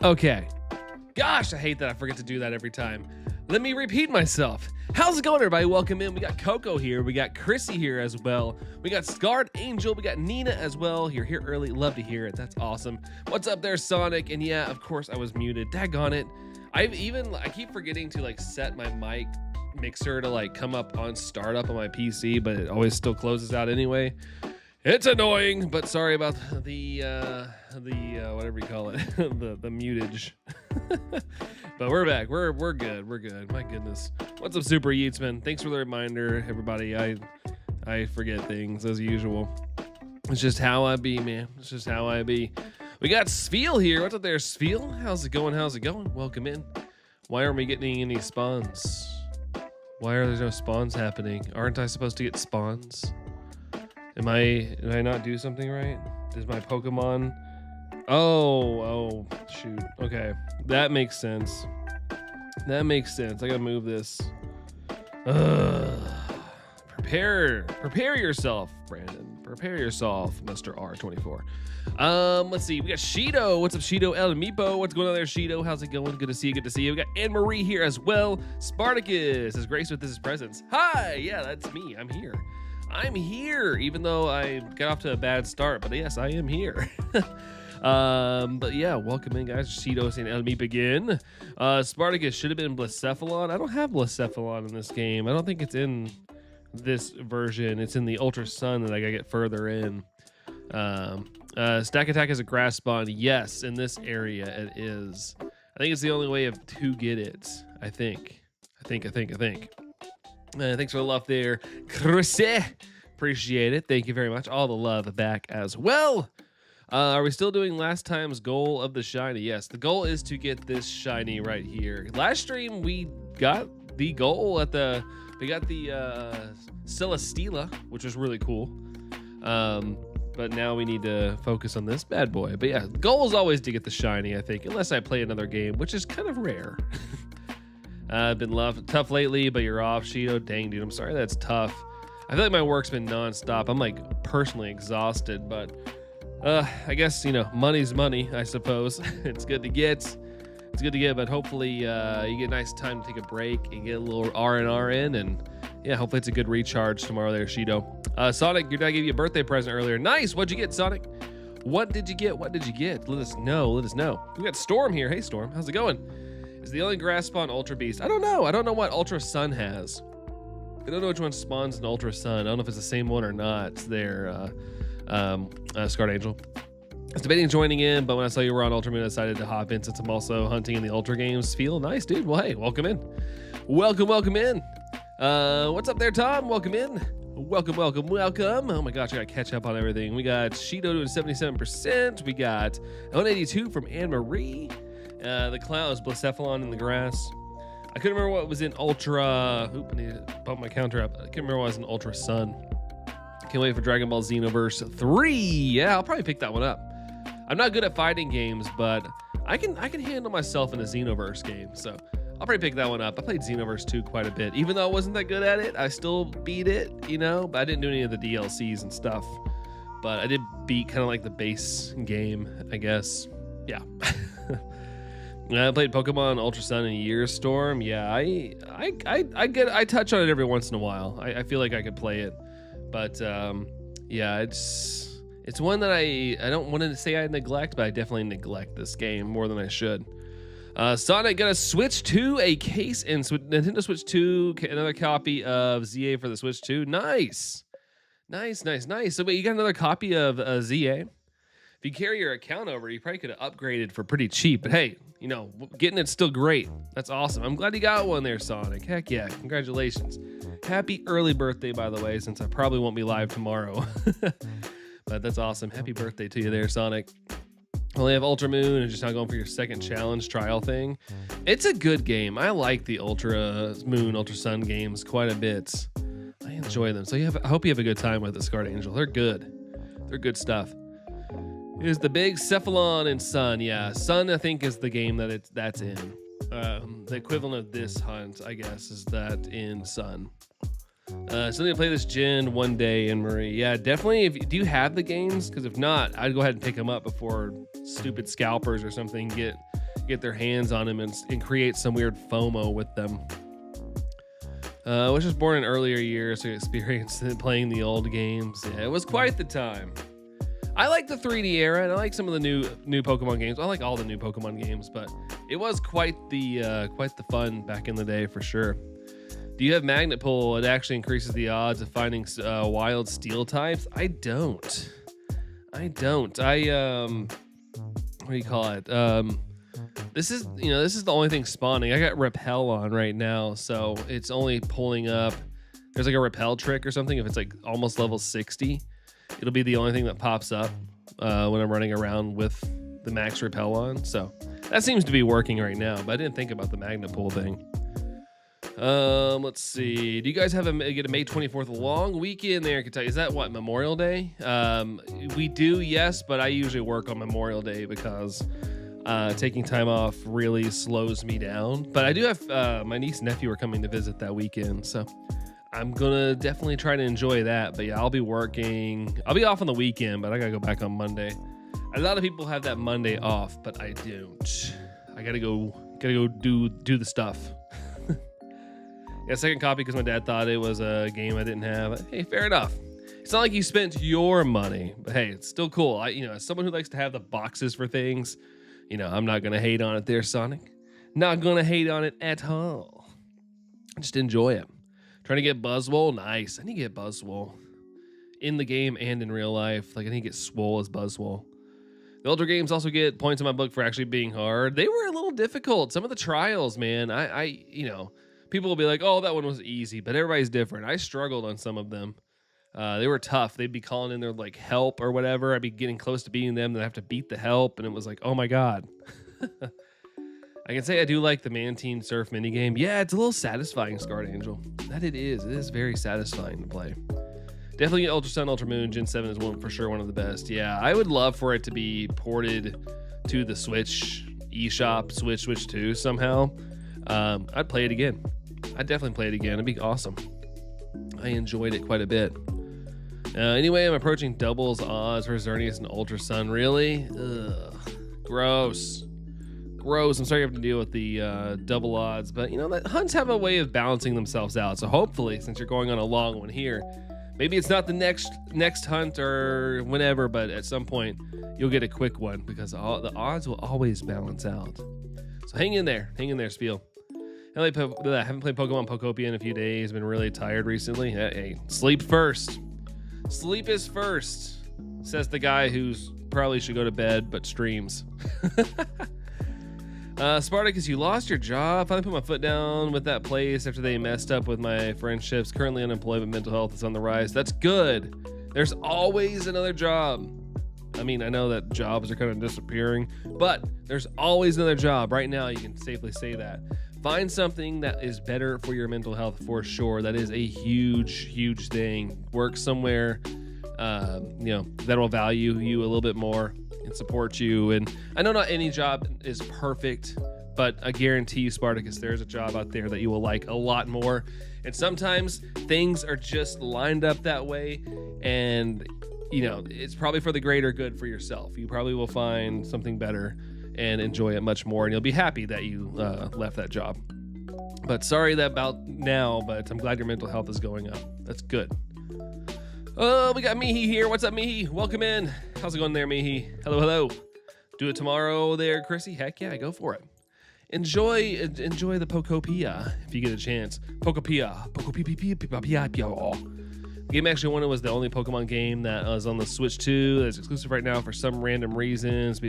Okay. Gosh, I hate that I forget to do that every time. Let me repeat myself. How's it going, everybody? Welcome in. We got Coco here. We got Chrissy here as well. We got Scarred Angel. We got Nina as well. You're here early. Love to hear it. That's awesome. What's up there, Sonic? And yeah, of course I was muted. Daggone it. I keep forgetting to like set my mic mixer to like come up on startup on my PC, but it always still closes out anyway. It's annoying, but sorry about the whatever you call it, the mutage. But we're back. We're good. We're good. My goodness. What's up, Super Yeatsman? Thanks for the reminder, everybody. I forget things as usual. It's just how I be, man. It's just how I be. We got Sfeel here. What's up there, Sfeel? How's it going? How's it going? Welcome in. Why aren't we getting any spawns? Why are there no spawns happening? Aren't I supposed to get spawns? Did I not do something right? Does my Pokemon? Oh, shoot. Okay, that makes sense. That makes sense. I gotta move this. Prepare yourself, Brandon. Prepare yourself, Mr. R24. Let's see. We got Shido. What's up, Shido? El Meepo. What's going on there, Shido? How's it going? Good to see you. Good to see you. We got Anne-Marie here as well. Spartacus has graced with his presence. Hi. Yeah, that's me. I'm here. I'm here, even though I got off to a bad start, but yes, I am here. But yeah, welcome in, guys. Shido saying El Meep again. Spartacus should have been Blacephalon. I don't have Blacephalon in this game. I don't think it's in this version. It's in the Ultra Sun that I gotta get further in. Stakataka is a grass spawn. Yes, in this area it is. I think it's the only way to get it. I think. Thanks for the love there, Chrissy. Appreciate it. Thank you very much. All the love back as well. Are we still doing last time's goal of the shiny? Yes, the goal is to get this shiny right here. Last stream we got the goal we got the Celesteela, which was really cool. But now we need to focus on this bad boy. But yeah, the goal is always to get the shiny, I think, unless I play another game, which is kind of rare. I've been tough lately, but you're off, Shido. Dang, dude, I'm sorry that's tough. I feel like my work's been nonstop. I'm like personally exhausted, but I guess, you know, money's money, I suppose. It's good to get. It's good to get, but hopefully you get a nice time to take a break and get a little R&R in, and yeah, hopefully it's a good recharge tomorrow there, Shido. Sonic, your dad gave you a birthday present earlier. Nice. What'd you get, Sonic? What did you get? What did you get? Let us know. Let us know. We got Storm here. Hey, Storm. How's it going? Is the only grass spawn Ultra Beast? I don't know. I don't know what Ultra Sun has. I don't know which one spawns in Ultra Sun. I don't know if it's the same one or not. It's there, Scarred Angel. I was debating joining in, but when I saw you were on Ultra Moon, I decided to hop in since I'm also hunting in the Ultra games. Feel nice, dude. Well, hey, welcome in. Welcome in. What's up there, Tom? Welcome in. Welcome. Oh my gosh, I gotta catch up on everything. We got Shido doing 77%. We got 182 from Anne-Marie. The clown is Blacephalon in the grass. I couldn't remember what was in Ultra. Oop, I need to bump my counter up. I can't remember what was in Ultra Sun. Can't wait for Dragon Ball Xenoverse 3. Yeah, I'll probably pick that one up. I'm not good at fighting games, but I can handle myself in a Xenoverse game. So I'll probably pick that one up. I played Xenoverse 2 quite a bit. Even though I wasn't that good at it, I still beat it, you know, but I didn't do any of the DLCs and stuff. But I did beat kind of like the base game, I guess. Yeah. I played Pokemon Ultra Sun and Year Storm. Yeah, I touch on it every once in a while. I feel like I could play it, but yeah, it's one that I don't want to say I neglect, but I definitely neglect this game more than I should. Sonic gonna switch to a case and Nintendo Switch 2, another copy of ZA for the Switch 2. Nice. So wait, you got another copy of ZA? If you carry your account over, you probably could have upgraded for pretty cheap. But hey, you know, getting it's still great. That's awesome. I'm glad you got one there, Sonic. Heck yeah, congratulations. Happy early birthday, by the way, since I probably won't be live tomorrow. But that's awesome. Happy birthday to you there, Sonic. Only have Ultra Moon and just not going for your second challenge trial thing. It's a good game. I like the Ultra Moon, Ultra Sun games quite a bit. I enjoy them. So I hope you have a good time with the Scarred Angel. They're good. They're good stuff. Is the big Cephalon and Sun. Yeah, Sun I think is the game that's in. The equivalent of this hunt, I guess, is that in Sun. So they play this Gen one day in Marie. Yeah, definitely. Do you have the games? Because if not, I'd go ahead and pick them up before stupid scalpers or something get get their hands on them and create some weird FOMO with them. Was just born in earlier years to experience playing the old games. Yeah, it was quite the time. I like the 3D era, and I like some of the new Pokemon games. I like all the new Pokemon games, but it was quite the fun back in the day for sure. Do you have Magnet Pull? It actually increases the odds of finding wild steel types. I don't. What do you call it? This is the only thing spawning. I got Repel on right now, so it's only pulling up. There's like a Repel trick or something. If it's like almost level 60, it'll be the only thing that pops up when I'm running around with the max Repel on. So that seems to be working right now, but I didn't think about the Magnet Pull thing. Let's see. Do you guys get a May 24th long weekend there in Kentucky? Is that what, Memorial Day? We do, yes, but I usually work on Memorial Day because taking time off really slows me down. But I do have my niece and nephew are coming to visit that weekend, so I'm gonna definitely try to enjoy that. But yeah, I'll be working. I'll be off on the weekend, but I gotta go back on Monday. A lot of people have that Monday off, but I don't. I gotta go do the stuff. Yeah, second copy because my dad thought it was a game I didn't have. Hey, fair enough. It's not like you spent your money, but hey, it's still cool. As someone who likes to have the boxes for things, I'm not gonna hate on it there, Sonic. Not gonna hate on it at all. Just enjoy it. Trying to get Buzzwole, nice. I need to get Buzzwole in the game and in real life. Like I need to get Swole as Buzzwole. The older games also get points in my book for actually being hard. They were a little difficult. Some of the trials, man. People will be like, oh, that one was easy, but everybody's different. I struggled on some of them. They were tough. They'd be calling in their like help or whatever. I'd be getting close to beating them, then I have to beat the help, and it was like, oh my god. I can say I do like the Mantine Surf minigame. Yeah, it's a little satisfying, Scarred Angel. That it is. It is very satisfying to play. Definitely Ultra Sun, Ultra Moon. Gen 7 is for sure one of the best. Yeah, I would love for it to be ported to the Switch eShop, Switch 2 somehow. I'd play it again. I'd definitely play it again. It'd be awesome. I enjoyed it quite a bit. Anyway, I'm approaching doubles odds for Xerneas and Ultra Sun. Really? Ugh. Gross. I'm sorry you have to deal with the double odds, but that hunts have a way of balancing themselves out. So hopefully, since you're going on a long one here, maybe it's not the next hunt or whenever, but at some point you'll get a quick one because the odds will always balance out. So hang in there, Spiel. I haven't played Pokemon Pokopia in a few days. Been really tired recently. Hey, sleep first. Sleep is first, says the guy who's probably should go to bed but streams. Spartacus, you lost your job. Finally put my foot down with that place after they messed up with my friendships. Currently unemployed, but mental health is on the rise. That's good. There's always another job. I mean, I know that jobs are kind of disappearing, but there's always another job. Right now, you can safely say that. Find something that is better for your mental health for sure. That is a huge thing. Work somewhere, that will value you a little bit more and support you. And I know not any job is perfect, but I guarantee you, Spartacus, there's a job out there that you will like a lot more. And sometimes things are just lined up that way, and it's probably for the greater good for yourself. You probably will find something better and enjoy it much more, and you'll be happy that you left that job. But sorry that about now, but I'm glad your mental health is going up. That's good. Oh, we got Mihi here. What's up, Mihi? Welcome in. How's it going there, Mihi? Hello. Do it tomorrow there, Chrissy. Heck yeah, go for it. Enjoy the Pokopia if you get a chance. Pokopia. The game actually won. It was the only Pokemon game that was on the Switch 2 that's exclusive right now for some random reasons.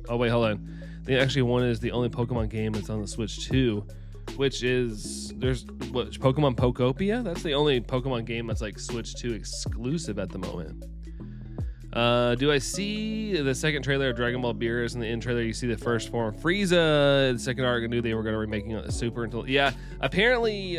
Oh wait, hold on. They actually won is the only Pokemon game that's on the Switch 2, which is Pokemon Pokopia? That's the only Pokemon game that's like Switch 2 exclusive at the moment. Do I see the second trailer of Dragon Ball Beerus? In the end trailer, you see the first form of Frieza. The second arc, I knew they were going to remaking it Super until apparently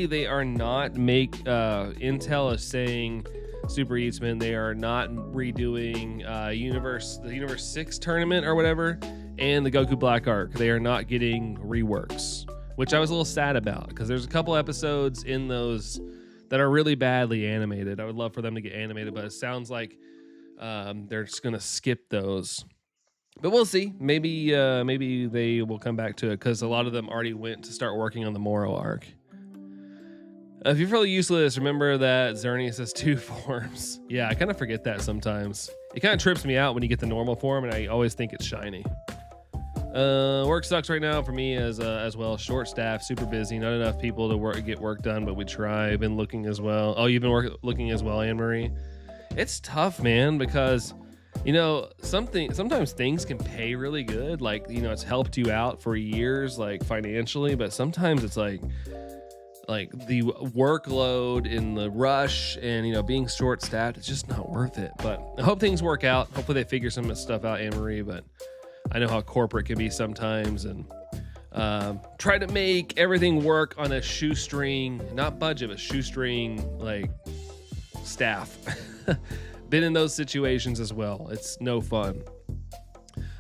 they are not Intel is saying Super Eatsman. They are not redoing the Universe 6 tournament or whatever, and the Goku Black arc. They are not getting reworks, which I was a little sad about because there's a couple episodes in those that are really badly animated. I would love for them to get animated, but it sounds like they're just gonna skip those. But we'll see. Maybe they will come back to it because a lot of them already went to start working on the Moro arc. If you feel useless, remember that Xerneas has 2 forms. Yeah, I kind of forget that sometimes. It kind of trips me out when you get the normal form, and I always think it's shiny. Work sucks right now for me as well. Short staff, super busy, not enough people to get work done, but we try. I've been looking as well. Oh, you've been looking as well, Anne Marie. It's tough, man, because sometimes things can pay really good. Like, it's helped you out for years, like financially, but sometimes it's like the workload and the rush and, being short staffed, it's just not worth it. But I hope things work out. Hopefully they figure some of this stuff out, Anne Marie, but I know how corporate can be sometimes, and try to make everything work on a shoestring, not budget, but shoestring, like, staff. Been in those situations as well. It's no fun.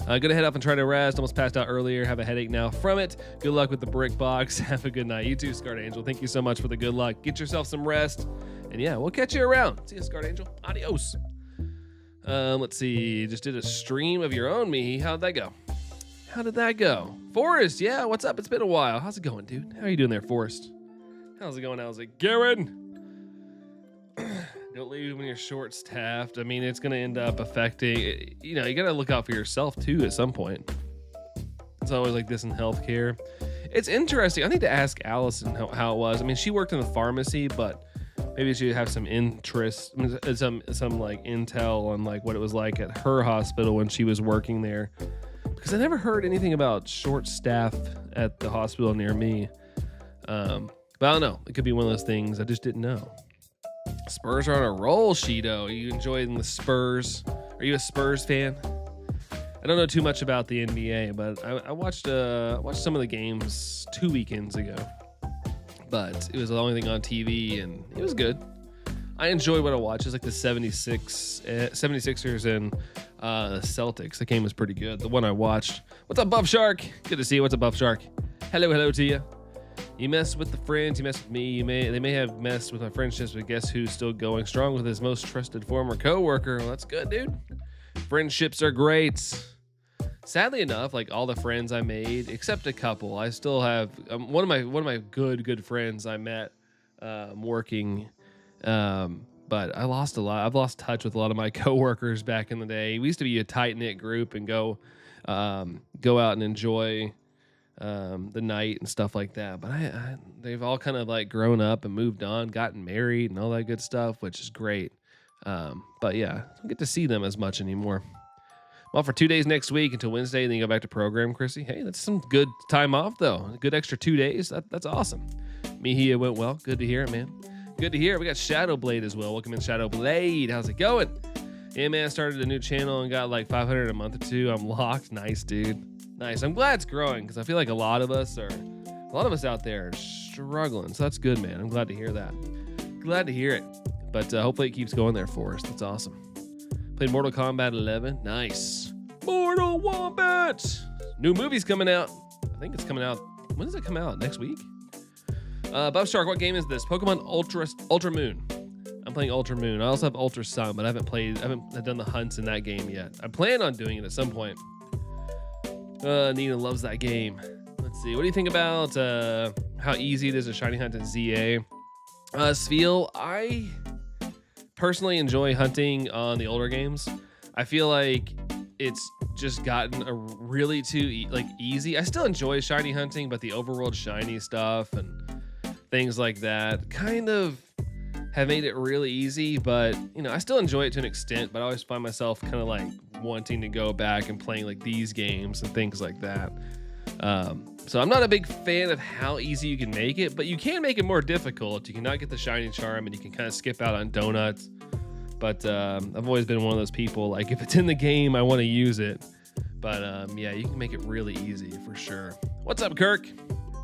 Gonna head up and try to rest. Almost passed out earlier. Have a headache now from it. Good luck with the brick box. Have a good night. You too, Scarred Angel. Thank you so much for the good luck. Get yourself some rest. And yeah, we'll catch you around. See you, Scarred Angel. Adios. Let's see. Just did a stream of your own, Mihi. How'd that go? How did that go? Forrest, yeah, what's up? It's been a while. How's it going, dude? How are you doing there, Forrest? How's it going? How's it going? Don't leave when you're short-staffed. I mean, it's going to end up affecting, you got to look out for yourself, too, at some point. It's always like this in healthcare. It's interesting. I need to ask Allison how it was. I mean, she worked in the pharmacy, but maybe she would have some interest, some like intel on like what it was like at her hospital when she was working there. Because I never heard anything about short staff at the hospital near me. But I don't know. It could be one of those things I just didn't know. Spurs are on a roll, Shido. Are you enjoying the Spurs? Are you a Spurs fan? I don't know too much about the NBA, but I watched some of the games 2 weekends ago. But it was the only thing on TV, and it was good. I enjoyed what I watched. It's like the 76ers and the Celtics. The game was pretty good. The one I watched. What's up, Buff Shark? Good to see you. What's up, Buff Shark? Hello to you. You mess with the friends, you mess with me. They may have messed with my friendships, but guess who's still going strong with his most trusted former coworker? Well, that's good, dude. Friendships are great. Sadly enough, like all the friends I made, except a couple, I still have one of my good friends I met working. But I lost a lot. I've lost touch with a lot of my coworkers back in the day. We used to be a tight knit group and go out and enjoy the night and stuff like that. But they've all kind of like grown up and moved on, gotten married and all that good stuff, which is great. But yeah, I don't get to see them as much anymore. Well, for 2 days next week until Wednesday, and then you go back to program, Chrissy. Hey, that's some good time off, though. A good extra 2 days. That's awesome. Mihia went well. Good to hear it, man. Good to hear it. We got Shadowblade as well. Welcome in, Shadowblade. How's it going? Yeah, man, started a new channel and got like 500 a month or two. I'm locked. Nice, dude. Nice. I'm glad it's growing because I feel like a lot of us out there are struggling. So that's good, man. I'm glad to hear that. Glad to hear it. But hopefully it keeps going there for us. That's awesome. Played Mortal Kombat 11. Nice. Mortal Kombat. New movie's coming out. I think it's coming out. When does it come out? Next week? Buff Shark, what game is this? Pokemon Ultra Moon. I'm playing Ultra Moon. I also have Ultra Sun, but I haven't done the hunts in that game yet. I plan on doing it at some point. Nina loves that game. Let's see. What do you think about how easy it is to shiny hunt in ZA? Sfeel, I personally enjoy hunting on the older games. I feel like it's just gotten a really too easy. I still enjoy shiny hunting, but the overworld shiny stuff and things like that kind of have made it really easy. But I still enjoy it to an extent, but I always find myself kind of like wanting to go back and playing like these games and things like that. So I'm not a big fan of how easy you can make it, but you can make it more difficult. You cannot get the shiny charm and you can kind of skip out on donuts. But I've always been one of those people, like if it's in the game, I want to use it. But yeah, you can make it really easy for sure. What's up, Kirk?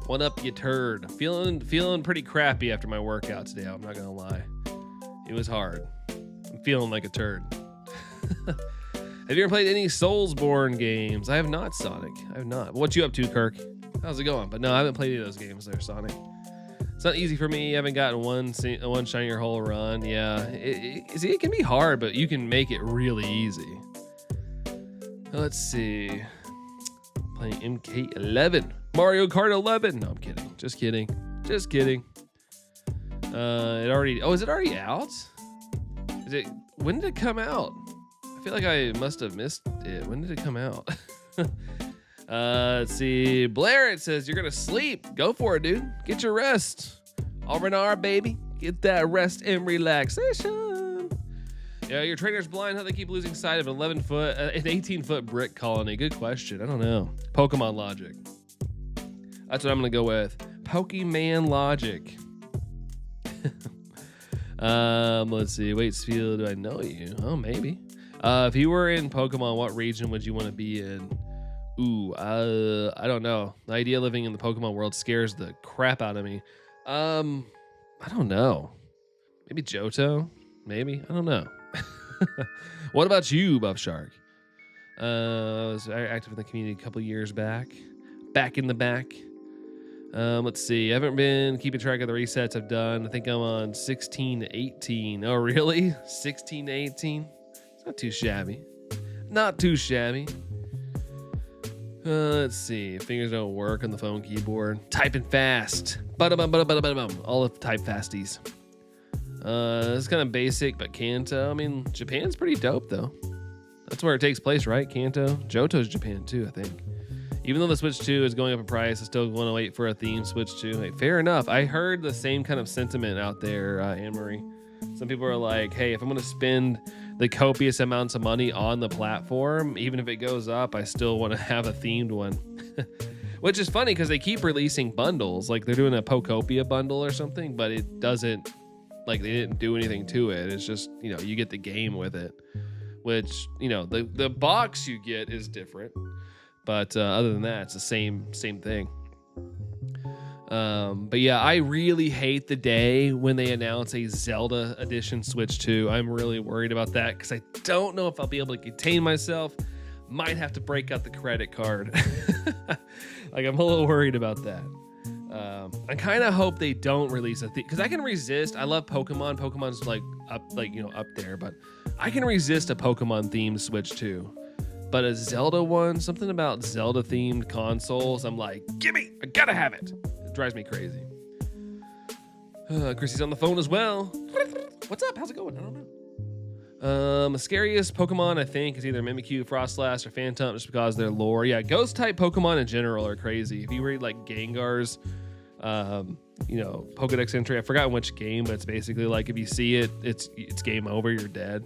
What up, you turd? Feeling pretty crappy after my workout today. I'm not gonna lie. It was hard. I'm feeling like a turd. Have you ever played any Soulsborne games? I have not, Sonic. I have not. What you up to, Kirk? How's it going? But no, I haven't played any of those games there, Sonic. It's not easy for me. I haven't gotten one shiny or whole run. Yeah, it can be hard, but you can make it really easy. Let's see. Playing MK11. Mario Kart 11. No, I'm kidding. Just kidding. Just kidding. It already. Oh, is it already out? Is it? When did it come out? I feel like I must have missed it. When did it come out? Let's see. Blair, it says you're gonna sleep. Go for it, dude. Get your rest. R&R, baby. Get that rest and relaxation. Yeah, your trainer's blind. How they keep losing sight of an 11-foot, an 18-foot brick colony? Good question. I don't know. Pokemon logic. That's what I'm gonna go with. Pokemon logic. Let's see. Waitsfield, do I know you? Oh, maybe. If you were in Pokemon, what region would you want to be in? Ooh, I don't know. The idea of living in the Pokemon world scares the crap out of me. I don't know. Maybe Johto? Maybe? I don't know. What about you, Buff Shark? I was active in the community a couple years back. Back in the back. Let's see. I haven't been keeping track of the resets I've done. I think I'm on 16 to 18. Oh, really? 16 to 18? It's not too shabby. Not too shabby. Let's see. Fingers don't work on the phone keyboard. Typing fast. All of type fasties. It's kind of basic, but Kanto. I mean, Japan's pretty dope, though. That's where it takes place, right? Kanto. Johto's Japan, too, I think. Even though the Switch 2 is going up in price, I still want to wait for a theme Switch 2. Like, fair enough. I heard the same kind of sentiment out there, Anne-Marie. Some people are like, hey, if I'm going to spend the copious amounts of money on the platform, even if it goes up, I still want to have a themed one. Which is funny because they keep releasing bundles. Like, they're doing a Pokopia bundle or something, but it doesn't, like, they didn't do anything to it. It's just, you know, you get the game with it. Which, you know, the box you get is different. But other than that, it's the same thing. But yeah, I really hate the day when they announce a Zelda edition Switch 2. I'm really worried about that because I don't know if I'll be able to contain myself. Might have to break out the credit card. Like, I'm a little worried about that. I kind of hope they don't release a thing because I can resist. I love Pokemon. Pokemon's like up there, but I can resist a Pokemon themed Switch 2. But a Zelda one, something about Zelda themed consoles, I'm like, gimme, I gotta have it. It drives me crazy. Chrissy's on the phone as well. What's up? How's it going? I don't know. The scariest Pokemon, I think, is either Mimikyu, Frostlass, or Phantom, just because their lore. Yeah, ghost type Pokemon in general are crazy. If you read like Gengar's, you know, Pokedex entry, I've forgotten which game, but it's basically like if you see it, it's game over, you're dead.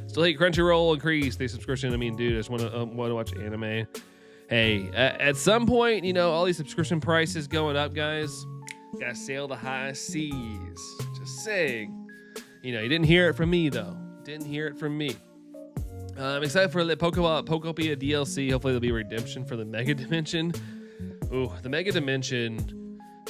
Still hate Crunchyroll increase the subscription. I mean, dude, I just want to watch anime. Hey, at some point, you know, all these subscription prices going up, guys. Gotta sail the high seas. Just saying. You know, you didn't hear it from me, though. Didn't hear it from me. I'm excited for the Pokopia DLC. Hopefully there'll be redemption for the Mega Dimension. Ooh, the Mega Dimension...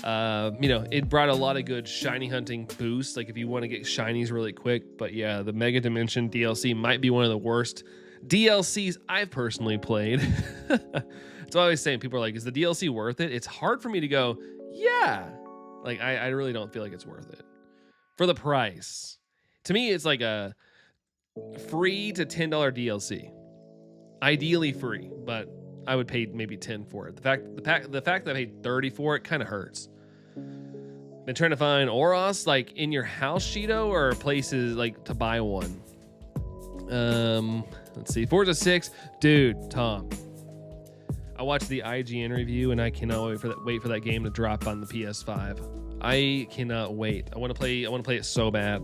you know, it brought a lot of good shiny hunting boosts, like if you want to get shinies really quick. But yeah, the Mega Dimension DLC might be one of the worst DLCs I've personally played. That's what I always saying. People are like, is the DLC worth it? It's hard for me to go, yeah. Like, I really don't feel like it's worth it for the price. To me, it's like a free to $10 DLC. Ideally free, but I would pay maybe 10 for it. The fact that I paid 30 for it kind of hurts. Been trying to find Oros like in your house, Shido, or places like to buy one. Let's see. Forza 6, dude, Tom. I watched the IGN review and I cannot wait for that game to drop on the PS5. I cannot wait. I want to play it so bad,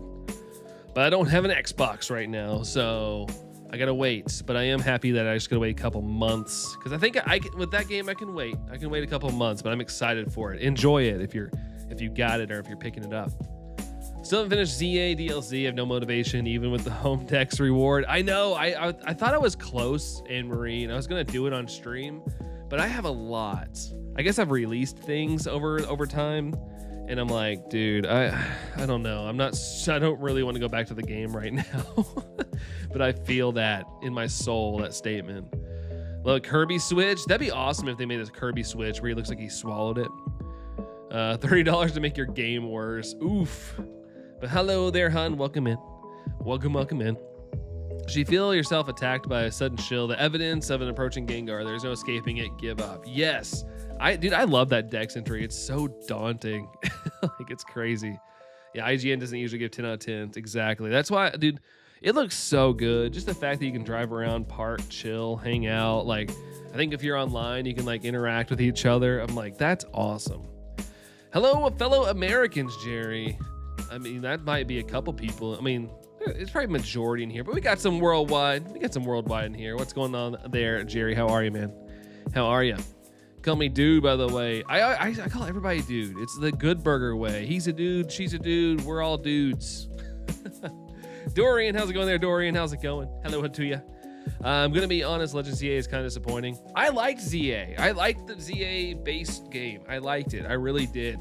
but I don't have an Xbox right now, so I gotta wait. But I am happy that I just gotta wait a couple months because I think with that game I can wait. I can wait a couple months, but I'm excited for it. Enjoy it if you got it or if you're picking it up. Still haven't finished ZA DLC. I have no motivation even with the home Dex reward. I know. I thought I was close, Anne-Marie, and I was gonna do it on stream, but I have a lot. I guess I've released things over time. And I'm like, dude, I don't know. I don't really want to go back to the game right now. But I feel that in my soul, that statement. Look, Kirby Switch. That'd be awesome if they made this Kirby Switch where he looks like he swallowed it. $30 to make your game worse. Oof. But hello there, hun. Welcome in. Welcome in. Should you feel yourself attacked by a sudden chill, the evidence of an approaching Gengar, there's no escaping it, give up. Yes. I love that Dex entry. It's so daunting. Like, it's crazy. Yeah, IGN doesn't usually give 10 out of 10. Exactly. That's why, dude, it looks so good. Just the fact that you can drive around, park, chill, hang out. Like, I think if you're online, you can like interact with each other. I'm like, that's awesome. Hello, fellow Americans, Jerry. I mean, that might be a couple people. I mean, it's probably majority in here, but we got some worldwide. We got some worldwide in here. What's going on there, Jerry? How are you, man? How are you? Call me dude, by the way. I call everybody dude. It's the Good Burger way. He's a dude. She's a dude. We're all dudes. Dorian, how's it going there, Dorian? How's it going? Hello to you. I'm going to be honest, Legend ZA is kind of disappointing. I liked ZA. I liked the ZA-based game. I liked it. I really did.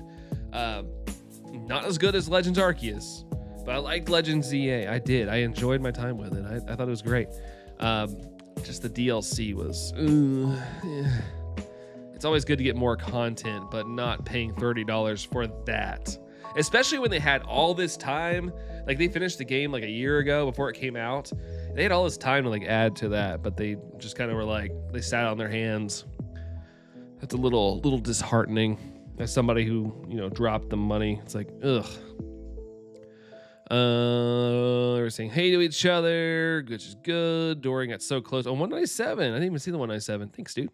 Not as good as Legends Arceus, but I liked Legends ZA. I did. I enjoyed my time with it. I thought it was great. Just the DLC was... yeah. It's always good to get more content, but not paying $30 for that. Especially when they had all this time. Like, they finished the game like a year ago before it came out. They had all this time to like add to that, but they just kind of were like, they sat on their hands. That's a little disheartening. As somebody who, you know, dropped the money, it's like, ugh. We're saying hey to each other, which is good. Dorian got so close. Oh, 197. I didn't even see the 197. Thanks, dude.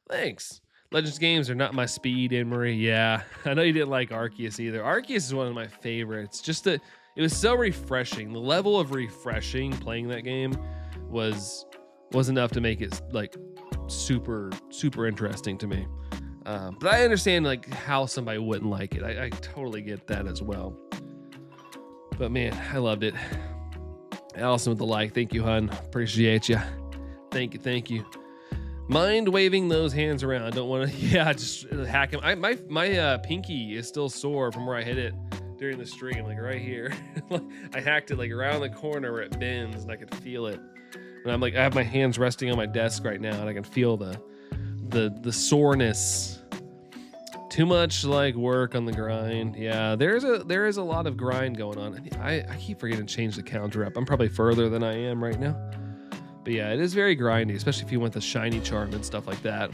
Thanks. Legends games are not my speed, Anne-Marie. Yeah, I know you didn't like Arceus either. Arceus is one of my favorites. Just that it was so refreshing. The level of refreshing playing that game was enough to make it like super interesting to me. But I understand like how somebody wouldn't like it. I totally get that as well. But man, I loved it. Allison with the like. Thank you, hun. Appreciate you. Thank you. Mind waving those hands around. Don't want to, yeah, just hack him. My pinky is still sore from where I hit it during the stream, like right here. I hacked it like around the corner where it bends, and I could feel it. And I'm like, I have my hands resting on my desk right now, and I can feel the soreness. Too much like work on the grind. Yeah, there is a lot of grind going on. I keep forgetting to change the counter up. I'm probably further than I am right now. But yeah, it is very grindy, especially if you want the shiny charm and stuff like that.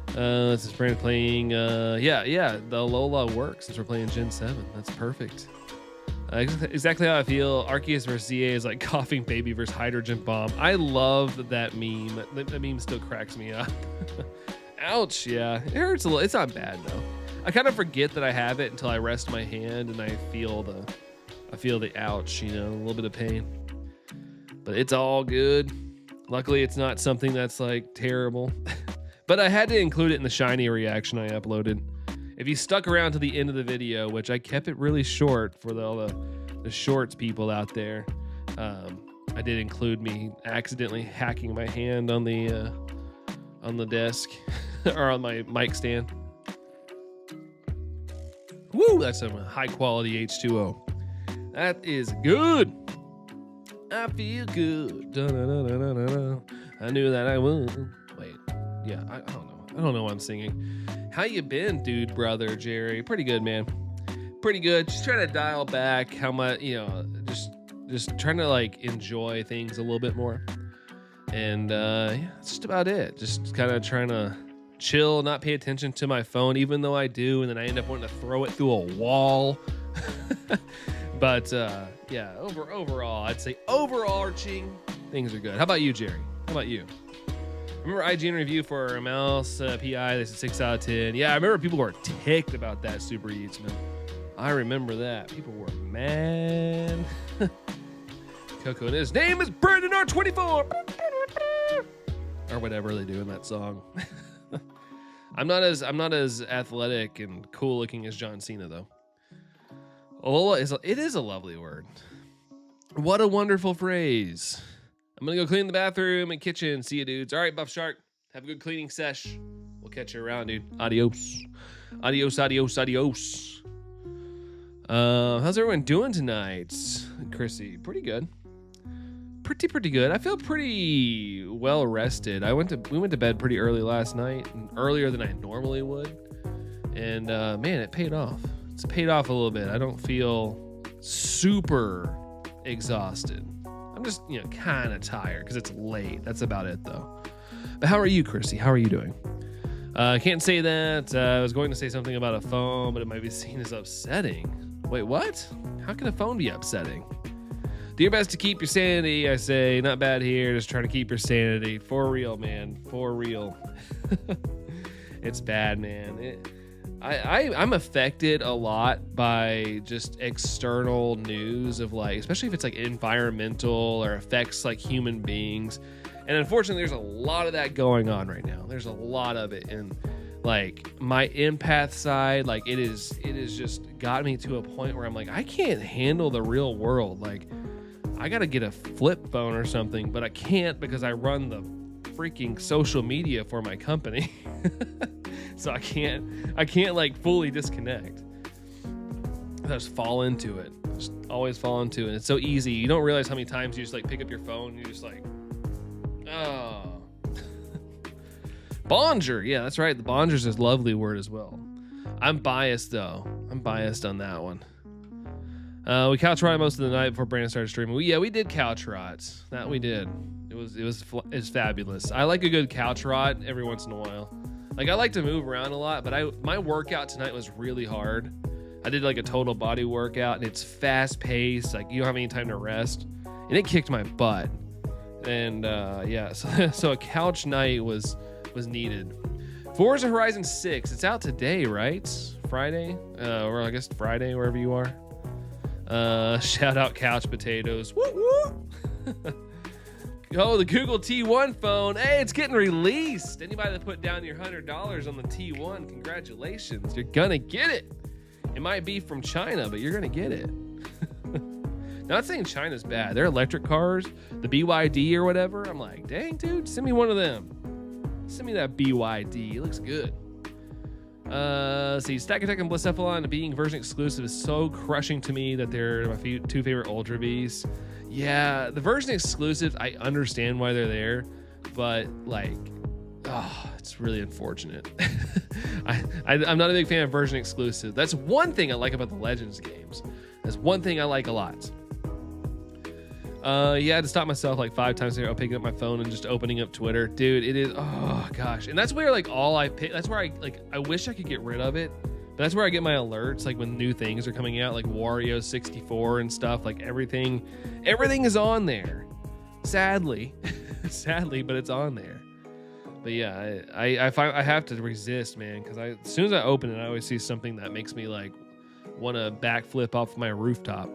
This is Brandon playing, yeah, the Alola works since we're playing Gen 7. That's perfect. Exactly how I feel. Arceus versus ZA is like coughing baby versus hydrogen bomb. I love that meme. That meme still cracks me up. Ouch, yeah. It hurts a little. It's not bad, though. I kind of forget that I have it until I rest my hand and I feel the ouch, you know, a little bit of pain. But it's all good. Luckily, it's not something that's like terrible. But I had to include it in the shiny reaction I uploaded. If you stuck around to the end of the video, which I kept it really short for all the shorts people out there, I did include me accidentally hacking my hand on the desk or on my mic stand. Woo, that's some high quality H2O. That is good. I feel good. Da-da-da-da-da-da. I knew that I would. Wait, yeah, I don't know what I'm singing. How you been, dude, brother, Jerry? Pretty good, man. Pretty good. Just trying to dial back how much, you know, just trying to like enjoy things a little bit more. And yeah, that's just about it. Just kind of trying to chill, not pay attention to my phone, even though I do, and then I end up wanting to throw it through a wall. But yeah, overall, I'd say overarching things are good. How about you, Jerry? How about you? Remember IGN review for a mouse PI? They said 6 out of 10. Yeah, I remember people were ticked about that Super Eats, man. I remember that. People were mad. Coco, and his name is Brandon R24. Or whatever they do in that song. I'm not as athletic and cool looking as John Cena though. Alola is a lovely word. What a wonderful phrase. I'm gonna go clean the bathroom and kitchen. See you, dudes. All right, Buff Shark. Have a good cleaning sesh. We'll catch you around, dude. Adios. Adios, adios, adios. How's everyone doing tonight? Chrissy, pretty good. Pretty good. I feel pretty well rested. We went to bed pretty early last night, earlier than I normally would. And man, it paid off. It's paid off a little bit. I don't feel super exhausted. I'm just, kind of tired because it's late. That's about it, though. But how are you, Chrissy? How are you doing? I can't say that. I was going to say something about a phone, but it might be seen as upsetting. Wait, what? How can a phone be upsetting? Do your best to keep your sanity, I say. Not bad here. Just trying to keep your sanity. For real, man. For real. It's bad, man. I'm affected a lot by just external news of like, especially if it's like environmental or affects like human beings. And unfortunately, there's a lot of that going on right now. There's a lot of it. And like my empath side, like it is just got me to a point where I'm like, I can't handle the real world. Like I got to get a flip phone or something, but I can't because I run the freaking social media for my company. So I can't like fully disconnect. I just fall into it. Just always fall into it. It's so easy. You don't realize how many times you just like pick up your phone and you're just like, oh. Bonjour. Yeah, that's right. The bonjour is a lovely word as well. I'm biased though. I'm biased on that one. We couch ride most of the night before Brandon started streaming. We did couch rides. That we did. It was fabulous. I like a good couch ride every once in a while. Like I like to move around a lot, but my workout tonight was really hard. I did like a total body workout, and it's fast paced. Like you don't have any time to rest, and it kicked my butt. And so a couch night was needed. Forza Horizon 6. It's out today, right? Friday, or I guess Friday, wherever you are. Shout out Couch Potatoes. Woo woo. Oh, the Google T1 phone. Hey, it's getting released. Anybody that put down your $100 on the T1, congratulations. You're gonna get it. It might be from China, but you're gonna get it. Not saying China's bad. Their electric cars, the BYD or whatever, I'm like, dang, dude, send me one of them. Send me that BYD. It looks good. See, Stakataka and Blissephalon being version exclusive is so crushing to me that they're my two favorite Ultra Beasts. Yeah, the version exclusives, I understand why they're there, but like, it's really unfortunate. I'm not a big fan of version exclusive. That's one thing I like about the Legends games. That's one thing I like a lot. I had to stop myself like 5 times here, picking up my phone and just opening up Twitter. Dude, it is, oh gosh. And that's where like that's where I wish I could get rid of it. But that's where I get my alerts, like when new things are coming out, like Wario 64 and stuff. Like everything is on there. Sadly, but it's on there. But yeah, I find I have to resist, man, because as soon as I open it, I always see something that makes me like want to backflip off my rooftop.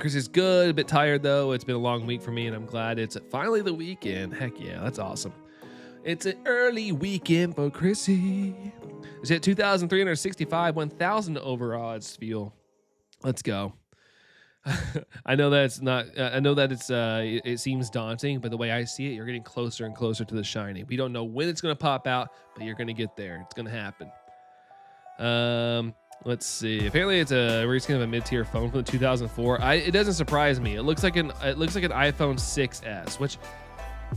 Chris is good, a bit tired though. It's been a long week for me, and I'm glad it's finally the weekend. Heck yeah, that's awesome. It's an early weekend for Chrissy. It's at 2,365, 1,000 over odds feel. Let's go. I know that it's not. I know that it seems daunting, but the way I see it, you're getting closer and closer to the shiny. We don't know when it's gonna pop out, but you're gonna get there. It's gonna happen. Let's see. Apparently, it's a reskin of a mid-tier phone from the 2004. It doesn't surprise me. It looks like an iPhone 6S, which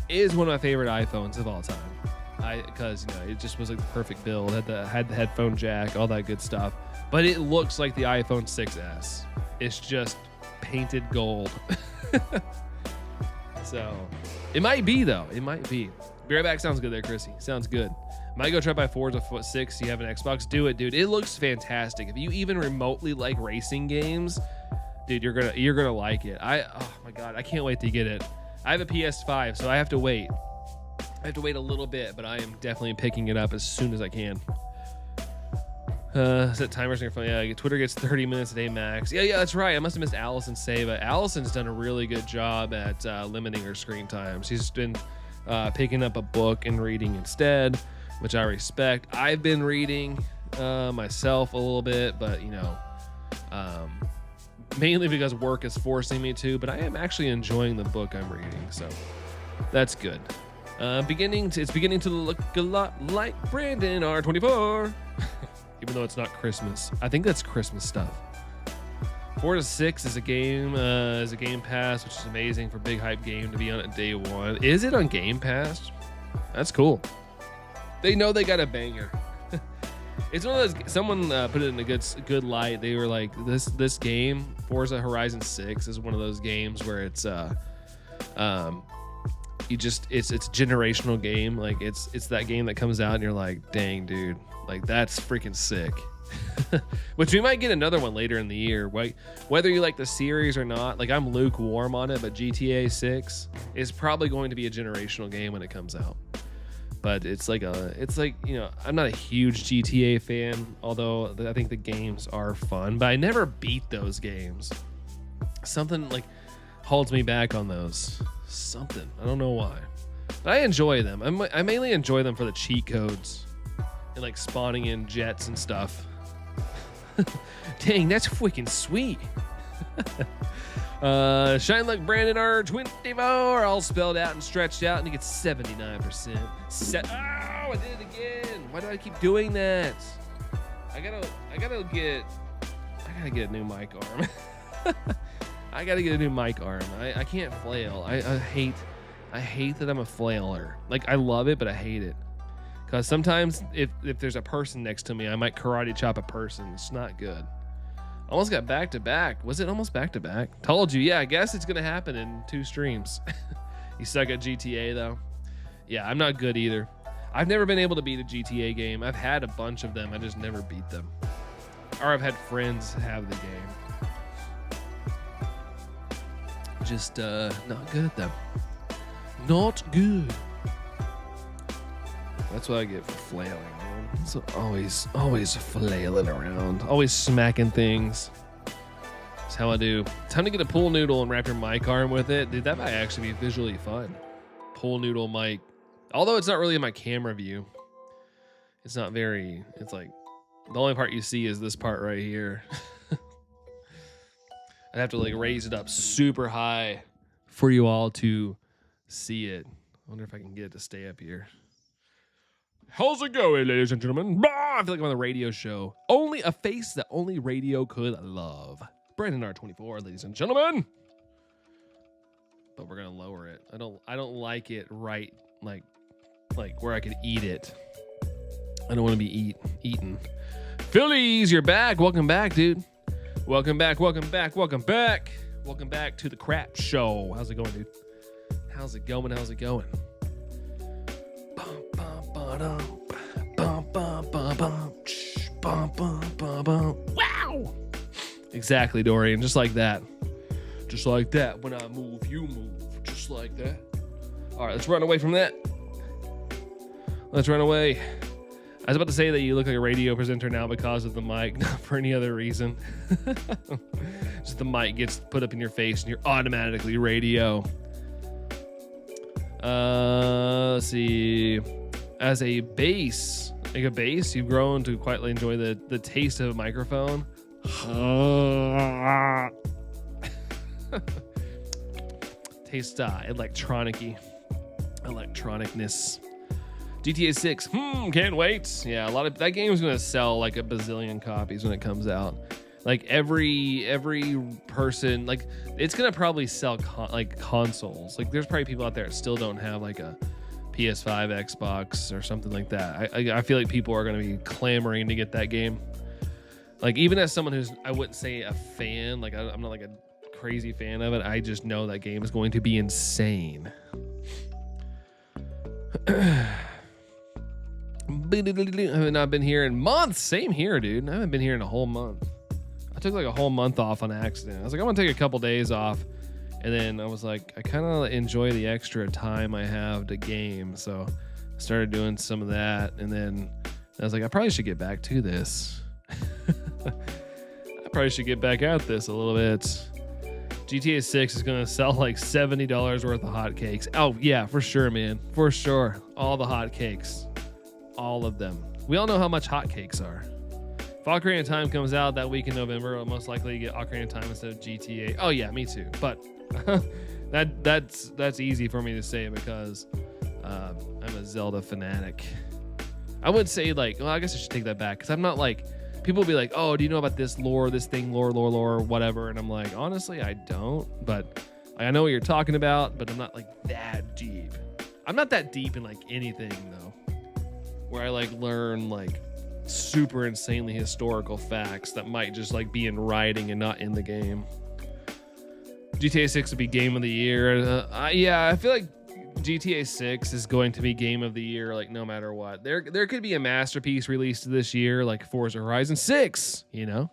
is one of my favorite iPhones of all time. Because it just was like the perfect build. Had the headphone jack, all that good stuff. But it looks like the iPhone 6S. It's just painted gold. So it might be though. It might be. Be right back. Sounds good there, Chrissy. Sounds good. Might go try by Forza 6. You have an Xbox? Do it, dude. It looks fantastic. If you even remotely like racing games, dude, you're gonna like it. Oh my god, I can't wait to get it. I have a PS5, so I have to wait. I have to wait a little bit, but I am definitely picking it up as soon as I can. Set timers on your phone. Yeah, Twitter gets 30 minutes a day max. Yeah, that's right. I must have missed Allison's save, but Allison's done a really good job at limiting her screen time. She's been picking up a book and reading instead, which I respect. I've been reading myself a little bit, but mainly because work is forcing me to, but I am actually enjoying the book I'm reading, so that's good. It's beginning to look a lot like Brandon R24, even though it's not Christmas. I think that's Christmas stuff. Forza 6 is a game pass, which is amazing for big hype game to be on at day one. Is it on Game Pass? That's cool. They know they got a banger. It's one of those. Someone put it in a good light. They were like, this game, Forza Horizon 6, is one of those games where it's it's a generational game. Like it's that game that comes out and you're like, dang, dude, like that's freaking sick. Which we might get another one later in the year. Whether you like the series or not, like I'm lukewarm on it, but GTA 6 is probably going to be a generational game when it comes out. But it's like I'm not a huge GTA fan, although I think the games are fun, but I never beat those games. Something like holds me back on those. Something, I don't know why, but I enjoy them. I mainly enjoy them for the cheat codes and like spawning in jets and stuff. Dang, that's freaking sweet. Shine like Brandon R24, all spelled out and stretched out, and he gets 79%. I did it again. Why do I keep doing that? I gotta get a new mic arm. I gotta get a new mic arm. I can't flail. I hate that I'm a flailer. Like I love it, but I hate it. Because sometimes if there's a person next to me, I might karate chop a person. It's not good. Almost got back to back. Was it almost back to back? Told you. Yeah, I guess it's gonna happen in 2 streams. You suck at GTA though. Yeah, I'm not good either. I've never been able to beat a GTA game. I've had a bunch of them. I just never beat them. Or I've had friends have the game. Just not good at them. Not good. That's what I get for flailing, man. So always flailing around, always smacking things. That's how I do. Time to get a pool noodle and wrap your mic arm with it. Dude, that might actually be visually fun. Pool noodle mic. Although it's not really in my camera view. It's not very, it's like, the only part you see is this part right here. I'd have to like raise it up super high for you all to see it. I wonder if I can get it to stay up here. How's it going, ladies and gentlemen? I feel like I'm on the radio show. Only a face that only radio could love. Brandon R24, ladies and gentlemen. But we're gonna lower it. I don't like it right, like where I could eat it. I don't want to be eaten. Phillies, you're back. Welcome back, dude. Welcome back. Welcome back to the crap show. How's it going, dude? How's it going? Wow! Exactly, Dorian. Just like that. Just like that. When I move, you move. Just like that. All right, let's run away from that. Let's run away. I was about to say that you look like a radio presenter now because of the mic, not for any other reason. Just the mic gets put up in your face and you're automatically radio. Let's see. As a bass, you've grown to quite enjoy the taste of a microphone. Taste electronicness. GTA 6, can't wait. Yeah, that game's gonna sell like a bazillion copies when it comes out. Like every person, like it's gonna probably sell consoles. Like there's probably people out there that still don't have like a PS5, Xbox, or something like that. I feel like people are gonna be clamoring to get that game. Like even as someone who's, I wouldn't say a fan, like I'm not like a crazy fan of it. I just know that game is going to be insane. I have not been here in months. Same here, dude. I haven't been here in a whole month. I took like a whole month off on accident. I was like, I'm gonna take a couple days off, and then I was like, I kind of enjoy the extra time I have to game, so I started doing some of that, and then I was like, I probably should get back to this. I probably should get back at this a little bit. GTA 6 is gonna sell like $70 worth of hotcakes. Oh yeah, for sure, man, for sure. All the hotcakes, all of them. We all know how much hotcakes are. If Ocarina of Time comes out that week in November, I'll most likely get Ocarina of Time instead of GTA. Oh yeah, me too. But that's easy for me to say because I'm a Zelda fanatic. I would say like, well, I guess I should take that back because I'm not like, people will be like, oh, do you know about this lore, this thing, lore, whatever? And I'm like, honestly, I don't. But I know what you're talking about, but I'm not like that deep. I'm not that deep in like anything though, where I like learn like super insanely historical facts that might just like be in writing and not in the game. GTA 6 would be game of the year. Yeah, I feel like GTA 6 is going to be game of the year, like no matter what. There could be a masterpiece released this year, like Forza Horizon 6. You know,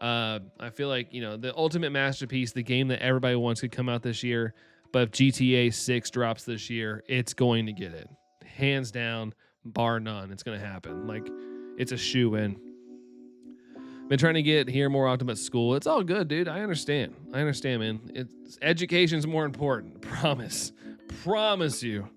I feel like, you know, the ultimate masterpiece, the game that everybody wants, could come out this year. But if GTA 6 drops this year, it's going to get it, hands down, bar none. It's going to happen. Like, it's a shoe-in. Been trying to get here more often at school. It's all good, dude. I understand, man. Education's more important. Promise you.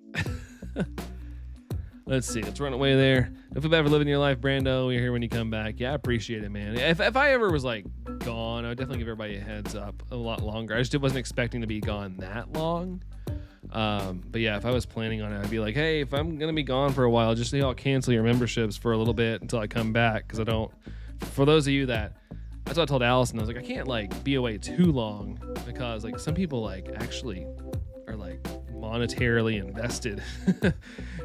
Let's see. Let's run away there. Don't feel bad for living your life, Brando. We're here when you come back. Yeah, I appreciate it, man. If I ever was like gone, I would definitely give everybody a heads up a lot longer. I just wasn't expecting to be gone that long. But yeah, if I was planning on it, I'd be like, hey, if I'm gonna be gone for a while, just I'll cancel your memberships for a little bit until I come back, because I don't. For those of you that's what I told Allison. I was like, I can't like be away too long, because like some people like actually are like monetarily invested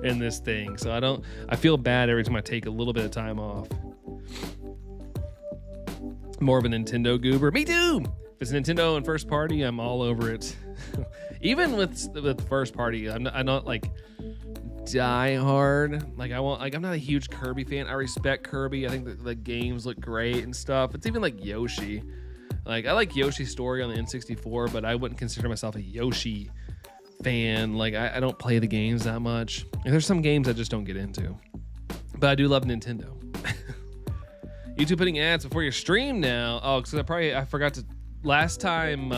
in this thing. So I feel bad every time I take a little bit of time off. More of a Nintendo goober. Me too. If it's Nintendo and first party, I'm all over it. Even with first party, I'm not like die hard. Like I'm not a huge Kirby fan. I respect Kirby. I think the games look great and stuff. It's even like Yoshi. Like I like Yoshi's Story on the N64, but I wouldn't consider myself a Yoshi fan. Like I don't play the games that much. And there's some games I just don't get into. But I do love Nintendo. YouTube putting ads before your stream now. Oh, because I forgot to. Last time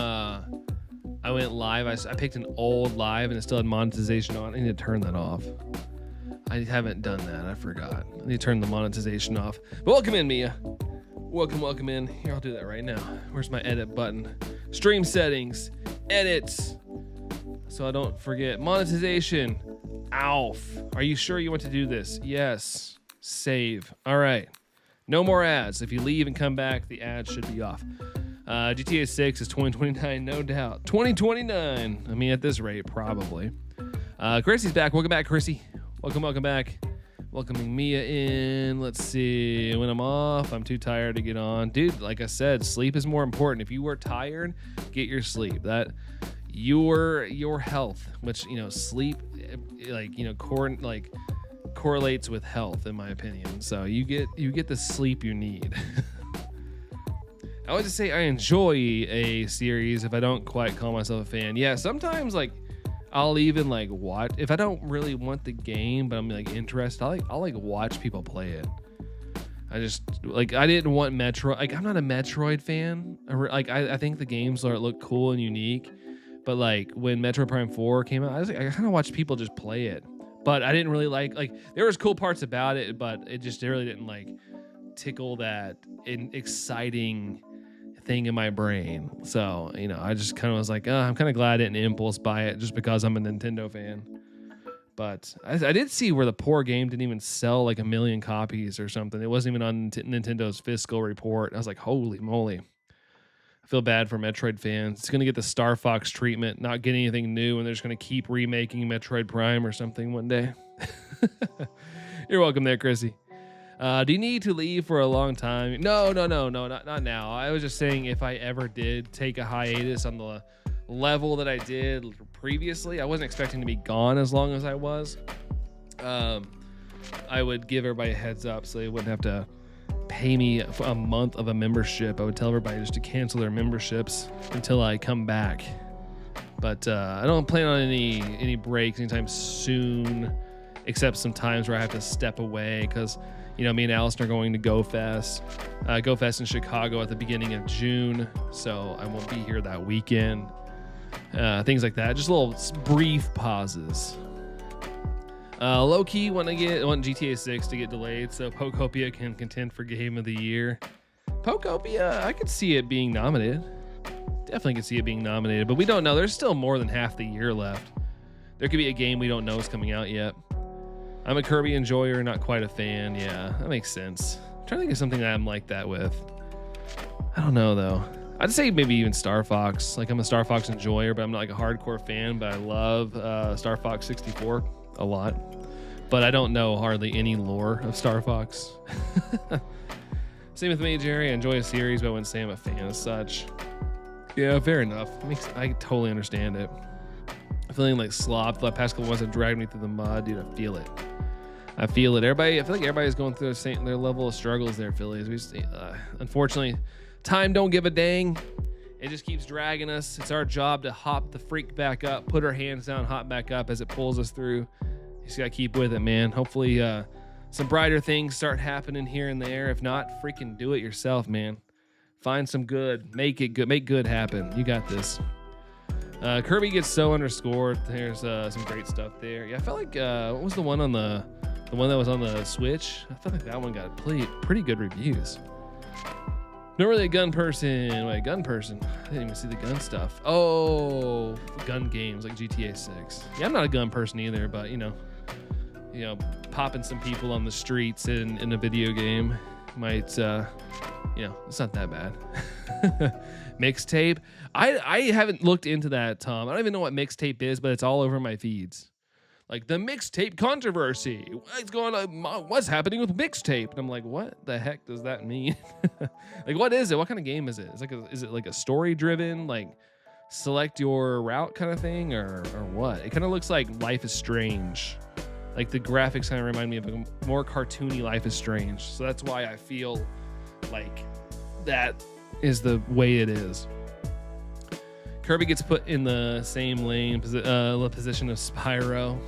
I went live, I picked an old live and it still had monetization on. I need to turn that off. I haven't done that. I forgot. I need to turn the monetization off. But welcome in, Mia. Welcome in. Here, I'll do that right now. Where's my edit button? Stream settings. Edits. So I don't forget. Monetization. Alf. Are you sure you want to do this? Yes. Save. All right. No more ads. If you leave and come back, the ads should be off. GTA 6 is 2029, no doubt. 2029. I mean, at this rate, probably. Chrissy's back. Welcome back, Chrissy. Welcome back. Welcoming Mia in. Let's see. When I'm off, I'm too tired to get on. Dude, like I said, sleep is more important. If you are tired, get your sleep. That your health, which, you know, sleep, like, you know, correlates with health, in my opinion. So you get the sleep you need. I would just say I enjoy a series if I don't quite call myself a fan. Yeah, sometimes like I'll even like watch if I don't really want the game, but I'm like interested. I'll like watch people play it. I just like I didn't want Metroid. Like I'm not a Metroid fan. Like I think the games look cool and unique, but like when Metroid Prime 4 came out, I kind of watched people just play it. But I didn't really like there was cool parts about it, but it really didn't like tickle that exciting thing in my brain. So, you know, I just kind of was like, I'm kind of glad I didn't impulse buy it just because I'm a Nintendo fan. But I did see where the poor game didn't even sell like 1 million copies or something. It wasn't even on Nintendo's fiscal report. I was like, holy moly. I feel bad for Metroid fans. It's going to get the Star Fox treatment, not get anything new, and they're just going to keep remaking Metroid Prime or something one day. You're welcome there, Chrissy. Do you need to leave for a long time? No, not now. I was just saying if I ever did take a hiatus on the level that I did previously, I wasn't expecting to be gone as long as I was. I would give everybody a heads up so they wouldn't have to pay me for a month of a membership. I would tell everybody just to cancel their memberships until I come back. But I don't plan on any breaks anytime soon, except some times where I have to step away because, you know, me and Allison are going to Go Fest in Chicago at the beginning of June, so I won't be here that weekend. Things like that, just little brief pauses. Low key want GTA 6 to get delayed so Pokopia can contend for Game of the Year. Pokopia, I could see it being nominated. Definitely could see it being nominated, but we don't know. There's still more than half the year left. There could be a game we don't know is coming out yet. I'm a Kirby enjoyer, not quite a fan. Yeah, that makes sense. I'm trying to think of something that I'm like that with. I don't know, though. I'd say maybe even Star Fox. Like, I'm a Star Fox enjoyer, but I'm not like a hardcore fan, but I love Star Fox 64 a lot. but I don't know hardly any lore of Star Fox. Same with me, Jerry. I enjoy a series, but I wouldn't say I'm a fan as such. Yeah, fair enough. I totally understand it. Feeling like slop the past couple months have dragged me through the mud, dude. I feel it. I feel like everybody's going through their level of struggles there, Phillies. We just, unfortunately, time don't give a dang. It just keeps dragging us. It's our job to hop the freak back up, put our hands down, hop back up as it pulls us through. You just gotta keep with it, man. Hopefully, some brighter things start happening here and there. If not, freaking do it yourself, man. Find some good, make it good, make good happen. You got this. Kirby gets so underscored. There's some great stuff there. Yeah, I felt like what was the one on the one that was on the Switch? I felt like that one got pretty good reviews. Not really a gun person. Wait, gun person? I didn't even see the gun stuff. Oh, gun games like GTA 6. Yeah, I'm not a gun person either, but you know, popping some people on the streets in a video game might, it's not that bad. Mixtape. I haven't looked into that, Tom. I don't even know what mixtape is, but it's all over my feeds. Like the mixtape controversy. What's going on? What's happening with mixtape? And I'm like, what the heck does that mean? Like, what is it? What kind of game is it? Is it like a story-driven, like select your route kind of thing, or what? It kind of looks like Life is Strange. Like the graphics kind of remind me of a more cartoony Life is Strange. So that's why I feel like that is the way it is. Kirby gets put in the same position of Spyro.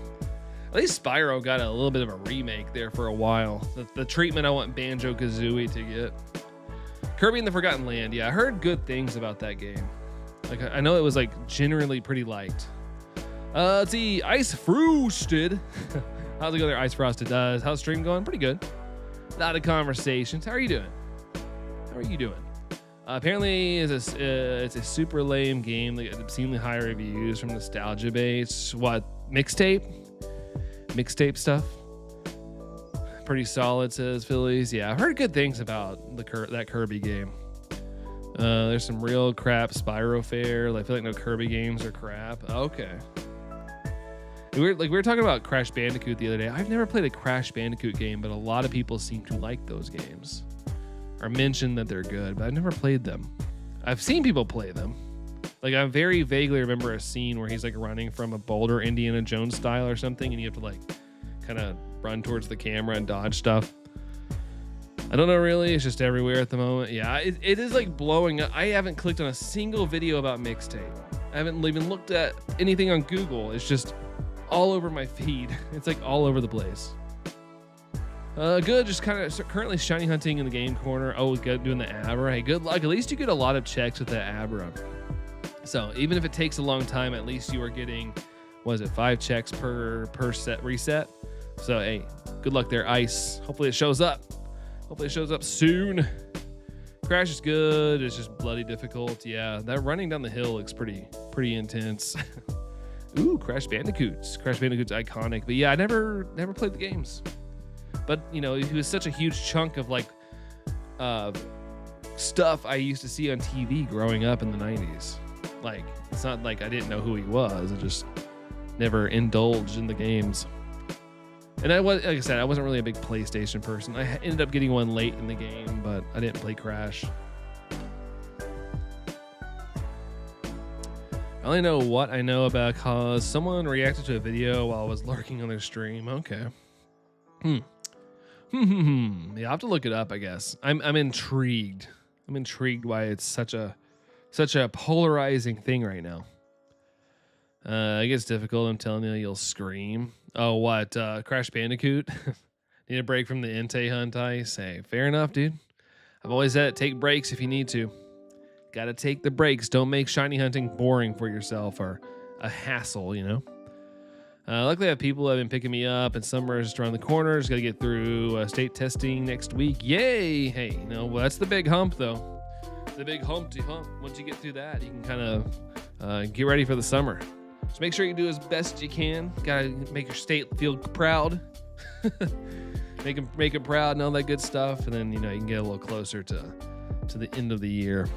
At least Spyro got a little bit of a remake there for a while. The treatment I want Banjo-Kazooie to get. Kirby in the Forgotten Land. Yeah, I heard good things about that game. Like I know it was like generally pretty liked. Let's see, Ice Frosted. How's it go there, Ice Frosted? How's the stream going? Pretty good. A lot of conversations. How are you doing? Apparently, it's a super lame game that got obscenely high reviews from nostalgia base. What, mixtape stuff? Pretty solid, says Phillies. Yeah, I've heard good things about that Kirby game. There's some real crap Spyro fare. I feel like no Kirby games are crap. Okay. We were talking about Crash Bandicoot the other day. I've never played a Crash Bandicoot game, but a lot of people seem to like those games. Or mention that they're good, but I've never played them. I've seen people play them. Like I very vaguely remember a scene where he's like running from a boulder, Indiana Jones style or something, and you have to like kind of run towards the camera and dodge stuff. I don't know really. It's just everywhere at the moment. Yeah, it is like blowing up. I haven't clicked on a single video about mixtape. I haven't even looked at anything on Google. It's just all over my feed. It's like all over the place. Good, just kind of currently shiny hunting in the game corner. Oh, good, doing the Abra. Hey, good luck. At least you get a lot of checks with the Abra. So even if it takes a long time, at least you are getting, 5 checks per set reset. So hey, good luck there, Ice. Hopefully it shows up. Hopefully it shows up soon. Crash is good. It's just bloody difficult. Yeah, that running down the hill looks pretty intense. Ooh, Crash Bandicoot's iconic. But yeah, I never played the games. But, he was such a huge chunk of, stuff I used to see on TV growing up in the 90s. Like, it's not like I didn't know who he was. I just never indulged in the games. And like I said, I wasn't really a big PlayStation person. I ended up getting one late in the game, but I didn't play Crash. I only know what I know about cause someone reacted to a video while I was lurking on their stream. Okay. Yeah, I'll have to look it up, I guess. I'm intrigued. I'm intrigued why it's such a polarizing thing right now. It gets difficult. I'm telling you, you'll scream. Oh, what? Crash Bandicoot? Need a break from the Entei hunt ice? Hey, fair enough, dude. I've always said take breaks if you need to. Gotta take the breaks. Don't make shiny hunting boring for yourself or a hassle, Luckily, I have people that have been picking me up, and summer is just around the corner. Just got to get through state testing next week. Yay! Hey, well, that's the big hump, though. The big humpty hump. Once you get through that, you can kind of get ready for the summer. Just make sure you do as best you can. Got to make your state feel proud. make it proud and all that good stuff. And then, you can get a little closer to the end of the year.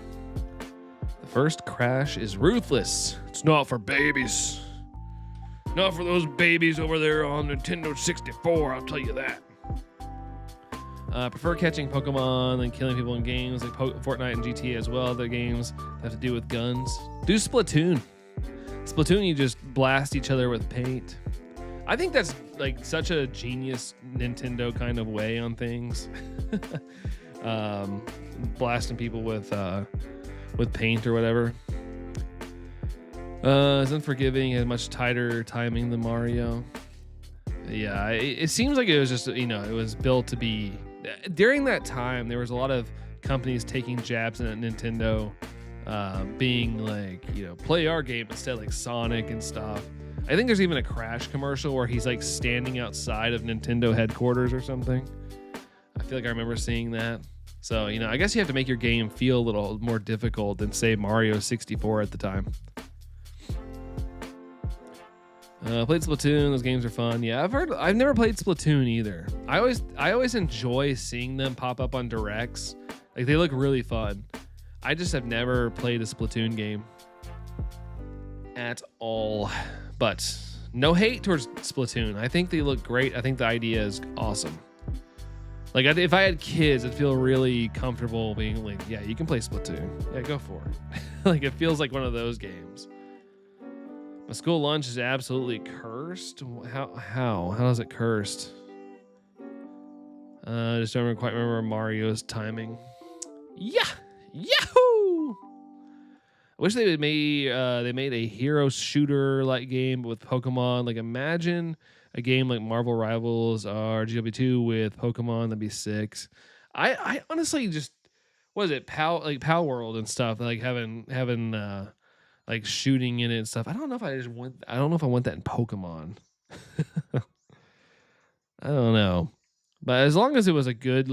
The first Crash is ruthless. It's not for babies. Not for those babies over there on Nintendo 64, I'll tell you that. Prefer catching Pokemon than killing people in games like Fortnite and GTA as well. Other games that have to do with guns. Do Splatoon. Splatoon, you just blast each other with paint. I think that's like such a genius Nintendo kind of way on things. Blasting people with paint or whatever. It's unforgiving, has much tighter timing than Mario. Yeah, it seems like it was just, you know, it was built to be. During that time, there was a lot of companies taking jabs at Nintendo, being like, you know, play our game instead, like Sonic and stuff. I think there's even a Crash commercial where he's like standing outside of Nintendo headquarters or something. I feel like I remember seeing that. So, you know, I guess you have to make your game feel a little more difficult than, say, Mario 64 at the time. Played Splatoon. Those games are fun. Yeah, I've never played Splatoon either. I always enjoy seeing them pop up on directs. Like, they look really fun. I just have never played a Splatoon game at all. But no hate towards Splatoon. I think they look great. I think the idea is awesome. Like, if I had kids, I'd feel really comfortable being like, yeah, you can play Splatoon. Yeah, go for it. Like, it feels like one of those games. My school lunch is absolutely cursed. How does it cursed? I just don't quite remember Mario's timing. Yeah, yahoo! I wish they made a hero shooter like game with Pokemon. Like, imagine a game like Marvel Rivals or GW2 with Pokemon. That'd be sick. I honestly just, what is it, Pow World and stuff, like having like shooting in it and stuff. I don't know if I want that in Pokemon. I don't know. But as long as it was a good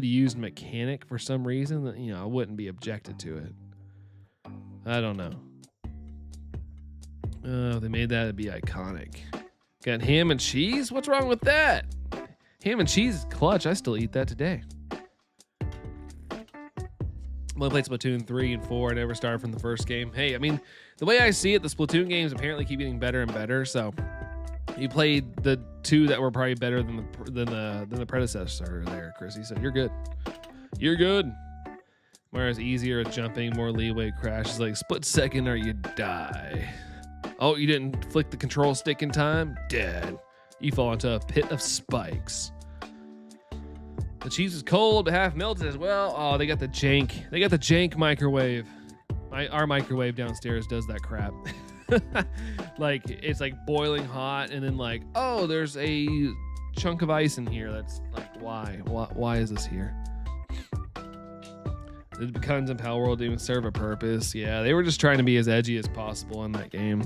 used mechanic for some reason, then, you know, I wouldn't be objected to it. I don't know. If they made that, it'd be iconic. Got ham and cheese? What's wrong with that? Ham and cheese is clutch. I still eat that today. I only played Splatoon 3 and 4. I never started from the first game. Hey, I mean, the way I see it, the Splatoon games apparently keep getting better and better. So you played the two that were probably better than the predecessor there, Chrissy. So you're good. You're good. Whereas easier at jumping, more leeway, Crash is like split second or you die. Oh, you didn't flick the control stick in time? Dead. You fall into a pit of spikes. The cheese is cold, but half melted as well. Oh, they got the jank. They got the jank microwave. Our microwave downstairs does that crap. Like, it's like boiling hot, and then like, oh, there's a chunk of ice in here. That's like, why is this here? The Becomes in Power World didn't even serve a purpose. Yeah, they were just trying to be as edgy as possible in that game.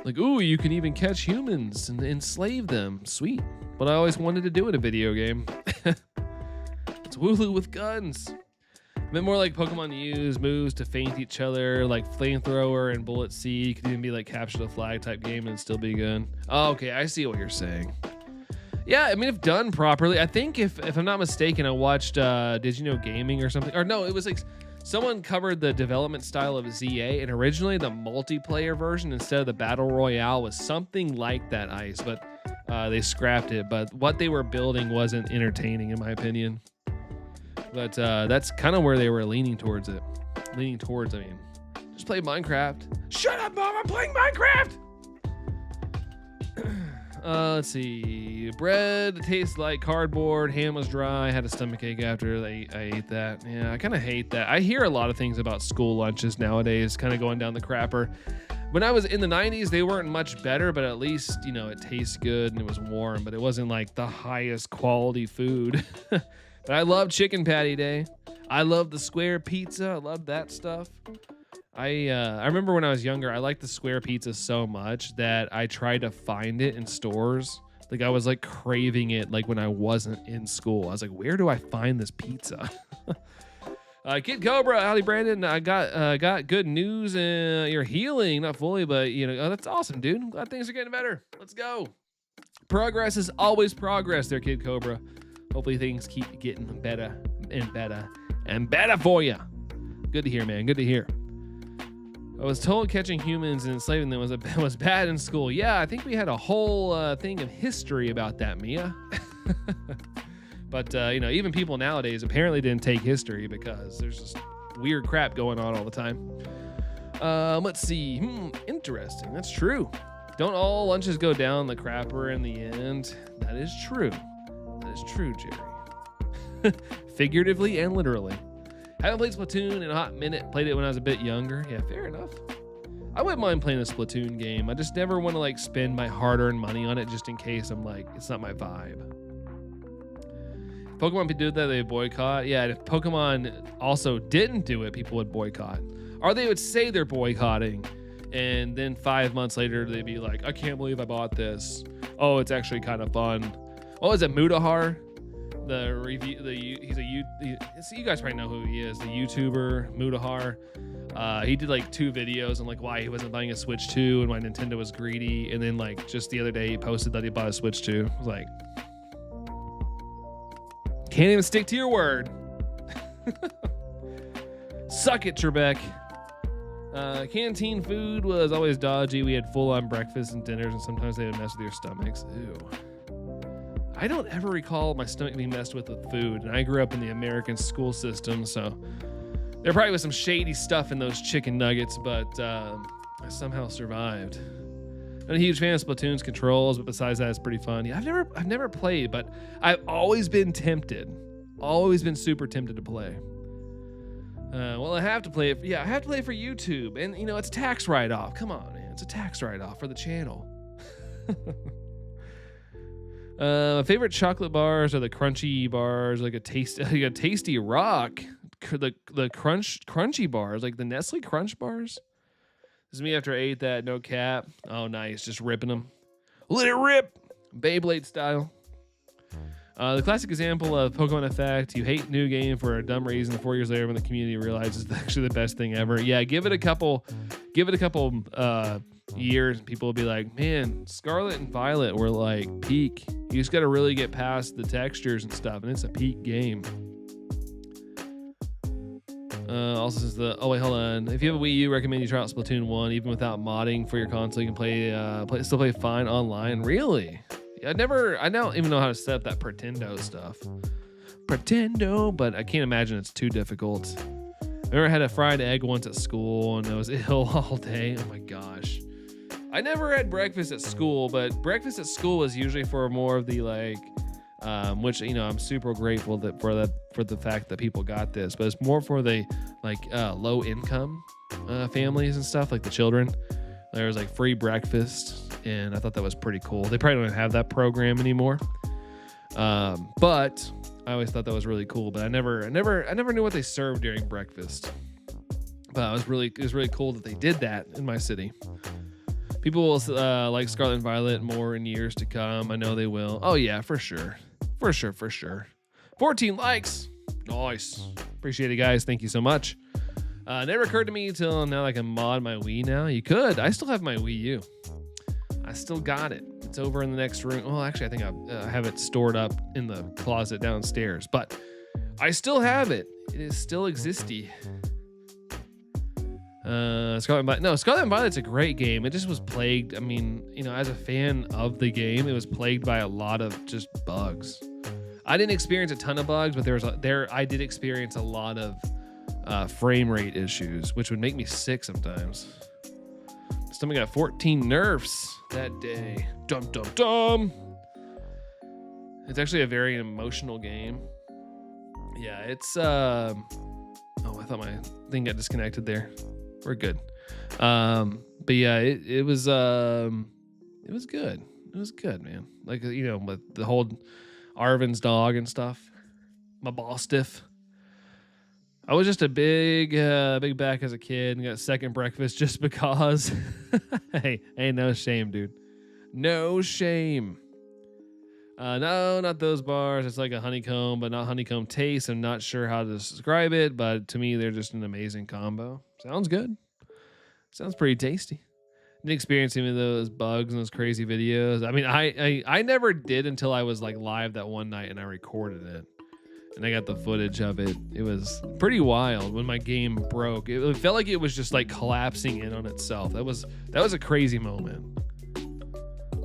Like, ooh, you can even catch humans and enslave them. Sweet. What I always wanted to do in a video game. It's Wooloo with guns. A bit more like Pokemon use moves to feint each other, like Flamethrower and Bullet C. You could even be like Capture the Flag type game and still be good. Oh, okay, I see what you're saying. Yeah, I mean, if done properly, I think if I'm not mistaken, I watched Did You Know Gaming or something. Or no, it was like someone covered the development style of ZA, and originally the multiplayer version instead of the Battle Royale was something like that, Ice, but they scrapped it. But what they were building wasn't entertaining, in my opinion. But that's kind of where they were leaning towards it. I mean, just play Minecraft. Shut up, Mom, I'm playing Minecraft! Let's see. Bread tastes like cardboard. Ham was dry. Had a stomachache after I ate that. Yeah, I kind of hate that. I hear a lot of things about school lunches nowadays, kind of going down the crapper. When I was in the 90s, they weren't much better, but at least, you know, it tastes good and it was warm, but it wasn't like the highest quality food. But I love Chicken Patty Day. I love the square pizza. I love that stuff. I remember when I was younger, I liked the square pizza so much that I tried to find it in stores. Like, I was like craving it like when I wasn't in school. I was like, where do I find this pizza? Kid Cobra, howdy Brandon. I got good news. You're healing, not fully, but you know, that's awesome, dude. I'm glad things are getting better. Let's go. Progress is always progress there, Kid Cobra. Hopefully things keep getting better and better and better for you. Good to hear, man. Good to hear. I was told catching humans and enslaving them was bad in school. Yeah, I think we had a whole thing of history about that, Mia. But even people nowadays apparently didn't take history because there's just weird crap going on all the time. Let's see. Interesting. That's true. Don't all lunches go down the crapper in the end? That is true. That is true, Jerry. Figuratively and literally. Haven't played Splatoon in a hot minute. Played it when I was a bit younger. Yeah, fair enough. I wouldn't mind playing a Splatoon game. I just never want to like spend my hard-earned money on it just in case I'm like, it's not my vibe. If Pokemon do that, they boycott. Yeah, and if Pokemon also didn't do it, people would boycott. Or they would say they're boycotting, and then 5 months later, they'd be like, I can't believe I bought this. Oh, it's actually kind of fun. What was it, Mudahar? The review, you guys probably know who he is, the YouTuber Mudahar. He did like 2 videos on like why he wasn't buying a Switch 2 and why Nintendo was greedy. And then like just the other day he posted that he bought a Switch 2. I was like, can't even stick to your word. Suck it, Trebek. Canteen food was always dodgy. We had full-on breakfasts and dinners, and sometimes they would mess with your stomachs. Ew. I don't ever recall my stomach being messed with food, and I grew up in the American school system, so there probably was some shady stuff in those chicken nuggets, but I somehow survived. I'm a huge fan of Splatoon's controls, but besides that, it's pretty fun. Yeah, I've never played, but I've always been tempted. Always been super tempted to play. Well, I have to play it. Yeah, I have to play it for YouTube, and it's a tax write-off. Come on, man, it's a tax write-off for the channel. My favorite chocolate bars are the crunchy bars, like a tasty rock. The crunchy bars, like the Nestle Crunch bars. This is me after I ate that, no cap. Oh, nice, just ripping them. Let it rip, Beyblade style. The classic example of Pokemon effect: you hate new game for a dumb reason. 4 years later, when the community realizes it's actually the best thing ever. Yeah, give it a couple years, and people will be like, man, Scarlet and Violet were like peak. You just got to really get past the textures and stuff, and it's a peak game. Also says oh wait, hold on. If you have a Wii U, recommend you try out Splatoon 1. Even without modding for your console, you can still play fine online. Really? I don't even know how to set up that Pretendo stuff. Pretendo, but I can't imagine it's too difficult. I remember I had a fried egg once at school, and I was ill all day. Oh my gosh. I never had breakfast at school, but breakfast at school was usually for more of the like, which I'm super grateful for the fact that people got this, but it's more for the like low income families and stuff, like the children. There was like free breakfast, and I thought that was pretty cool. They probably don't have that program anymore, but I always thought that was really cool. But I never knew what they served during breakfast. But it was really cool that they did that in my city. People will like Scarlet and Violet more in years to come. I know they will. Oh yeah, for sure. 14 likes. Nice. Appreciate it, guys. Thank you so much. Never occurred to me until now I can mod my Wii now. You could. I still have my Wii U. I still got it. It's over in the next room. Well, actually, I think I have it stored up in the closet downstairs, but I still have it. It is still existy. Scarlet and Violet's a great game. It just was plagued. I mean, as a fan of the game, it was plagued by a lot of just bugs. I didn't experience a ton of bugs, but I did experience a lot of frame rate issues, which would make me sick sometimes. Stomach got 14 nerfs that day. Dum dum dum. It's actually a very emotional game. Yeah, it's oh, I thought my thing got disconnected there. We're good. But yeah, it was good. It was good, man. Like, with the whole Arvin's dog and stuff. My ball stiff. I was just a big back as a kid and got second breakfast just because. Hey, no shame, dude. No shame. No, not those bars. It's like a honeycomb, but not honeycomb taste. I'm not sure how to describe it, but to me, they're just an amazing combo. Sounds good. Sounds pretty tasty. Didn't experience any of those bugs and those crazy videos. I mean, I never did until I was like live that one night and I recorded it. and I got the footage of it. It was pretty wild when my game broke. It felt like it was just like collapsing in on itself. That was a crazy moment.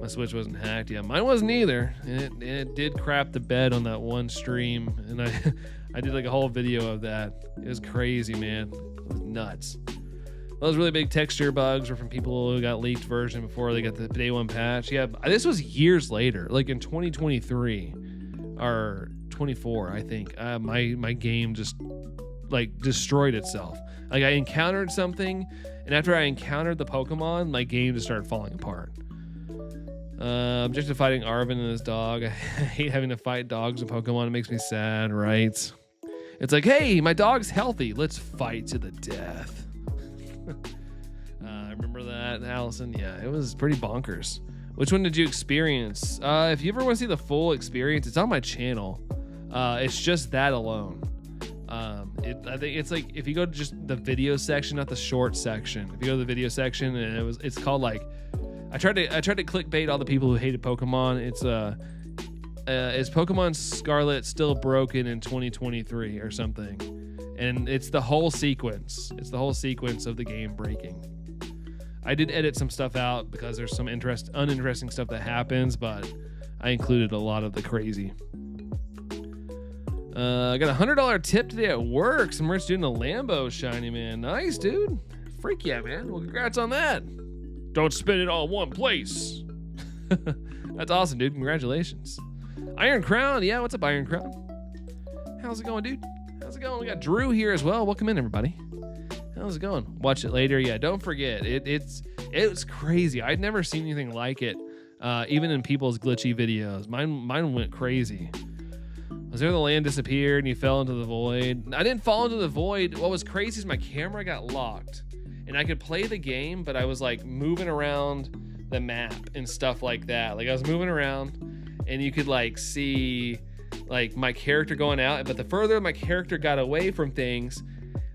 My Switch wasn't hacked. Yeah, mine wasn't either. And it did crap the bed on that one stream, and I did like a whole video of that. It was crazy, man. It was nuts. Those really big texture bugs were from people who got leaked version before they got the day one patch. Yeah, this was years later, like in 2023 or 24, I think. My game just like destroyed itself. Like I encountered something, and after I encountered the Pokemon, my game just started falling apart. Objective fighting Arvin and his dog. I hate having to fight dogs and Pokemon. It makes me sad, right? It's like, hey, my dog's healthy. Let's fight to the death. I remember that, Allison. Yeah, it was pretty bonkers. Which one did you experience? If you ever want to see the full experience, it's on my channel. It's just that alone. I think it's like if you go to just the video section, not the short section. If you go to the video section, and it's called like. I tried to clickbait all the people who hated Pokemon. Is Pokemon Scarlet still broken in 2023 or something? And it's the whole sequence. It's the whole sequence of the game breaking. I did edit some stuff out because there's some uninteresting stuff that happens, but I included a lot of the crazy. I got a $100 tip today at work. Some rich dude in a Lambo shiny, man. Nice, dude. Freak yeah, man. Well, congrats on that. Don't spend it all in one place. That's awesome, dude. Congratulations. Iron Crown. Yeah, what's up, Iron Crown? How's it going, dude? How's it going? We got Drew here as well. Welcome in, everybody. How's it going? Watch it later. Yeah, don't forget. It's crazy. I'd never seen anything like it, even in people's glitchy videos. Mine went crazy. Was there the land disappeared and you fell into the void? I didn't fall into the void. What was crazy is my camera got locked. And I could play the game, but I was like moving around the map and stuff like that. Like I was moving around and you could like see like my character going out. But the further my character got away from things,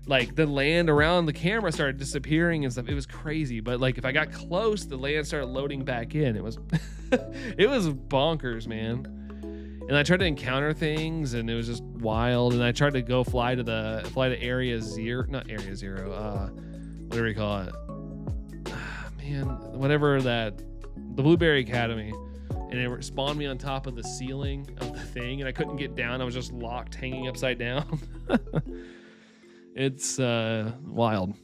like the land around the camera started disappearing and stuff. It was crazy. But like if I got close, the land started loading back in. It was, it was bonkers, man. And I tried to encounter things and it was just wild. And I tried to go fly to area zero, not area zero, whatever you call it, man, whatever that, the Blueberry Academy, and it spawned me on top of the ceiling of the thing, and I couldn't get down. I was just locked, hanging upside down. It's wild.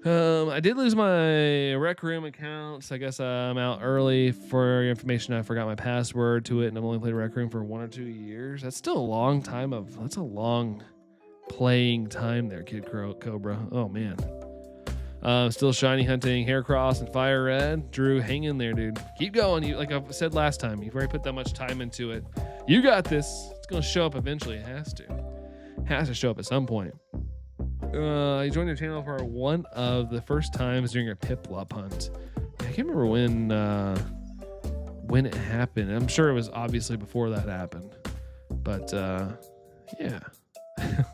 I did lose my Rec Room account, so I guess I'm out early. For your information, I forgot my password to it, and I've only played Rec Room for 1 or 2 years. That's still a long time that's a long playing time there, Kid Cobra. Oh man. Still shiny hunting Heracross and Fire Red. Drew, hang in there, dude. Keep going. You, like I said last time, you've already put that much time into it. You got this. It's gonna show up eventually. It has to. Has to show up at some point. You joined your channel for one of the first times during your Piplup hunt. I can't remember when it happened. I'm sure it was obviously before that happened. But yeah. I'm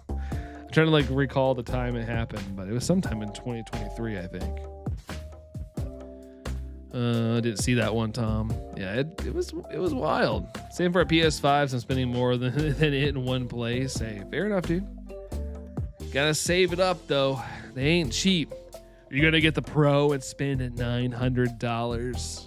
trying to like recall the time it happened, but it was sometime in 2023, I think. I didn't see that one, Tom. Yeah, it was wild. Same for a PS5. I'm spending more than it in one place. Hey, fair enough, dude. Gotta save it up though. They ain't cheap. You're gonna get the Pro and spend $900.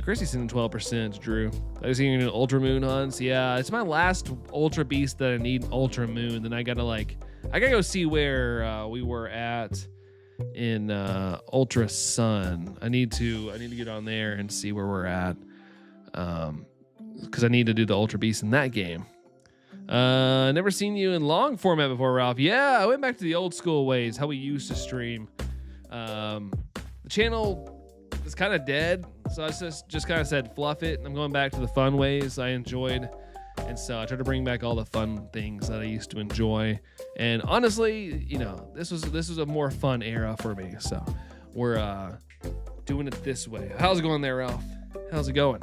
Chrissy's in 12%, Drew. I was thinking Ultra Moon hunts. Yeah, it's my last Ultra Beast that I need Ultra Moon. Then I gotta go see where we were at in Ultra Sun. I need to get on there and see where we're at. Because I need to do the Ultra Beast in that game. Never seen you in long format before, Ralph. Yeah, I went back to the old school ways, how we used to stream. The channel is kind of dead, so I just kind of said fluff it. I'm going back to the fun ways I enjoyed, and so I tried to bring back all the fun things that I used to enjoy. And honestly, you know, this was a more fun era for me, so we're doing it this way. How's it going there, Ralph? How's it going?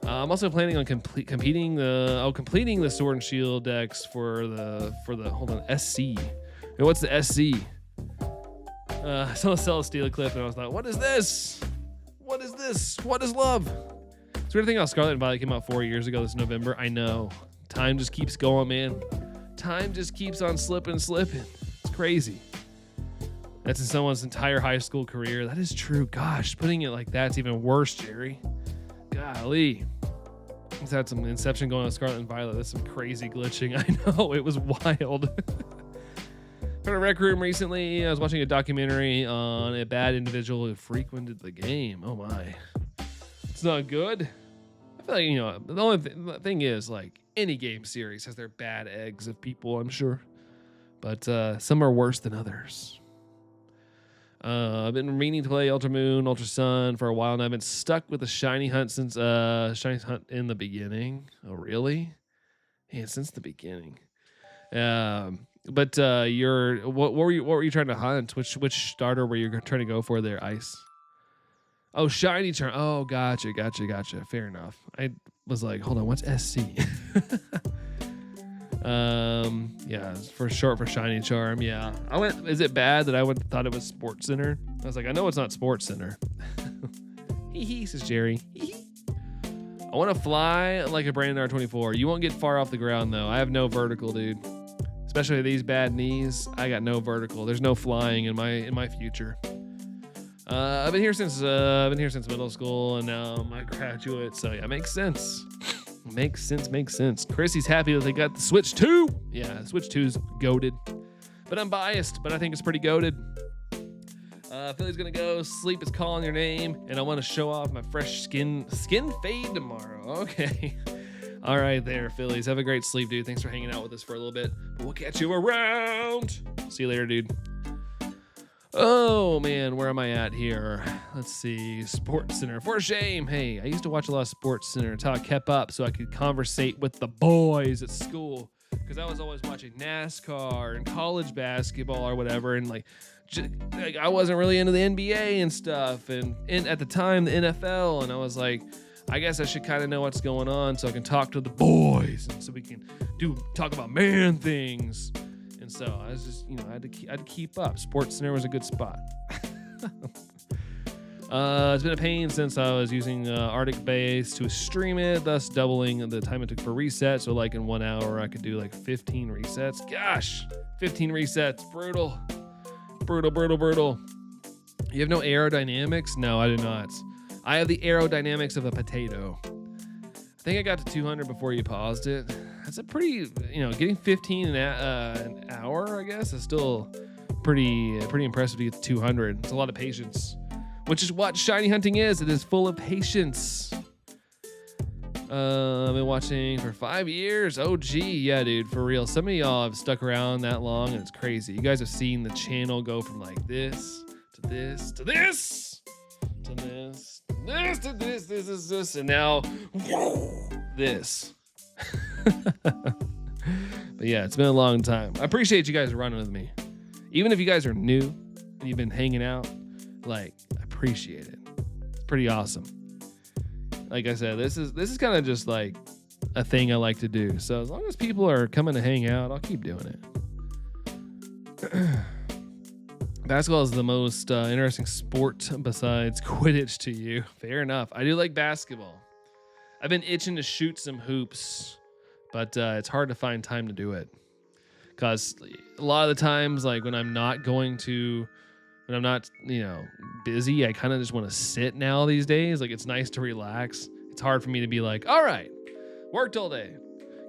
I'm also planning on completing the Sword and Shield decks for the hold on, SC. Hey, what's the SC? I saw Celesteela clip and I was like, what is this? What is this? What is love? It's a weird thing how Scarlet and Violet came out 4 years ago this November. I know. Time just keeps going, man. Time just keeps on slipping. It's crazy. That's in someone's entire high school career. That is true. Gosh, putting it like that's even worse, Jerry. Golly. He's had some Inception going on with Scarlet and Violet. That's some crazy glitching. I know. It was wild. From a rec room recently, I was watching a documentary on a bad individual who frequented the game. Oh my. It's not good. I feel like, you know, the only thing is, like, any game series has their bad eggs of people, I'm sure. But some are worse than others. I've been meaning to play Ultra Moon, Ultra Sun for a while, and I've been stuck with the Shiny Hunt since Shiny Hunt in the beginning. Oh, really? Yeah, since the beginning. But what were you trying to hunt? Which starter were you trying to go for there, Ice? Oh, Shiny Charm. Oh, gotcha. Fair enough. I was like, hold on, what's SC? Yeah, it's for short for Shiny Charm. Yeah, I went. Is it bad that I thought it was Sports Center? I was like, I know it's not Sports Center. Hee says Jerry. I want to fly like a Brandon R24. You won't get far off the ground though. I have no vertical, dude. Especially these bad knees. I got no vertical. There's no flying in my future. I've been here since middle school, and now I'm a graduate. So yeah, makes sense. Makes sense. Chrissy's happy that they got the Switch 2. Yeah, Switch 2's goated. But I'm biased, but I think it's pretty goated. Philly's gonna go. Sleep is calling your name, and I want to show off my fresh skin fade tomorrow. Okay. All right there, Phillies. Have a great sleep, dude. Thanks for hanging out with us for a little bit. We'll catch you around. See you later, dude. Oh, man, where am I at here? Let's see. Sports Center. For shame. Hey, I used to watch a lot of Sports Center until I kept up so I could conversate with the boys at school, because I was always watching NASCAR and college basketball or whatever, and like I wasn't really into the NBA and stuff, and at the time, the NFL, and I was like, I guess I should kind of know what's going on so I can talk to the boys, and so we can talk about man things. And so I was just, I had to keep up. Sports Center was a good spot. It's been a pain since I was using Arctic Base to stream it, thus doubling the time it took for reset. So like in 1 hour, I could do like 15 resets. Gosh, 15 resets. Brutal. You have no aerodynamics? No, I do not. I have the aerodynamics of a potato. I think I got to 200 before you paused it. That's a pretty, getting 15 an hour, I guess, is still pretty impressive to get to 200. It's a lot of patience, which is what shiny hunting is. It is full of patience. I've been watching for 5 years. Oh, gee. Yeah, dude, for real. Some of y'all have stuck around that long, and it's crazy. You guys have seen the channel go from like this to this to this to this to this to this, and now this. But yeah, it's been a long time. I appreciate you guys running with me. Even if you guys are new and you've been hanging out, like, I appreciate it. It's pretty awesome. Like I said, this is kind of just like a thing I like to do. So as long as people are coming to hang out, I'll keep doing it. Basketball is the most interesting sport besides Quidditch to you. Fair enough. I do like basketball. I've been itching to shoot some hoops, but it's hard to find time to do it. Because a lot of the times, like when I'm not busy, I kind of just want to sit now these days. Like, it's nice to relax. It's hard for me to be like, all right, worked all day,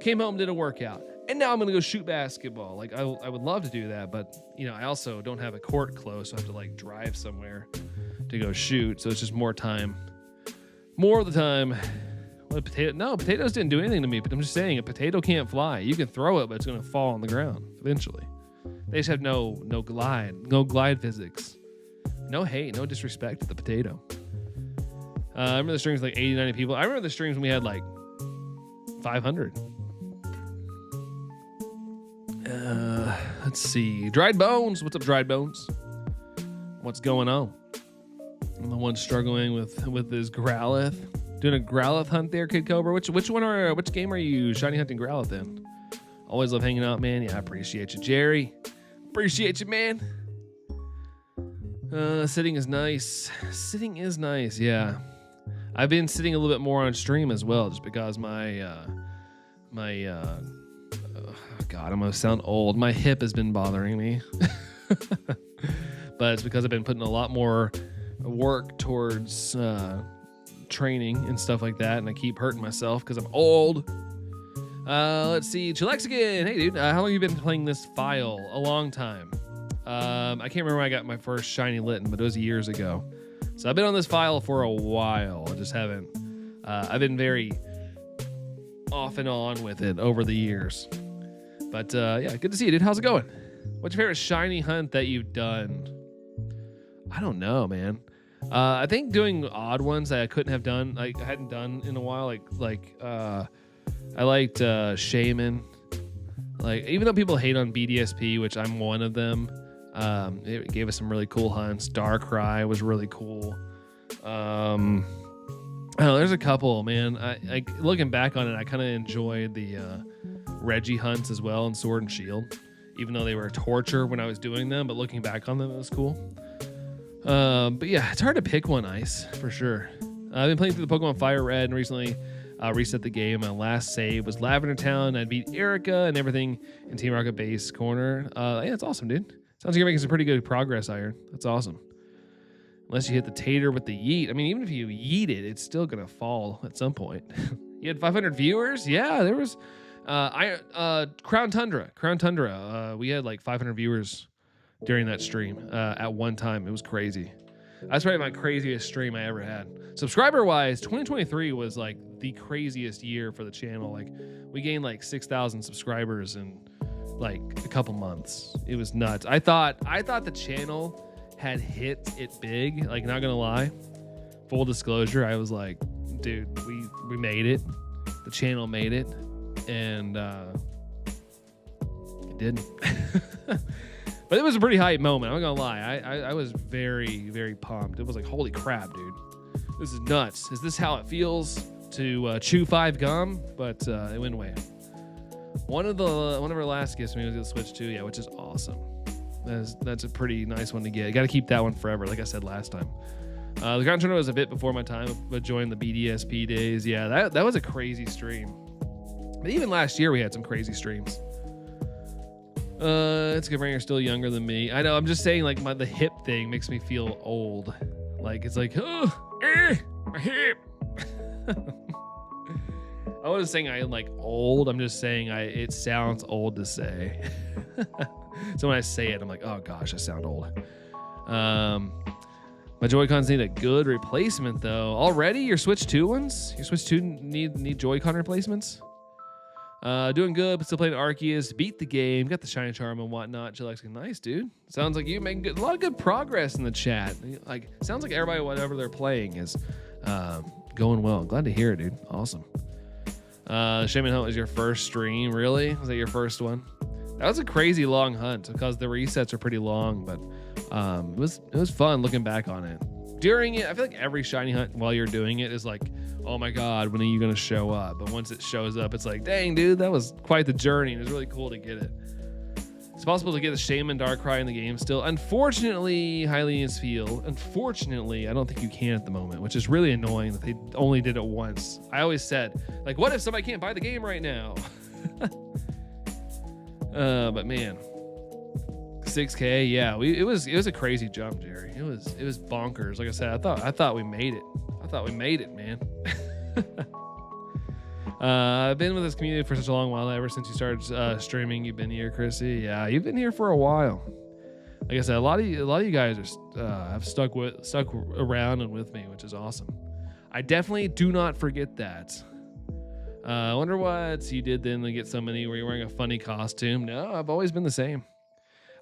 came home, did a workout, and now I'm going to go shoot basketball. Like, I would love to do that, but, I also don't have a court close, so I have to, like, drive somewhere to go shoot. So it's just more time. More of the time. What, potatoes didn't do anything to me, but I'm just saying, a potato can't fly. You can throw it, but it's going to fall on the ground eventually. They just have no glide physics. No hate, no disrespect to the potato. I remember the streams like 80, 90 people. I remember the streams when we had like 500. Let's see. Dried Bones. What's up, Dried Bones? What's going on? I'm the one struggling with this Growlithe. Doing a Growlithe hunt there, Kid Cobra. Which game are you shiny hunting Growlithe in? Always love hanging out, man. Yeah, I appreciate you, Jerry. Appreciate you, man. Sitting is nice. Yeah. I've been sitting a little bit more on stream as well, just because God, I'm gonna sound old. My hip has been bothering me, but it's because I've been putting a lot more work towards training and stuff like that, and I keep hurting myself because I'm old. Let's see, Chilexican. Hey, dude, how long have you been playing this file? A long time. I can't remember when I got my first shiny Litten, but it was years ago. So I've been on this file for a while. I just haven't. I've been very off and on with it over the years. But yeah, good to see you, dude. How's it going? What's your favorite shiny hunt that you've done? I don't know, man. I think doing odd ones that I couldn't have done, like I hadn't done in a while. I liked Shaman. Like, even though people hate on BDSP, which I'm one of them, it gave us some really cool hunts. Darkrai was really cool. I don't know, there's a couple, man. I looking back on it, I kind of enjoyed the Reggie hunts as well, and Sword and Shield, even though they were torture when I was doing them. But looking back on them, it was cool. But yeah, it's hard to pick one, Ice, for sure. I've been playing through the Pokemon Fire Red and recently reset the game. My last save was Lavender Town. I beat Erica and everything in Team Rocket Base Corner. Yeah, it's awesome, dude. Sounds like you're making some pretty good progress, Iron. That's awesome. Unless you hit the tater with the yeet. I mean, even if you yeet it, it's still going to fall at some point. You had 500 viewers? Yeah, there was... Crown Tundra. We had like 500 viewers during that stream at one time. It was crazy. That's probably my craziest stream I ever had. Subscriber-wise, 2023 was like the craziest year for the channel. Like, we gained like 6,000 subscribers in like a couple months. It was nuts. I thought the channel had hit it big. Like, not gonna lie. Full disclosure, I was like, dude, we made it. The channel made it, and it didn't. But it was a pretty hype moment. I'm not gonna lie. I was very, very pumped. It was like, holy crap, dude. This is nuts. Is this how it feels to chew 5 gum? But it went away. One of our last gifts we was gonna Switch 2, yeah, which is awesome. That's a pretty nice one to get. You got to keep that one forever, like I said last time. The Grand Tournament was a bit before my time, but joined the BDSP days. Yeah, that was a crazy stream. But even last year we had some crazy streams. It's good. You're still younger than me. I know. I'm just saying, like, the hip thing makes me feel old. Like, it's like, my hip. I wasn't saying I am like old. I'm just saying it sounds old to say. So when I say it, I'm like, oh gosh, I sound old. My Joy-Cons need a good replacement though. Already, your Switch 2 ones? Your Switch 2 need Joy-Con replacements? Doing good, but still playing Arceus. Beat the game, got the Shiny Charm and whatnot. Chillax, nice, dude. Sounds like you making a lot of good progress in the chat. Like, sounds like everybody, whatever they're playing, is going well. Glad to hear it, dude. Awesome. Shaman Hunt was your first stream, really? Was that your first one? That was a crazy long hunt because the resets are pretty long, but it was fun looking back on it. During it, I feel like every shiny hunt while you're doing it is like, oh my god, when are you gonna show up? But once it shows up, it's like, dang, dude, that was quite the journey. It was really cool to get it. It's possible to get the Shaman Darkrai in the game still. Unfortunately, Hylian's Field. Unfortunately, I don't think you can at the moment, which is really annoying that they only did it once. I always said, like, what if somebody can't buy the game right now? But man, 6K, yeah, it was a crazy jump, Jerry. It was bonkers. Like I said, I thought we made it. I thought we made it, man. I've been with this community for such a long while. Ever since you started streaming, you've been here, Chrissy. Yeah, you've been here for a while. Like I said, a lot of you guys are have stuck around and with me, which is awesome. I definitely do not forget that. I wonder what you did then to get so many. Were you wearing a funny costume? No, I've always been the same.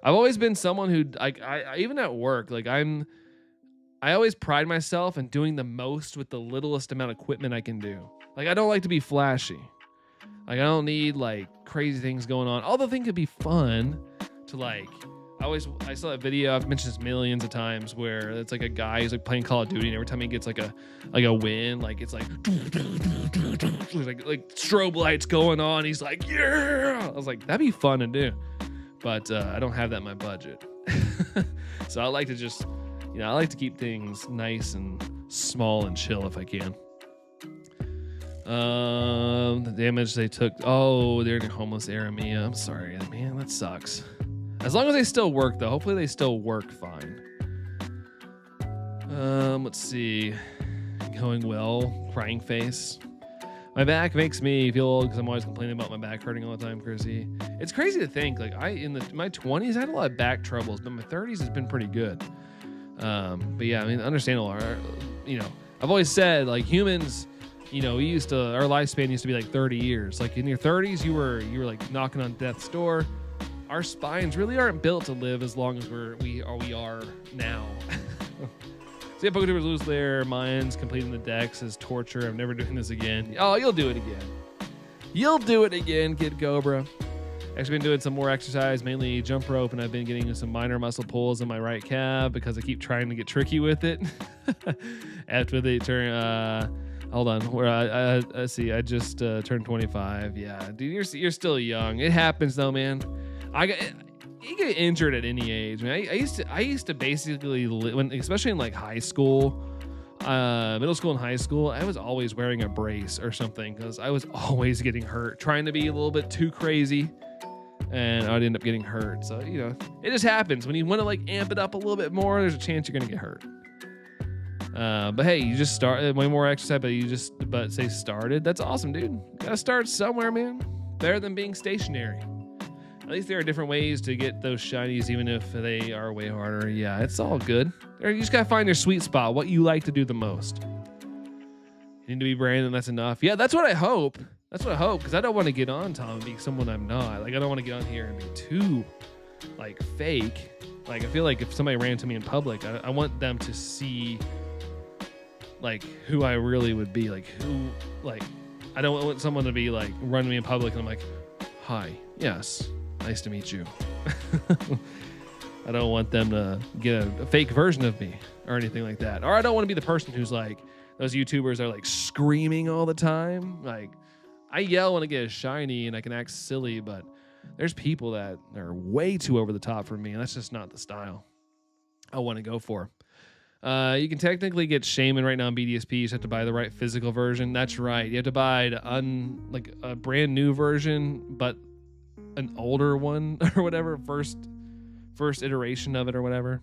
I've always been someone who, like, I even at work, like I always pride myself in doing the most with the littlest amount of equipment I can do. Like, I don't like to be flashy. Like, I don't need like crazy things going on. Although I think it'd be fun to like. I saw that video. I've mentioned this millions of times where it's like a guy who's like playing Call of Duty, and every time he gets like a win, like it's like strobe lights going on. He's like, yeah. I was like, that'd be fun to do, but I don't have that in my budget. So I like to just, I like to keep things nice and small and chill if I can. The damage they took. Oh, they're in a homeless area. Mia. I'm sorry, man. That sucks. As long as they still work, though. Hopefully they still work fine. Let's see. Going well. Crying face. My back makes me feel old because I'm always complaining about my back hurting all the time, Chrissy. It's crazy to think. Like in my 20s, I had a lot of back troubles, but my 30s has been pretty good. But yeah, I mean, understandable. You know, I've always said like humans. You know, our lifespan used to be like 30 years. Like in your 30s, you were like knocking on death's door. Our spines really aren't built to live as long as we are now. So yeah, Poketubers lose their minds completing the decks as torture. I'm never doing this again. Oh, you'll do it again. You'll do it again, Kid Cobra. Actually been doing some more exercise, mainly jump rope, and I've been getting some minor muscle pulls in my right calf because I keep trying to get tricky with it. After they turn, hold on, I see. I just turned 25. Yeah, dude, you're still young. It happens though, man. You get injured at any age. I mean, I used to basically especially in like high school, middle school and high school, I was always wearing a brace or something because I was always getting hurt, trying to be a little bit too crazy, and I'd end up getting hurt. So you know, it just happens when you want to like amp it up a little bit more. There's a chance you're gonna get hurt. But hey, you just start way more exercise, but say started. That's awesome, dude. Gotta start somewhere, man. Better than being stationary. At least there are different ways to get those shinies, even if they are way harder. Yeah, it's all good. You just gotta find your sweet spot, what you like to do the most. You need to be Brandon, that's enough. Yeah, that's what I hope. That's what I hope, because I don't want to get on, Tom, and be someone I'm not. Like, I don't want to get on here and be too, like, fake. Like, I feel like if somebody ran to me in public, I want them to see, like, who I really would be. Like, who, like, I don't want someone to be, like, run to me in public, and I'm like, hi, yes. Nice to meet you. I don't want them to get a fake version of me or anything like that. Or I don't want to be the person who's like, those YouTubers are like screaming all the time. Like, I yell when I get a shiny and I can act silly, but there's people that are way too over the top for me, and that's just not the style I want to go for. You can technically get Shaman right now on BDSP. You just have to buy the right physical version. That's right. You have to buy like a brand new version, but an older one or whatever, first iteration of it or whatever.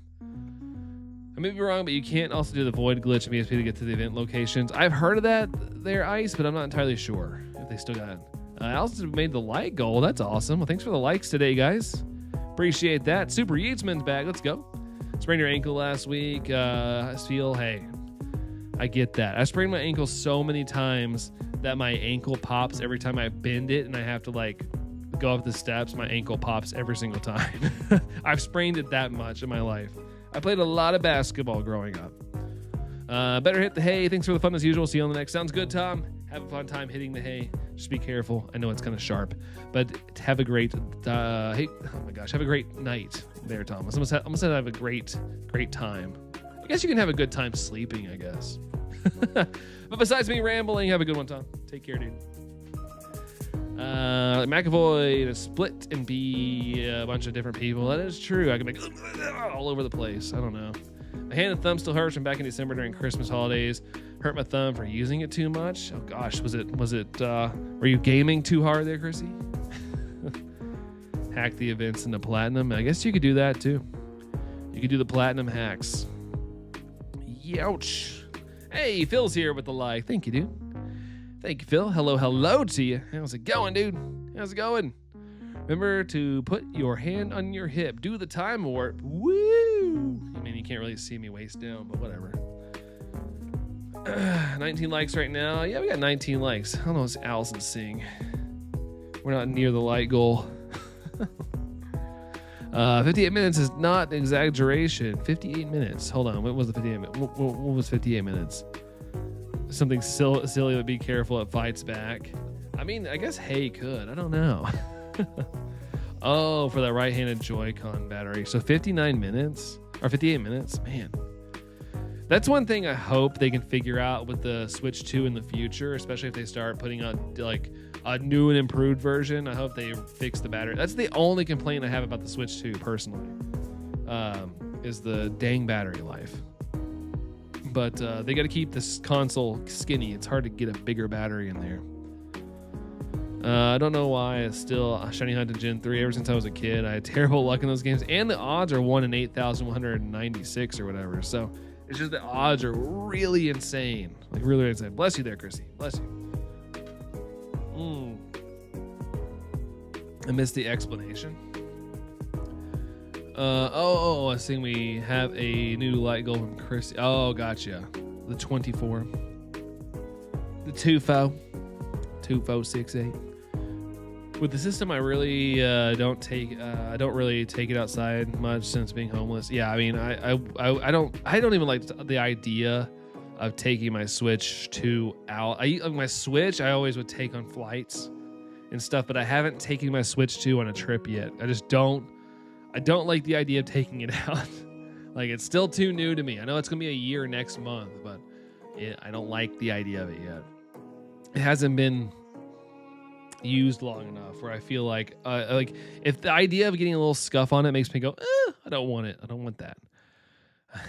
I may be wrong, but you can't also do the void glitch in BSP to get to the event locations. I've heard of that there, Ice, but I'm not entirely sure if they still got it. I also made the like goal. That's awesome. Well, thanks for the likes today, guys. Appreciate that. Super Yeatsman's back. Let's go. Sprained your ankle last week. I feel, hey, I get that. I sprained my ankle so many times that my ankle pops every time I bend it, and I have to like go up the steps. My ankle pops every single time. I've sprained it that much in my life. I played a lot of basketball growing up. Better hit the hay. Thanks for the fun as usual. See you on the next. Sounds good, Tom. Have a fun time hitting the hay. Just be careful. I know it's kind of sharp, but have a great hey, oh my gosh, have a great night there, Tom. I almost said have a great time. I guess you can have a good time sleeping, I guess. But besides me rambling, have a good one, Tom. Take care, dude. McAvoy to split and be a bunch of different people. That is true. I can make all over the place. I don't know. My hand and thumb still hurts from back in December during Christmas holidays. Hurt my thumb for using it too much. Oh gosh, was it were you gaming too hard there, Chrissy? Hack the events into platinum. I guess you could do that too. You could do the platinum hacks. Youch. Hey, Phil's here with the like. Thank you, dude. Thank you, Phil. Hello to you. How's it going, dude? How's it going? Remember to put your hand on your hip. Do the time warp. Woo! I mean, you can't really see me waist down, but whatever. 19 likes right now. Yeah, we got 19 likes. I don't know what's Allison seeing. We're not near the like goal. 58 minutes is not exaggeration. 58 minutes. Hold on. What was the 58 minutes? What was 58 minutes? Something silly, but be careful, it fights back. I mean, I guess hay could. I don't know. Oh, for that right-handed Joy-Con battery. So 59 minutes or 58 minutes. Man, that's one thing I hope they can figure out with the Switch 2 in the future, especially if they start putting out like a new and improved version. I hope they fix the battery. That's the only complaint I have about the Switch 2 personally, is the dang battery life. But they got to keep this console skinny. It's hard to get a bigger battery in there. I don't know why it's still Shiny Hunt in Gen 3. Ever since I was a kid, I had terrible luck in those games. And the odds are 1 in 8,196 or whatever. So it's just the odds are really insane. Like really insane. Bless you there, Chrissy. Bless you. I missed the explanation. I think we have a new light goal from Chrissy. Oh, gotcha. The 24. The 2468. With the system, I really don't really take it outside much since being homeless. Yeah, I mean, I don't even like the idea of taking my Switch out. My Switch I always would take on flights and stuff, but I haven't taken my Switch on a trip yet. I don't like the idea of taking it out. Like, it's still too new to me. I know it's gonna be a year next month, but I don't like the idea of it yet. It hasn't been used long enough where I feel like if the idea of getting a little scuff on it makes me go, I don't want it. I don't want that.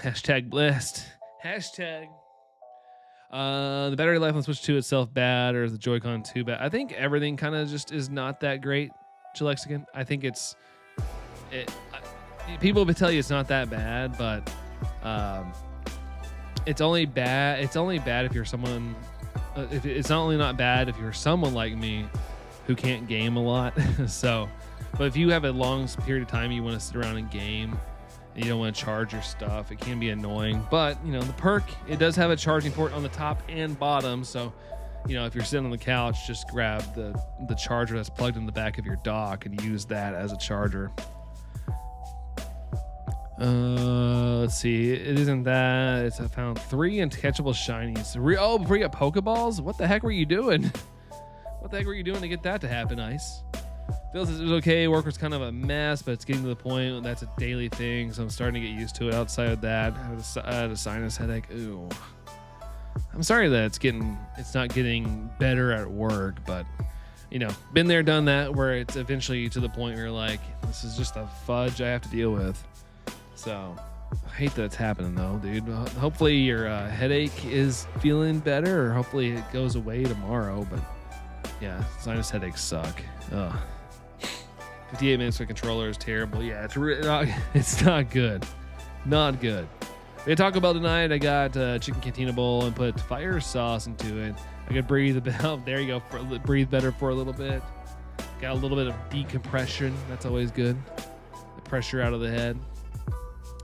Hashtag blessed. Hashtag. The battery life on Switch 2 itself bad, or is the Joy-Con 2 bad? I think everything kind of just is not that great, Chilexican. I think people would tell you it's not that bad, but it's only bad if you're someone. It's not only not bad if you're someone like me who can't game a lot. So, but if you have a long period of time you want to sit around and game and you don't want to charge your stuff, it can be annoying. But the perk, it does have a charging port on the top and bottom. So, if you're sitting on the couch, just grab the charger that's plugged in the back of your dock and use that as a charger. Let's see. It isn't that. I found 3 uncatchable shinies. Before you got Pokeballs? What the heck were you doing? What the heck were you doing to get that to happen, Ice? Feels it was okay. Work was kind of a mess, but it's getting to the point that's a daily thing, so I'm starting to get used to it. Outside of that, I had a sinus headache. Ooh. I'm sorry that it's not getting better at work, but been there, done that, where it's eventually to the point where you're like, this is just a fudge I have to deal with. So I hate that it's happening though, dude. Hopefully your headache is feeling better, or hopefully it goes away tomorrow. But yeah, sinus headaches suck. Ugh. 58 minutes for controller is terrible. Yeah, it's not good. Not good. We had Taco Bell tonight. I got chicken cantina bowl and put fire sauce into it. I could breathe a bit. Oh, there you go. Breathe better for a little bit. Got a little bit of decompression. That's always good. The pressure out of the head.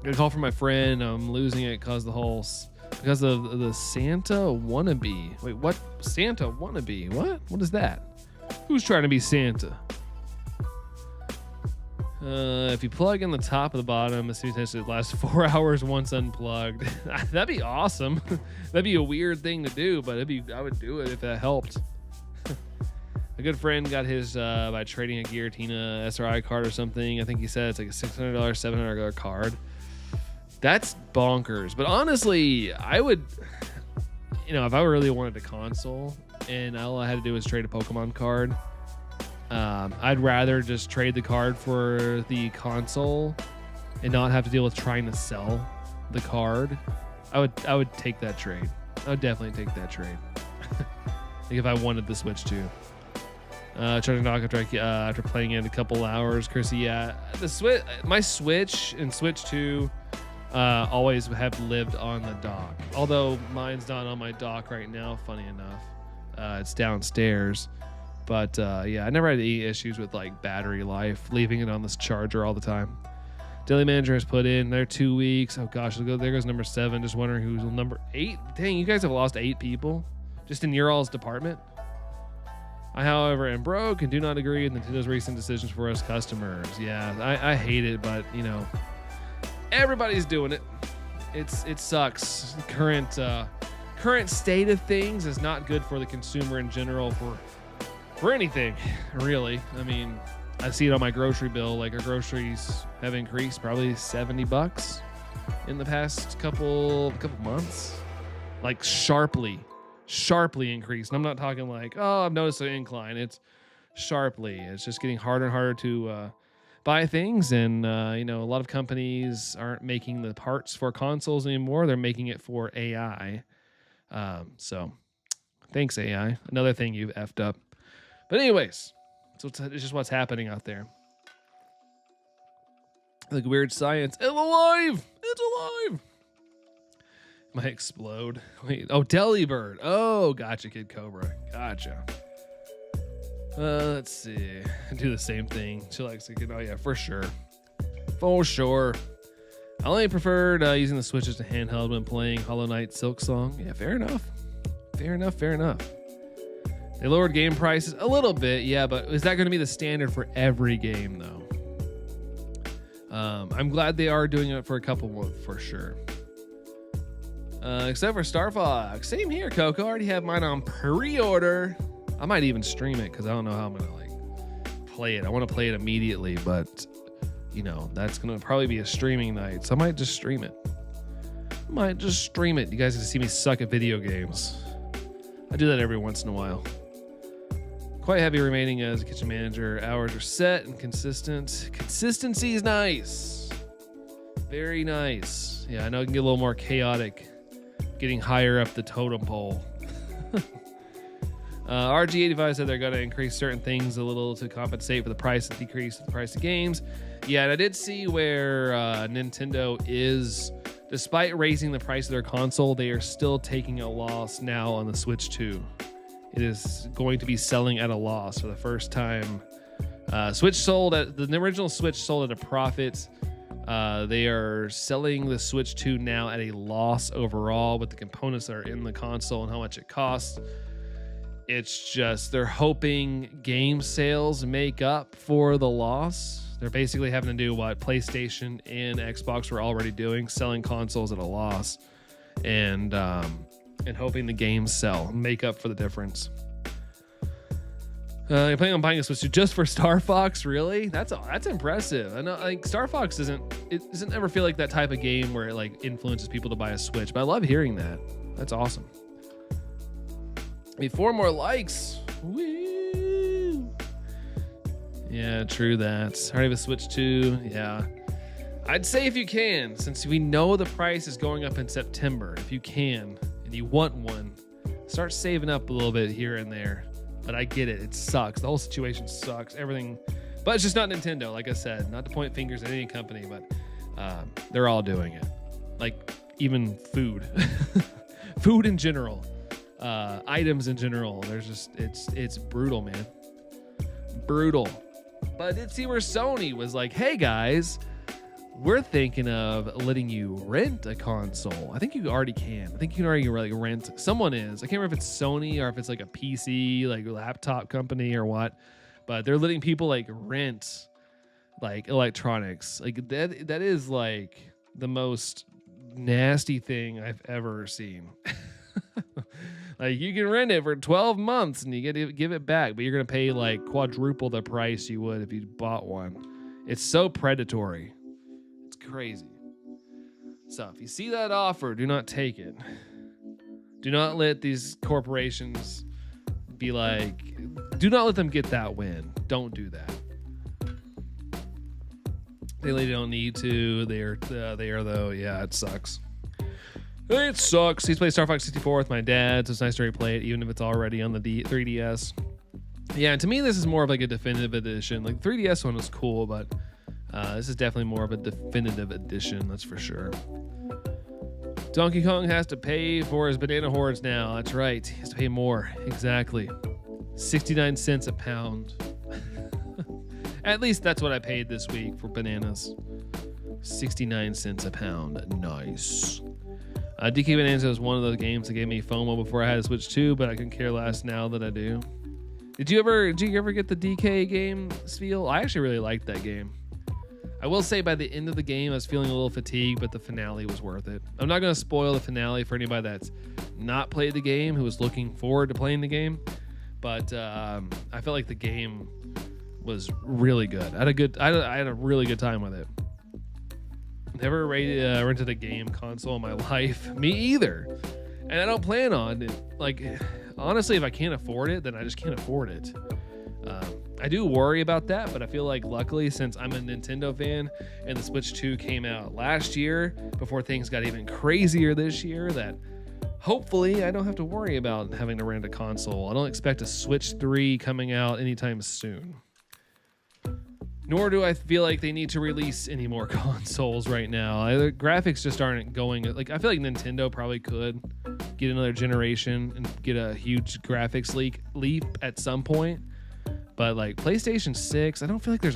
Got a call from my friend. I'm losing it because of the Santa wannabe. Wait, what? Santa wannabe? What? What is that? Who's trying to be Santa? If you plug in the top of the bottom, it lasts 4 hours once unplugged. That'd be awesome. That'd be a weird thing to do, but I would do it if that helped. A good friend got his by trading a Giratina SRI card or something. I think he said it's like a $600, $700 card. That's bonkers. But honestly, I would, if I really wanted a console and all I had to do was trade a Pokemon card, I'd rather just trade the card for the console and not have to deal with trying to sell the card. I would take that trade. I would definitely take that trade. Like if I wanted the Switch too. Charging dock after playing it a couple hours. Chrissy, yeah, my Switch and Switch 2 always have lived on the dock. Although mine's not on my dock right now, funny enough. It's downstairs. But yeah, I never had any issues with like battery life, leaving it on this charger all the time. Daily Manager has put in their 2 weeks. Oh gosh, there goes number 7. Just wondering who's number 8. Dang, you guys have lost 8 people just in your all's department. I, however, am broke and do not agree with Nintendo's recent decisions for us customers. Yeah, I hate it, but everybody's doing it. It sucks. The current state of things is not good for the consumer in general for anything, really. I mean, I see it on my grocery bill. Like our groceries have increased probably $70 in the past couple months, like sharply increased. And I'm not talking like, oh, I've noticed an incline. It's sharply. It's just getting harder and harder to buy things. And, you know, a lot of companies aren't making the parts for consoles anymore. They're making it for AI. So thanks, AI. Another thing you've effed up. But anyways, so it's just what's happening out there. Like weird science. It's alive! It's alive! Might explode. Wait. Oh, Delibird. Oh, gotcha, Kid Cobra. Gotcha. Let's see. Do the same thing. She likes to get. Oh yeah, for sure. For sure. I only preferred using the Switch as a handheld when playing Hollow Knight Silksong. Yeah, fair enough. Fair enough. Fair enough. They lowered game prices a little bit, yeah, but is that going to be the standard for every game though? I'm glad they are doing it for a couple more for sure. Except for Star Fox. Same here, Coco. I already have mine on pre-order. I might even stream it because I don't know how I'm gonna like play it. I want to play it immediately, but you know that's gonna probably be a streaming night, so I might just stream it. You guys get to see me suck at video games. I do that every once in a while. Quite happy remaining as a kitchen manager. Hours are set and consistent. Consistency is nice. Very nice. Yeah, I know it can get a little more chaotic getting higher up the totem pole. RG85 said they're going to increase certain things a little to compensate for the price and decrease the price of games. Yeah, and I did see where Nintendo is, despite raising the price of their console, they are still taking a loss now on the Switch 2. It is going to be selling at a loss for the first time. The original Switch sold at a profit. They are selling the Switch 2 now at a loss overall with the components that are in the console and how much it costs. It's just they're hoping game sales make up for the loss. They're basically having to do what PlayStation and Xbox were already doing, selling consoles at a loss, and hoping the games sell, make up for the difference. You're planning on buying a Switch 2 just for Star Fox? Really? That's impressive. I know, like Star Fox doesn't ever feel like that type of game where it like influences people to buy a Switch, but I love hearing that. That's awesome. Need 4 more likes. Woo! Yeah, true that. I already have a Switch 2. Yeah. I'd say if you can, since we know the price is going up in September, if you can and you want one, start saving up a little bit here and there. But I get it. It sucks. The whole situation sucks. Everything. But it's just not Nintendo, like I said. Not to point fingers at any company, but they're all doing it. Like even food. Food in general. Items in general. There's just it's brutal, man. Brutal. But I did see where Sony was like, hey guys, we're thinking of letting you rent a console. I think you already can. I think you can already like rent. Someone is. I can't remember if it's Sony or if it's like a PC, like laptop company or what. But they're letting people like rent like electronics. Like that is like the most nasty thing I've ever seen. Like you can rent it for 12 months and you get to give it back, but you're going to pay like quadruple the price you would if you bought one. It's so predatory. It's crazy. So if you see that offer, do not take it. Do not let these corporations be like, do not let them get that win. Don't do that. They really don't need to. They are though. Yeah, it sucks. It sucks. He's played Star Fox 64 with my dad, so it's nice to replay it, even if it's already on the 3DS. Yeah, and to me, this is more of like a definitive edition. Like 3DS one was cool, but this is definitely more of a definitive edition. That's for sure. Donkey Kong has to pay for his banana hordes now. That's right. He has to pay more. Exactly. 69 cents a pound. At least that's what I paid this week for bananas. 69 cents a pound. Nice. DK Bonanza was one of those games that gave me FOMO before I had to Switch 2, but I couldn't care less now that I do. Did you ever get the DK game feel? I actually really liked that game. I will say by the end of the game, I was feeling a little fatigued, but the finale was worth it. I'm not going to spoil the finale for anybody that's not played the game, who was looking forward to playing the game, but I felt like the game was really good. I had a really good time with it. Never rented a game console in my life. Me either. And I don't plan on it. Like, honestly, if I can't afford it, then I just can't afford it. I do worry about that, but I feel like luckily, since I'm a Nintendo fan and the Switch 2 came out last year before things got even crazier this year, that hopefully I don't have to worry about having to rent a console. I don't expect a Switch 3 coming out anytime soon. Nor do I feel like they need to release any more consoles right now. The graphics just aren't going. Like, I feel like Nintendo probably could get another generation and get a huge graphics leap at some point. But like PlayStation 6, I don't feel like I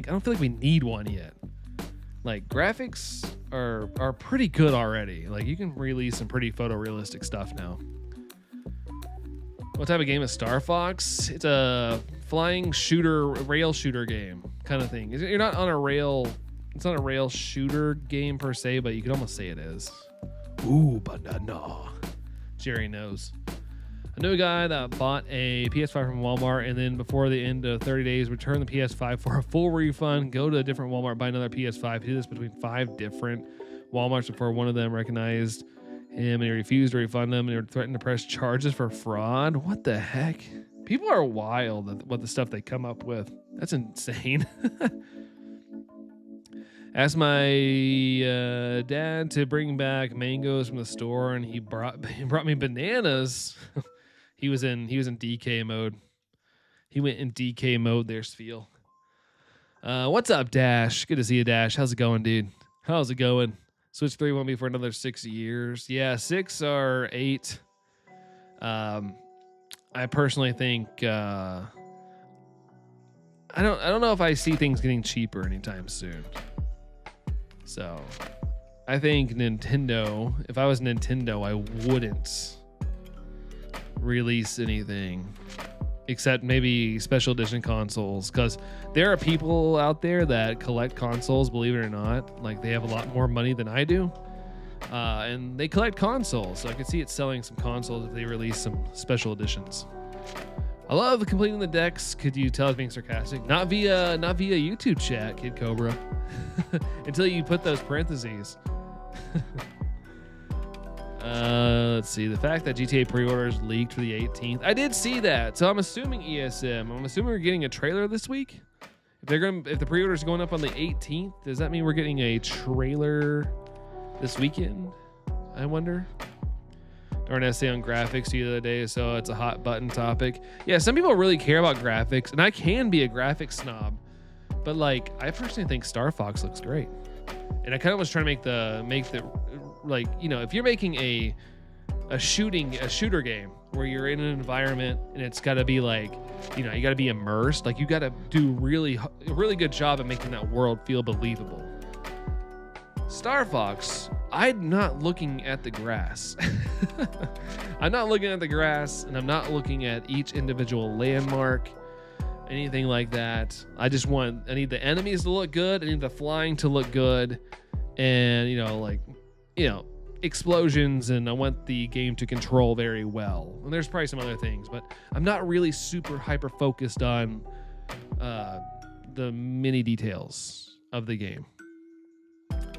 don't feel like we need one yet. Like, graphics are pretty good already. Like, you can release some pretty photorealistic stuff now. What type of game is Star Fox? It's a flying rail shooter game kind of thing. You're not on a rail. It's not a rail shooter game per se, but you could almost say it is. Ooh, banana. Jerry knows. I knew a guy that bought a PS5 from Walmart and then before the end of 30 days returned the PS5 for a full refund, go to a different Walmart, buy another PS5. He did this between 5 different Walmarts before one of them recognized him and he refused to refund them and they threatened to press charges for fraud. What the heck? People are wild what the stuff they come up with. That's insane. Asked my dad to bring back mangoes from the store and he brought me bananas. He was in DK mode. He went in DK mode there, Sfeel. What's up, Dash? Good to see you, Dash. How's it going, dude? How's it going? Switch 3 won't be for another 6 years. Yeah, 6 or 8. I personally think I don't know if I see things getting cheaper anytime soon. So I think Nintendo, if I was Nintendo, I wouldn't release anything except maybe special edition consoles, because there are people out there that collect consoles, believe it or not. Like, they have a lot more money than I do, and they collect consoles, so I could see it selling some consoles if they release some special editions. I love completing the decks. Could you tell I was being sarcastic? Not via YouTube chat, Kid Cobra. Until you put those parentheses. Let's see. The fact that GTA pre-orders leaked for the 18th. I did see that. So I'm assuming ESM. I'm assuming we're getting a trailer this week. If the pre-orders are going up on the 18th, does that mean we're getting a trailer this weekend? I wonder. Or an essay on graphics the other day, so it's a hot button topic. Yeah, some people really care about graphics, and I can be a graphics snob, but like, I personally think Star Fox looks great. And I kind of was trying to make the like, you know, if you're making a shooter game where you're in an environment and it's got to be like, you know, you got to be immersed, like you got to do a really good job at making that world feel believable. Star Fox, I'm not looking at the grass. I'm not looking at the grass, and I'm not looking at each individual landmark, anything like that. I need the enemies to look good. I need the flying to look good, and explosions, and I want the game to control very well. And there's probably some other things, but I'm not really super hyper focused on the mini details of the game.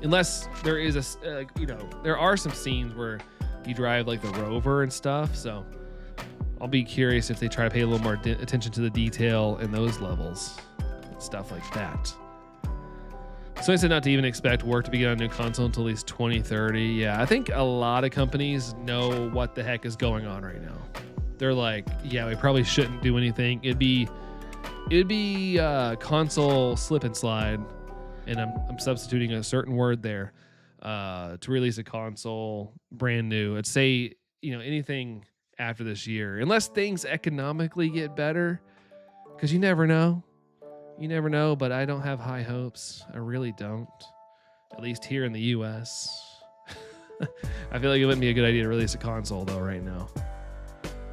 Unless there is there are some scenes where you drive like the rover and stuff. So I'll be curious if they try to pay a little more attention to the detail in those levels and stuff like that. So I said not to even expect work to begin on a new console until at least 2030. Yeah, I think a lot of companies know what the heck is going on right now. They're like, yeah, we probably shouldn't do anything. It'd be console slip and slide. And I'm substituting a certain word there to release a console brand new. I'd say, anything after this year, unless things economically get better, because you never know. You never know, but I don't have high hopes. I really don't. At least here in the U.S. I feel like it wouldn't be a good idea to release a console, though, right now.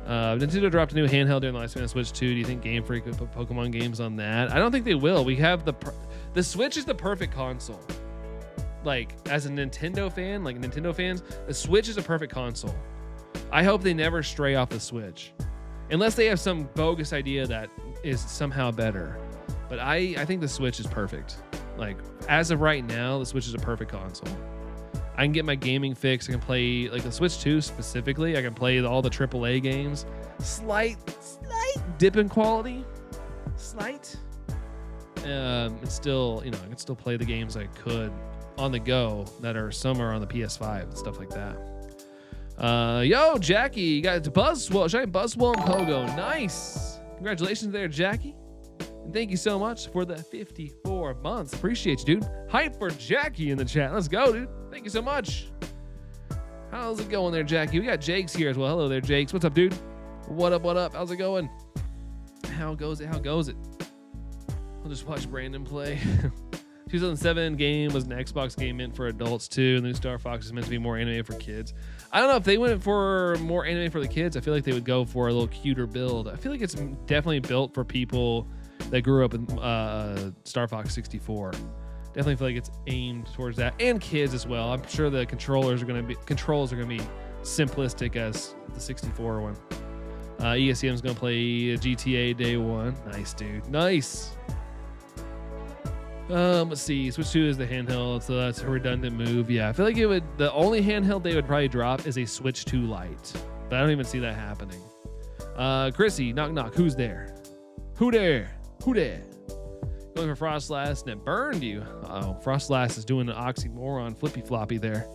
Nintendo dropped a new handheld during the lifespan of Switch 2. Do you think Game Freak would put Pokemon games on that? I don't think they will. We have the Switch is the perfect console. Like, as a Nintendo fan, like Nintendo fans, the Switch is a perfect console. I hope they never stray off the Switch. Unless they have some bogus idea that is somehow better. But I think the Switch is perfect. Like, as of right now, the Switch is a perfect console. I can get my gaming fix. I can play, like the Switch 2 specifically. I can play all the AAA games. Slight dip in quality. slight. It's still, you know, I can still play the games I could on the go that are some are on the PS5 and stuff like that. Yo, Jackie, you got Buzzwell, Shiny Buzzwell and Pogo. Nice. Congratulations there, Jackie. And thank you so much for the 54 months. Appreciate you, dude. Hype for Jackie in the chat. Let's go, dude. Thank you so much. How's it going there, Jackie? We got Jake's here as well. Hello there, Jakes. What's up, dude? What up, what up? How's it going? How goes it? How goes it? I'll just watch Brandon play. 2007 game was an Xbox game meant for adults too. The new Star Fox is meant to be more anime for kids. I don't know if they went for more anime for the kids. I feel like they would go for a little cuter build. I feel like it's definitely built for people that grew up in Star Fox 64. Definitely feel like it's aimed towards that, and kids as well. I'm sure the controls are gonna be simplistic as the 64 one. ESCM's gonna play GTA day one. Nice, dude. Nice. Let's see. Switch 2 is the handheld, so that's a redundant move. Yeah, I feel like it would. The only handheld they would probably drop is a Switch 2 Lite, but I don't even see that happening. Chrissy, knock knock. Who's there? Who there? Who there? Going for Frost Last and it burned you. Oh, Frost Last is doing an oxymoron flippy floppy there.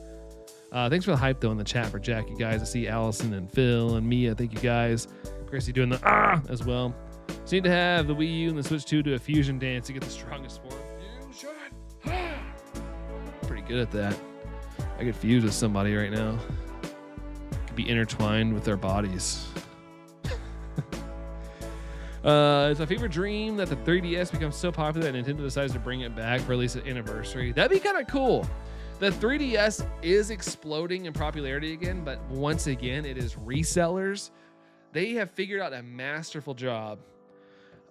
Thanks for the hype though in the chat for Jackie, guys. I see Allison and Phil and Mia. Thank you guys. Chrissy doing the as well. So you need to have the Wii U and the Switch 2 do a fusion dance to get the strongest form. Pretty good at that. I could fuse with somebody right now. Could be intertwined with their bodies. It's my favorite dream that the 3DS becomes so popular that Nintendo decides to bring it back for at least an anniversary. That'd be kind of cool. The 3DS is exploding in popularity again, but once again, it is resellers. They have figured out a masterful job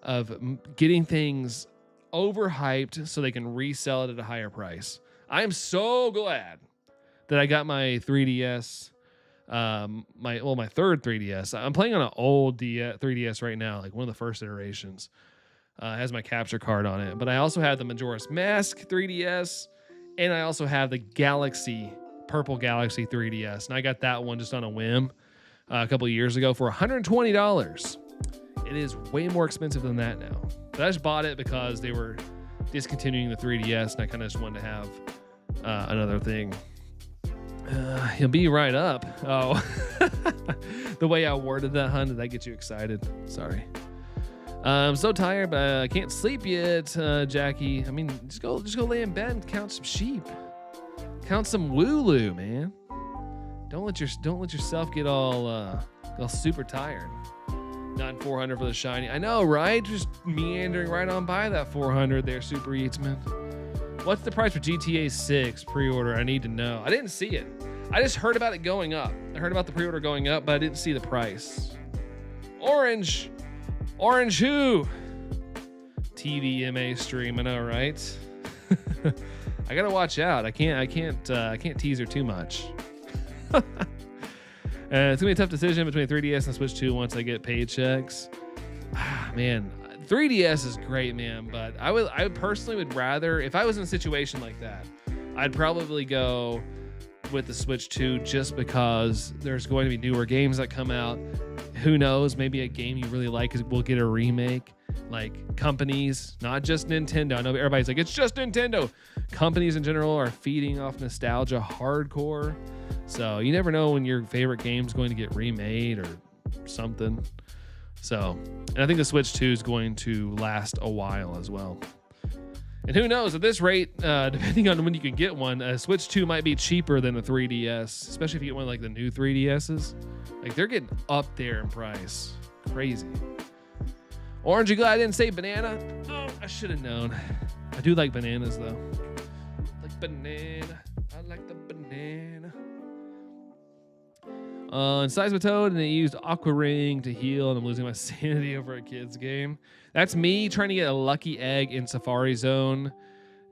of getting things overhyped so they can resell it at a higher price. I am so glad that I got my 3DS, my third 3DS. I'm playing on an old 3DS right now, like one of the first iterations. It has my capture card on it, but I also have the Majora's Mask 3DS, and I also have the Purple Galaxy 3DS, and I got that one just on a whim a couple of years ago for $120. It is way more expensive than that now. But I just bought it because they were discontinuing the 3DS, and I kind of just wanted to have another thing. He'll be right up. Oh, the way I worded that, hun, did that get you excited? Sorry. I'm so tired, but I can't sleep yet, Jackie. I mean, just go lay in bed and count some sheep. Count some wooloo, man. Don't let yourself get all super tired. Not 400 for the shiny. I know, right? Just meandering right on by that 400 there, Super Eatsman. What's the price for GTA 6 pre-order? I need to know. I didn't see it. I just heard about it going up. I heard about the pre-order going up, but I didn't see the price. Orange who? TVMA stream, I know, right? I gotta watch out. I can't tease her too much. It's gonna be a tough decision between 3DS and Switch 2 once I get paychecks. Man, 3DS is great, man, but I personally would rather, if I was in a situation like that, I'd probably go with the Switch 2 just because there's going to be newer games that come out. Who knows, maybe a game you really like will get a remake. Like companies, not just Nintendo. I know everybody's like, it's just Nintendo. Companies in general are feeding off nostalgia hardcore. So you never know when your favorite game's going to get remade or something. So, and I think the Switch 2 is going to last a while as well. And who knows, at this rate, depending on when you can get one, a Switch 2 might be cheaper than a 3DS, especially if you get one like the new 3DSs. Like, they're getting up there in price. Crazy. Orange, you glad I didn't say banana? Oh, I should have known. I do like bananas, though. Like banana. I like the banana. And Seismitoad, and they used Aqua Ring to heal, and I'm losing my sanity over a kid's game. That's me trying to get a lucky egg in Safari Zone,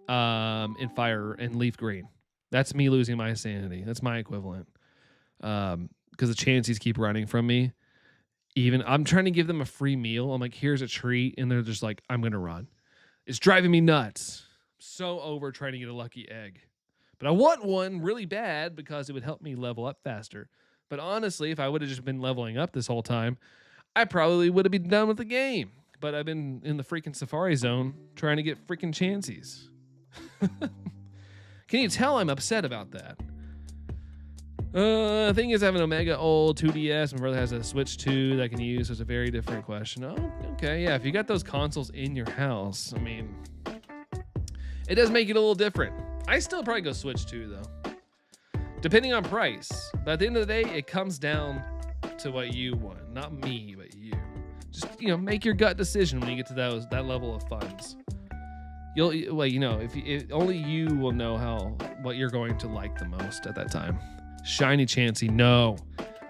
in Fire and Leaf Green. That's me losing my sanity. That's my equivalent. Because the chances keep running from me. Even I'm trying to give them a free meal. I'm like, here's a treat, and they're just like, I'm gonna run. It's driving me nuts. I'm so over trying to get a lucky egg, but I want one really bad because it would help me level up faster. But honestly, if I would have just been leveling up this whole time, I probably would have been done with the game. but I've been in the freaking Safari Zone trying to get freaking Chanseys. Can you tell I'm upset about that? The thing is, I have an Omega old 2DS. My brother has a Switch 2 that I can use. So it's a very different question. Oh, okay. Yeah, if you got those consoles in your house, I mean, it does make it a little different. I still probably go Switch 2, though, depending on price. But at the end of the day, it comes down to what you want. Not me, but you. Just, make your gut decision when you get to that level of funds. If only you will know what you're going to like the most at that time. Shiny Chansey, no.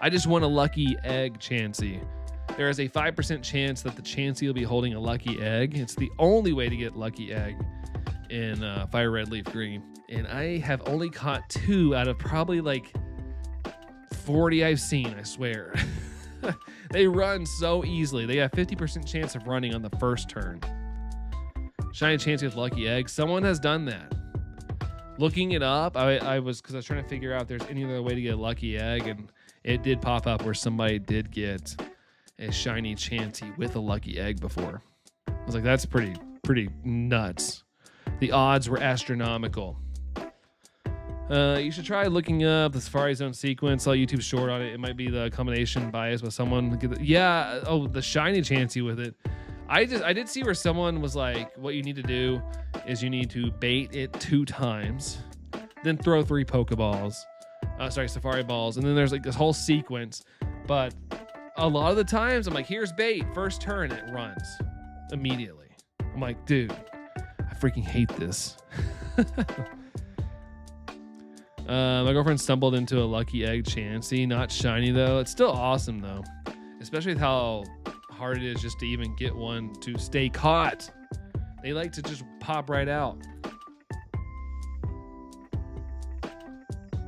I just want a lucky egg Chansey. There is a 5% chance that the Chansey will be holding a lucky egg. It's the only way to get lucky egg in Fire Red Leaf Green. And I have only caught 2 out of probably like 40 I've seen, I swear. They run so easily. They have 50% chance of running on the first turn. Shiny Chansey with lucky egg. Someone has done that. Looking it up, I was trying to figure out if there's any other way to get a lucky egg, and it did pop up where somebody did get a shiny Chansey with a lucky egg before. I was like, that's pretty nuts. The odds were astronomical. You should try looking up the Safari Zone sequence. Saw a YouTube short on it. It might be the combination bias with someone. The shiny Chansey with it. I did see where someone was like, what you need to do is you need to bait it 2 times, then throw 3 Pokeballs. Safari balls. And then there's like this whole sequence. But a lot of the times I'm like, here's bait, first turn, and it runs immediately. I'm like, dude, I freaking hate this. My girlfriend stumbled into a lucky egg Chansey, not shiny though. It's still awesome though, especially with how hard it is just to even get one to stay caught. They like to just pop right out.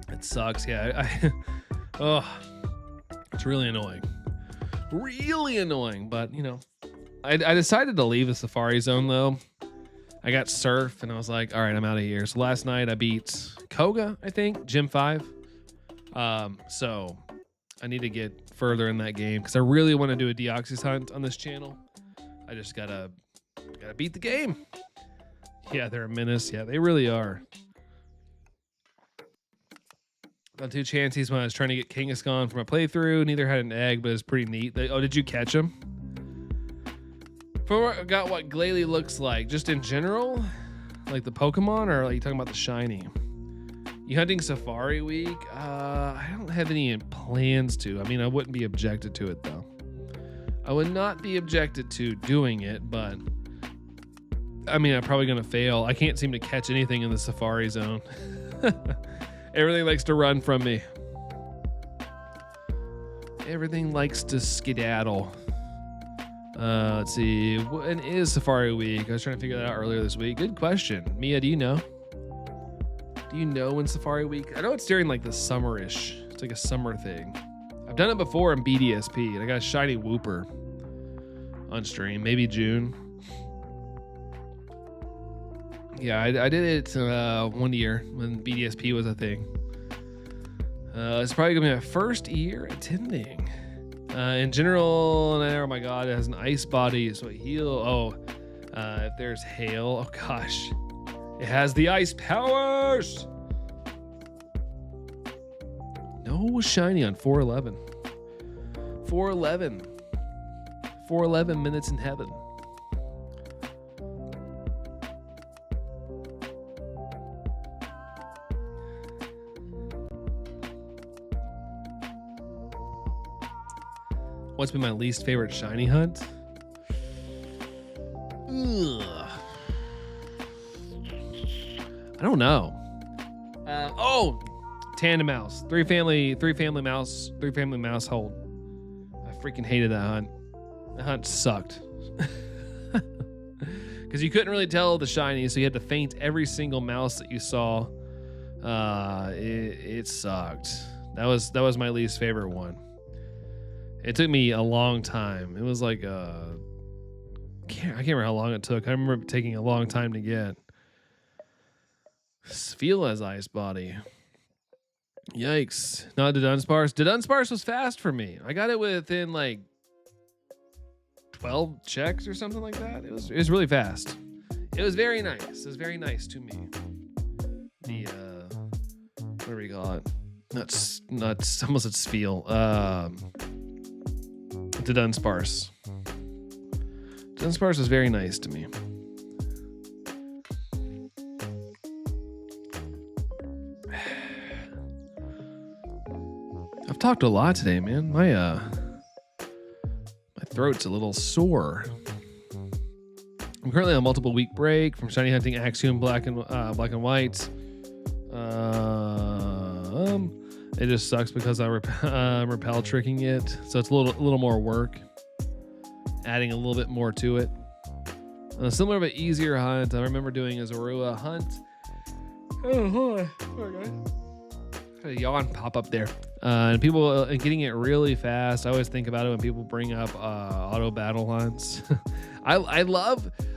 It sucks. Yeah. It's really annoying. Really annoying. But I decided to leave the Safari Zone though. I got Surf and I was like, all right, I'm out of here. So last night I beat Koga, I think, Gym 5. So I need to get further in that game because I really want to do a Deoxys hunt on this channel. I just gotta beat the game. Yeah, they're a menace. Yeah, they really are. Got 2 Chanseys when I was trying to get Kangaskhan for my playthrough. Neither had an egg, but it's pretty neat. Did you catch them? Forgot what Glalie looks like, just in general, like the Pokemon, or like you talking about the shiny? You hunting Safari Week? I don't have any plans to. I mean, I wouldn't be objected to it though. I would not be objected to doing it, but I mean, I'm probably gonna fail. I can't seem to catch anything in the Safari Zone. Everything likes to run from me. Everything likes to skedaddle. Let's see. When is Safari Week? I was trying to figure that out earlier this week. Good question. Mia, do you know? Do you know when Safari Week? I know it's during like the summer-ish. It's like a summer thing. I've done it before in BDSP, and I got a shiny Wooper on stream. Maybe June. Yeah, I did it 1 year when BDSP was a thing. It's probably gonna be my first year attending. In general, oh my god, it has an ice body, so it heal. If there's hail, oh gosh, it has the ice powers. No shiny on 411. 411. 411 minutes in heaven. What's been my least favorite shiny hunt? Ugh. I don't know. Tandem mouse, three family mouse hold. I freaking hated that hunt. The hunt sucked. Because you couldn't really tell the shiny, so you had to feint every single mouse that you saw. It sucked. That was my least favorite one. It took me a long time. It was like I can't remember how long it took. I remember it taking a long time to get. Spheela's ice body. Yikes. Not the Dunsparce. The Dunsparce was fast for me. I got it within like 12 checks or something like that. It was really fast. It was very nice. It was very nice to me. The what do we call it? Not almost at Spiel. To Dunsparce. Dunsparce was very nice to me. I've talked a lot today, man. My throat's a little sore. I'm currently on a multiple week break from shiny hunting Axiom black and white. It just sucks because I repel tricking it, so it's a little more work. Adding a little bit more to it. Similar but easier hunt. I remember doing a Zorua hunt. Oh, hold on. A yawn pop up there. And people getting it really fast. I always think about it when people bring up auto battle hunts. I've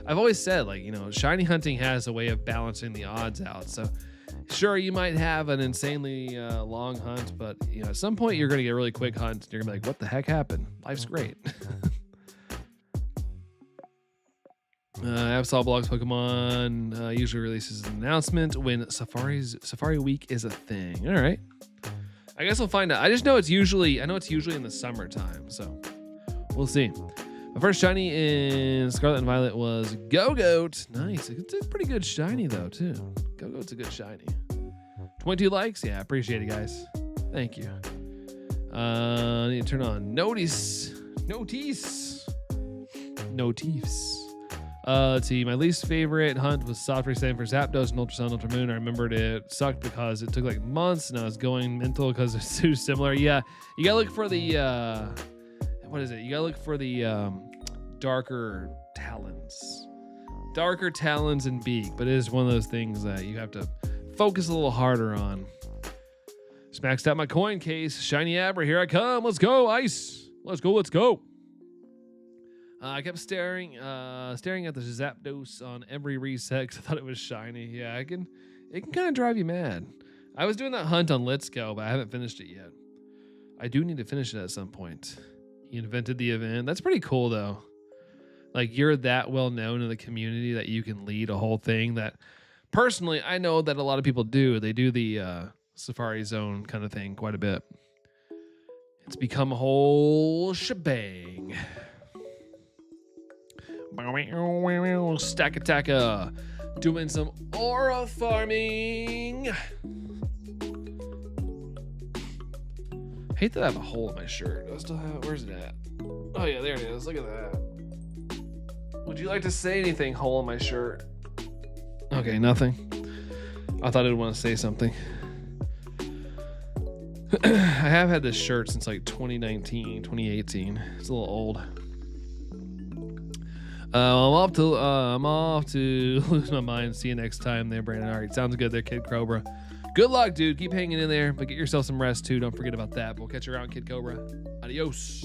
always said, like, you know, shiny hunting has a way of balancing the odds out. So sure, you might have an insanely long hunt, but you know, at some point you're going to get a really quick hunt. And you're going to be like, what the heck happened? Life's great. Absol Blogs Pokemon usually releases an announcement when Safari Week is a thing. All right, I guess we'll find out. I just know it's usually in the summertime, so we'll see. My first shiny in Scarlet and Violet was Go-Goat. Nice. It's a pretty good shiny though too. Go-Goat's a good shiny. 22 likes. Yeah, appreciate it, guys. Thank you. I need to turn on notice. Let's see. My least favorite hunt was soft resetting for Zapdos and Ultra Sun, Ultra Moon. I remembered it sucked because it took like months and I was going mental because it's too similar. Yeah, you gotta look for the what is it? You gotta look for the darker talons and beak. But it is one of those things that you have to focus a little harder on. Just maxed out my coin case. Shiny Abra, here I come. Let's go, Ice. Let's go. I kept staring at the Zapdos on every reset because I thought it was shiny. Yeah, it can kind of drive you mad. I was doing that hunt on Let's Go, but I haven't finished it yet. I do need to finish it at some point. He invented the event. That's pretty cool, though. Like, you're that well known in the community that you can lead a whole thing that, personally, I know that a lot of people do. They do the Safari Zone kind of thing quite a bit. It's become a whole shebang. Stakataka, doing some aura farming. Hate that I have a hole in my shirt. Do I still have it? Where's it at? Oh yeah, there it is. Look at that. Would you like to say anything, hole in my shirt? Okay, nothing. I thought I'd want to say something. I have had this shirt since like 2019, 2018. It's a little old. I'm off to lose my mind. See you next time there, Brandon. All right, sounds good there, Kid Cobra. Good luck, dude. Keep hanging in there, but get yourself some rest too. Don't forget about that. We'll catch you around, Kid Cobra. Adios.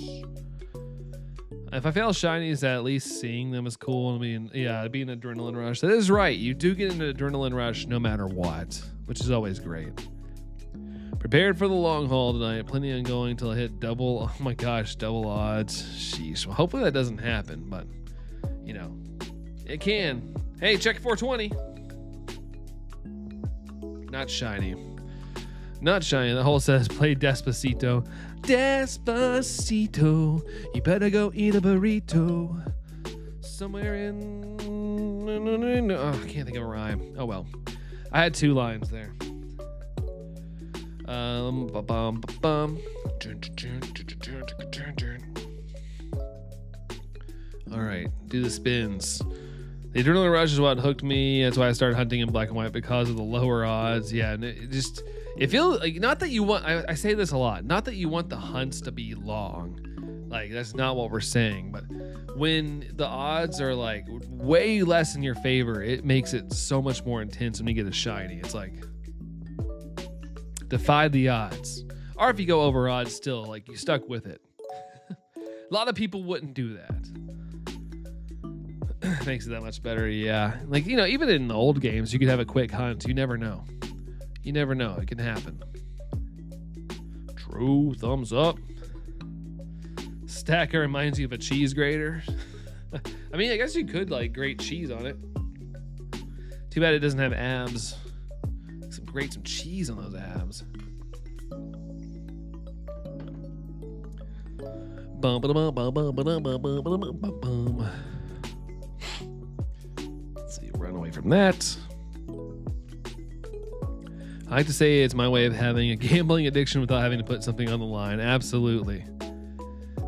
If I fail shinies, at least seeing them is cool. I mean, yeah, it'd be an adrenaline rush. That is right. You do get an adrenaline rush no matter what, which is always great. Prepared for the long haul tonight. Plenty on going till I hit double. Oh my gosh, double odds. Sheesh. Well, hopefully that doesn't happen, but you know, it can. Hey, check 420. Not shiny. The whole says play Despacito. Despacito. You better go eat a burrito. Somewhere in. Oh, I can't think of a rhyme. Oh well. I had two lines there. All right, do the spins. The adrenaline rush is what hooked me. That's why I started hunting in black and white, because of the lower odds. Yeah, and it feels like, not that you want, I say this a lot, not that you want the hunts to be long. Like, that's not what we're saying. But when the odds are like way less in your favor, it makes it so much more intense when you get a shiny. It's like, defy the odds. Or if you go over odds still, like, you stuck with it. A lot of people wouldn't do that. Makes it that much better. Yeah, like, you know, even in the old games you could have a quick hunt. You never know. It can happen. True. Thumbs up. Stacker reminds you of a cheese grater. I mean, I guess you could like grate cheese on it. Too bad it doesn't have abs. Grate some cheese on those abs. Let's see, run away from that. I like to say it's my way of having a gambling addiction without having to put something on the line. Absolutely.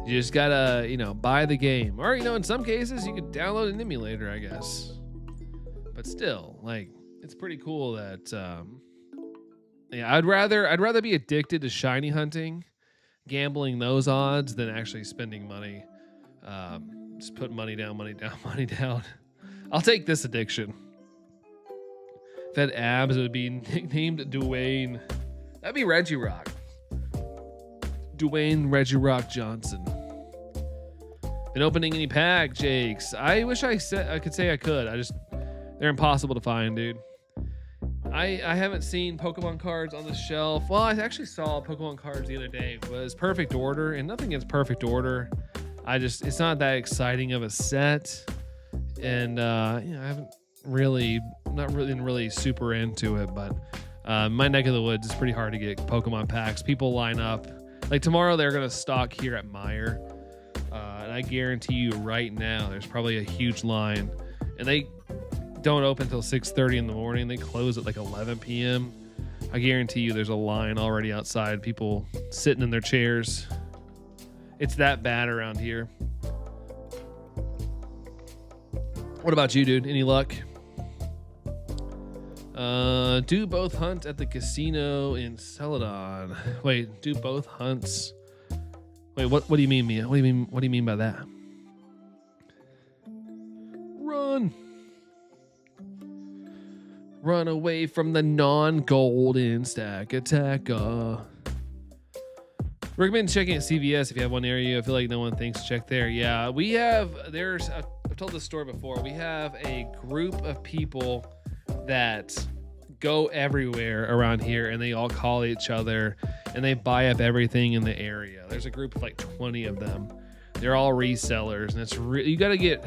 You just gotta, buy the game. Or, in some cases, you could download an emulator, I guess. But still, like, it's pretty cool that, yeah, I'd rather be addicted to shiny hunting, gambling those odds, than actually spending money. Just putting money down, money down, money down. I'll take this addiction. If it had abs, it would be nicknamed Dwayne. That'd be Reggie Rock. Dwayne Reggie Rock Johnson. Been opening any pack, Jakes? I wish I could say I could. They're impossible to find, dude. I haven't seen Pokemon cards on the shelf. Well, I actually saw Pokemon cards the other day. It was Perfect Order, and nothing against Perfect Order. It's not that exciting of a set, and I haven't not really super into it. But my neck of the woods is pretty hard to get Pokemon packs. People line up. Like tomorrow, they're gonna stock here at Meijer, and I guarantee you right now, there's probably a huge line, and they don't open until 6:30 in the morning. They close at like 11 p.m. I guarantee you there's a line already outside, people sitting in their chairs. It's that bad around here. What about you, dude? Any luck? Do both hunt at the casino in Celadon. Wait, do both hunts. Wait, what do you mean, Mia? What do you mean by that? Run away from the non-golden Stakataka. Recommend checking at CVS if you have one near you. I feel like no one thinks to check there. Yeah, I've told this story before. We have a group of people that go everywhere around here, and they all call each other, and they buy up everything in the area. There's a group of like 20 of them. They're all resellers, and it's you gotta get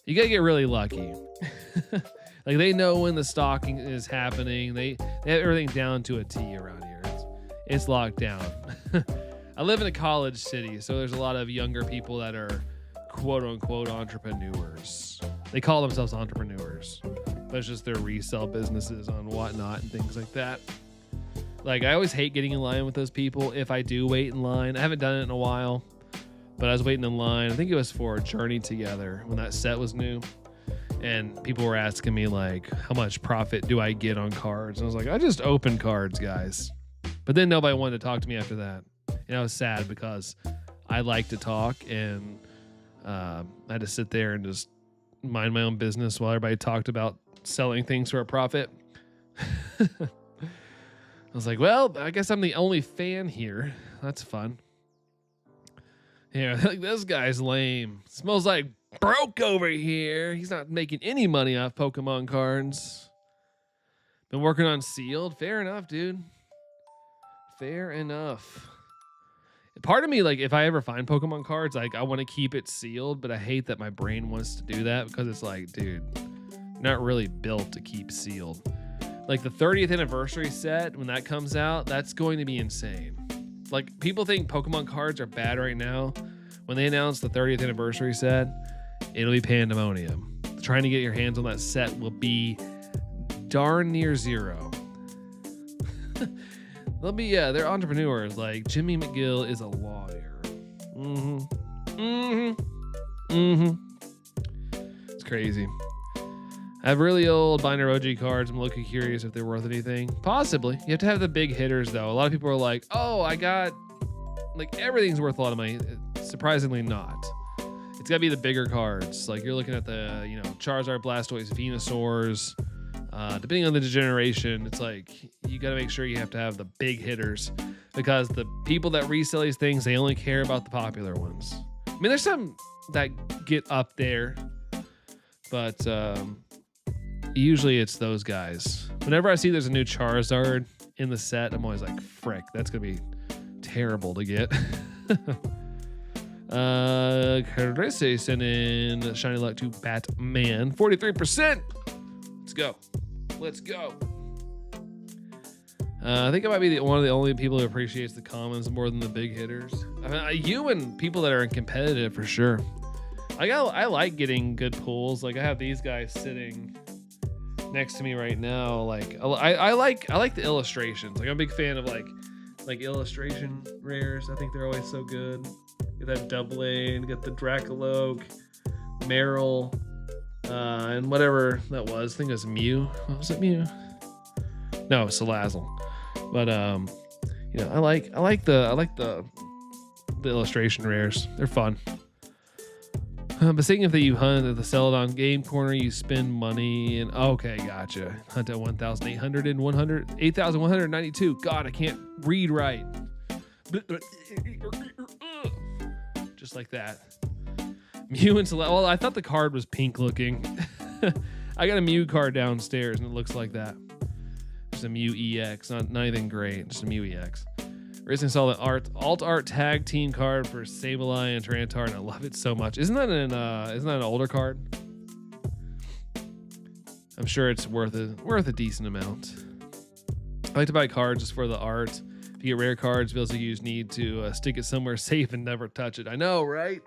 really lucky. Like they know when the stocking is happening. They have everything down to a T around here. It's locked down. I live in a college city, so there's a lot of younger people that are quote unquote entrepreneurs. They call themselves entrepreneurs, but it's just their resell businesses on whatnot and things like that. Like I always hate getting in line with those people. If I do wait in line, I haven't done it in a while, but I was waiting in line. I think it was for Journey Together when that set was new. And people were asking me like, how much profit do I get on cards? And I was like, I just open cards, guys. But then nobody wanted to talk to me after that. And I was sad because I like to talk, and I had to sit there and just mind my own business while everybody talked about selling things for a profit. I was like, well, I guess I'm the only fan here. That's fun. Yeah, like this guy's lame. Smells like broke over here. He's not making any money off Pokemon cards. Been working on sealed. Fair enough, dude. Fair enough. Part of me, like, if I ever find Pokemon cards, like, I want to keep it sealed, but I hate that my brain wants to do that because it's like, dude, you're not really built to keep sealed. Like, the 30th anniversary set, when that comes out, that's going to be insane. Like, people think Pokemon cards are bad right now. When they announce the 30th anniversary set, it'll be pandemonium. Trying to get your hands on that set will be darn near zero. They're entrepreneurs. Like, Jimmy McGill is a lawyer. It's crazy. I have really old Binder OG cards. I'm looking curious if they're worth anything. Possibly. You have to have the big hitters, though. A lot of people are like, oh, I got... Like, everything's worth a lot of money. Surprisingly not. It's got to be the bigger cards. Like, you're looking at the, Charizard, Blastoise, Venusaurs. Depending on the generation, it's like, you got to make sure you have to have the big hitters. Because the people that resell these things, they only care about the popular ones. I mean, there's some that get up there. But... usually it's those guys. Whenever I see there's a new Charizard in the set, I'm always like, frick, that's going to be terrible to get. Carisse sent in Shiny Luck to Batman. 43%. Let's go. Let's go. I think I might be one of the only people who appreciates the commons more than the big hitters. I mean, you and people that are competitive for sure. I like getting good pulls. Like I have these guys sitting next to me right now. Like I like the illustrations. Like I'm a big fan of like illustration rares. I think they're always so good. Get that double A and get the Dracologue, Meryl, and whatever that was. I think it was Mew. What was it, Mew? No, Salazzle. But you know, I like the illustration rares. They're fun. But speaking of that, you hunt at the Celadon Game Corner, you spend money and okay, gotcha. Hunt at 1,800 and 8,192. God, I can't read right. Just like that. Mew and Celadon. Well, I thought the card was pink looking. I got a Mew card downstairs and it looks like that. Just a Mew EX, not anything great, just a Mew EX. Recently saw the alt art tag team card for Sableye and Tyranitar, and I love it so much. Isn't that an older card? I'm sure it's worth a decent amount. I like to buy cards just for the art. If you get rare cards, feels like you just need to stick it somewhere safe and never touch it. I know, right?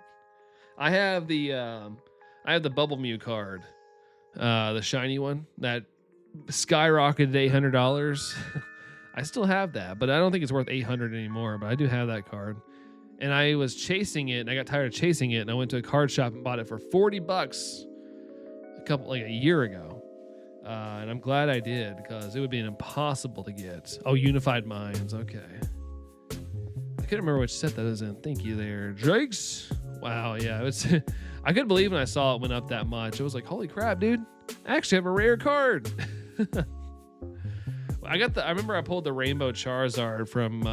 I have the Bubble Mew card, the shiny one that skyrocketed $800. I still have that, but I don't think it's worth $800 anymore, but I do have that card. And I was chasing it and I got tired of chasing it and I went to a card shop and bought it for $40 a year ago. And I'm glad I did because it would be impossible to get. Oh, Unified Minds. Okay. I couldn't remember which set that is in. Thank you there, Drakes. Wow. Yeah. I couldn't believe when I saw it went up that much. It was like, holy crap, dude. I actually have a rare card. I remember I pulled the Rainbow Charizard from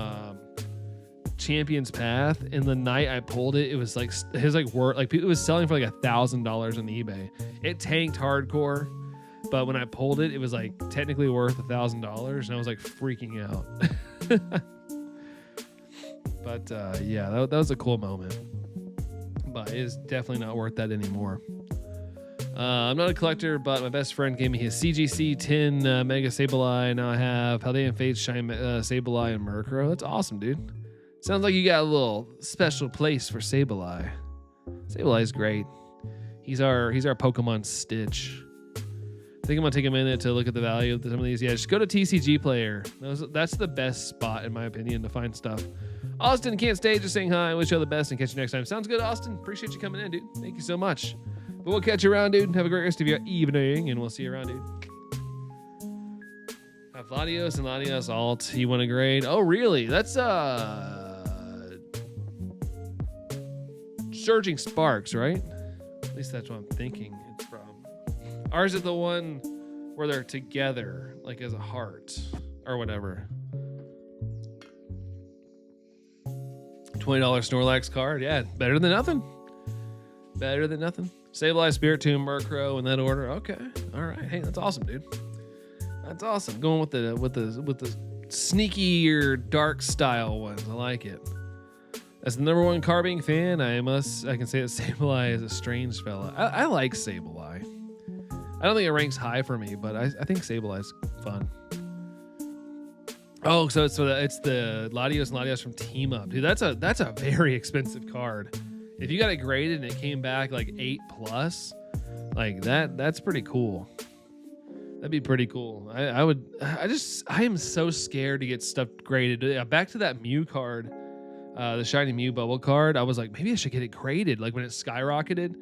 Champion's Path, and the night I pulled it, it was like it was selling for like $1,000 on eBay. It tanked hardcore, but when I pulled it, it was like technically worth $1,000, and I was like freaking out. But yeah, that was a cool moment. But it is definitely not worth that anymore. I'm not a collector, but my best friend gave me his CGC 10 Mega Sableye. Now I have Paldean Fates, Shine Sableye, and Murkrow. That's awesome, dude. Sounds like you got a little special place for Sableye. Sableye's great. He's our Pokemon Stitch. I think I'm gonna take a minute to look at the value of some of these. Yeah, just go to TCG Player. That's the best spot, in my opinion, to find stuff. Austin can't stay, just saying hi. I wish you all the best and catch you next time. Sounds good, Austin. Appreciate you coming in, dude. Thank you so much. But we'll catch you around, dude. Have a great rest of your evening, and we'll see you around, dude. Have Latios and Latios alt. You want a grade? Oh, really? That's Surging Sparks, right? At least that's what I'm thinking it's from. Ours is the one where they're together, like as a heart or whatever. $20 Snorlax card. Yeah, better than nothing. Better than nothing. Sableye, Spiritomb, Murkrow in that order. Okay, all right. Hey, that's awesome, dude. That's awesome. Going with the sneakier dark style ones. I like it. As the #1 Carbink fan, I can say that Sableye is a strange fella. I like Sableye. I don't think it ranks high for me, but I think Sableye's fun. Oh, so it's the Latios and Latios from Team Up, dude. That's a very expensive card. If you got it graded and it came back like 8+, like that's pretty cool. That'd be pretty cool. I am so scared to get stuff graded. Back to that Mew card, the shiny Mew bubble card. I was like, maybe I should get it graded, like when it skyrocketed,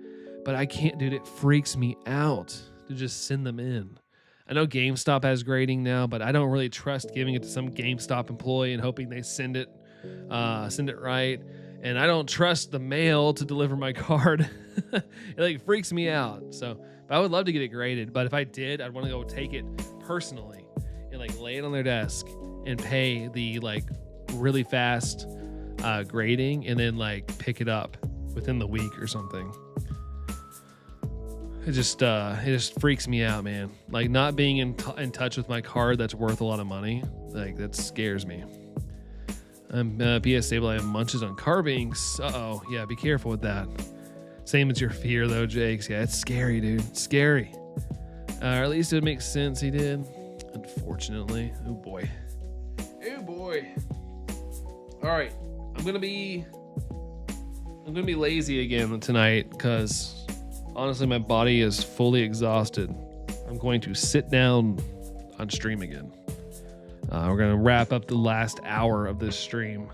but I can't, dude. It freaks me out to just send them in. I know GameStop has grading now, but I don't really trust giving it to some GameStop employee and hoping they send it right. And I don't trust the mail to deliver my card. It like freaks me out. So, but I would love to get it graded. But if I did, I'd want to go take it personally and like lay it on their desk and pay the like really fast grading and then like pick it up within the week or something. It just freaks me out, man. Like not being in touch with my card that's worth a lot of money, like that scares me. I'm PS Stable. I have munches on carvings. Uh-oh. Yeah, be careful with that. Same as your fear, though, Jakes. Yeah, it's scary, dude. It's scary. Or at least it makes sense he did. Unfortunately. Oh, boy. Oh, boy. All right. I'm gonna be lazy again tonight because honestly my body is fully exhausted. I'm going to sit down on stream again. We're gonna wrap up the last hour of this stream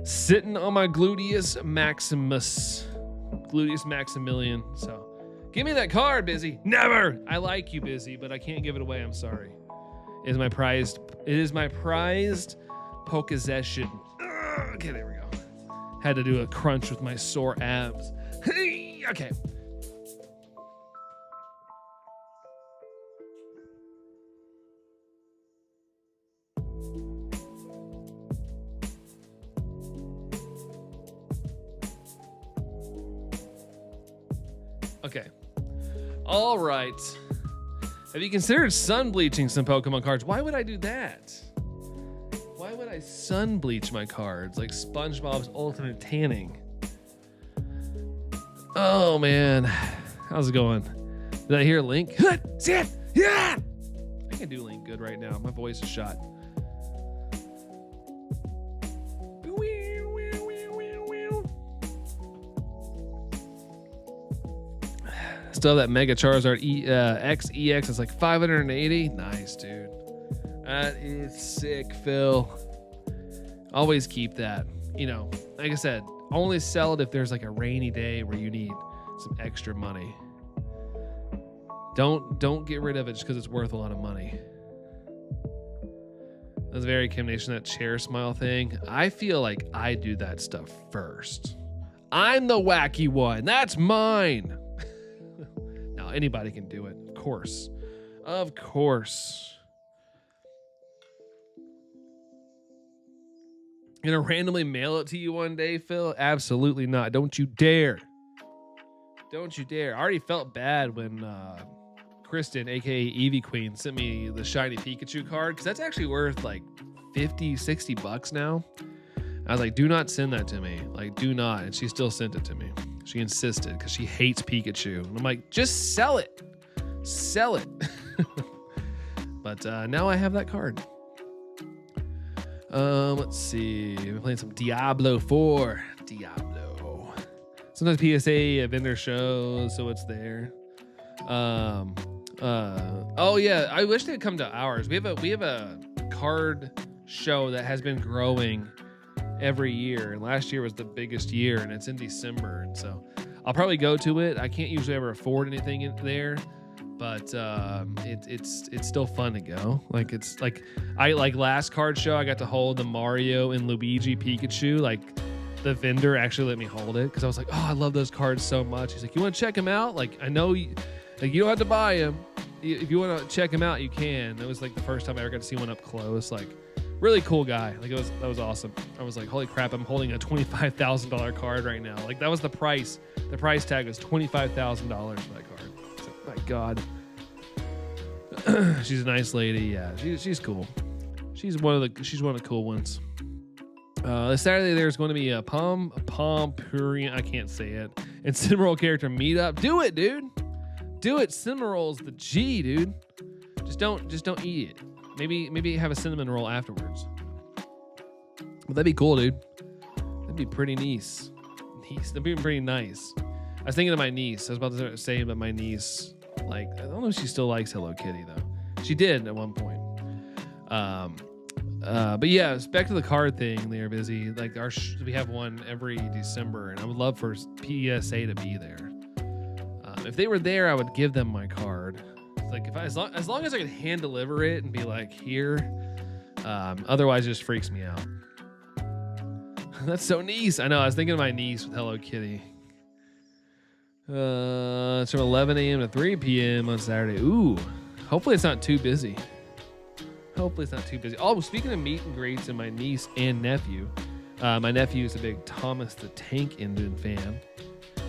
sitting on my gluteus maximilian. So give me that card, Busy. Never. I like you, Busy, but I can't give it away. I'm sorry. It is my prized possession. Okay, there we go. Had to do a crunch with my sore abs. Okay. Okay. All right. Have you considered sun bleaching some Pokemon cards? Why would I do that? Why would I sun bleach my cards like SpongeBob's Ultimate Tanning? Oh man, how's it going? Did I hear Link? See it? Yeah! I can do Link good right now. My voice is shot. Still have that Mega Charizard XEX. It's like 580. Nice, dude. That is sick, Phil. Always keep that. You know, like I said, only sell it if there's like a rainy day where you need some extra money. Don't get rid of it just because it's worth a lot of money. That's very combination that chair smile thing. I feel like I do that stuff first. I'm the wacky one. That's mine. Now anybody can do it, of course. Of course. Gonna randomly mail it to you one day, Phil? Absolutely not. Don't you dare. Don't you dare. I already felt bad when Kristen, aka Eevee Queen, sent me the shiny Pikachu card because that's actually worth like 50, 60 bucks now. I was like, do not send that to me. Like, do not. And she still sent it to me. She insisted because she hates Pikachu. And I'm like, just sell it. Sell it. But now I have that card. Let's see. I've been playing some Diablo 4. Diablo. Sometimes PSA vendor shows, so it's there. Oh yeah, I wish they'd come to ours. We have a card show that has been growing every year, and last year was the biggest year, and it's in December, and so I'll probably go to it. I can't usually ever afford anything in there, but it's still fun to go. Like it's like last card show, I got to hold the Mario and Luigi Pikachu. Like the vendor actually let me hold it because I was like, oh, I love those cards so much. He's like, you want to check them out? Like I know you don't have to buy them. If you want to check them out, you can. It was like the first time I ever got to see one up close. Like really cool guy. Like that was awesome. I was like, holy crap, I'm holding a $25,000 card right now. Like that was the price. The price tag was $25,000 for that card. So, my God. She's a nice lady. Yeah, she's cool. She's one of the cool ones. This Saturday there's going to be a Pompurian, I can't say it, and Cinnamoroll character meetup. Do it, dude. Do it. Cinnamoroll's the G, dude. Just don't eat it. Maybe have a cinnamon roll afterwards. But that'd be cool, dude. That'd be pretty nice. That'd be pretty nice. I was thinking of my niece. I was about to say about my niece. Like, I don't know if she still likes Hello Kitty though. She did at one point. But yeah, back to the card thing. They're busy. Like we have one every December, and I would love for PSA to be there. If they were there, I would give them my card. Like as long as I could hand deliver it and be like here. Otherwise, it just freaks me out. That's so nice. I know. I was thinking of my niece with Hello Kitty. It's from 11 a.m. to 3 p.m. on Saturday. Ooh, hopefully it's not too busy. Oh, speaking of meet and greets and my niece and nephew, my nephew is a big Thomas the Tank Engine fan.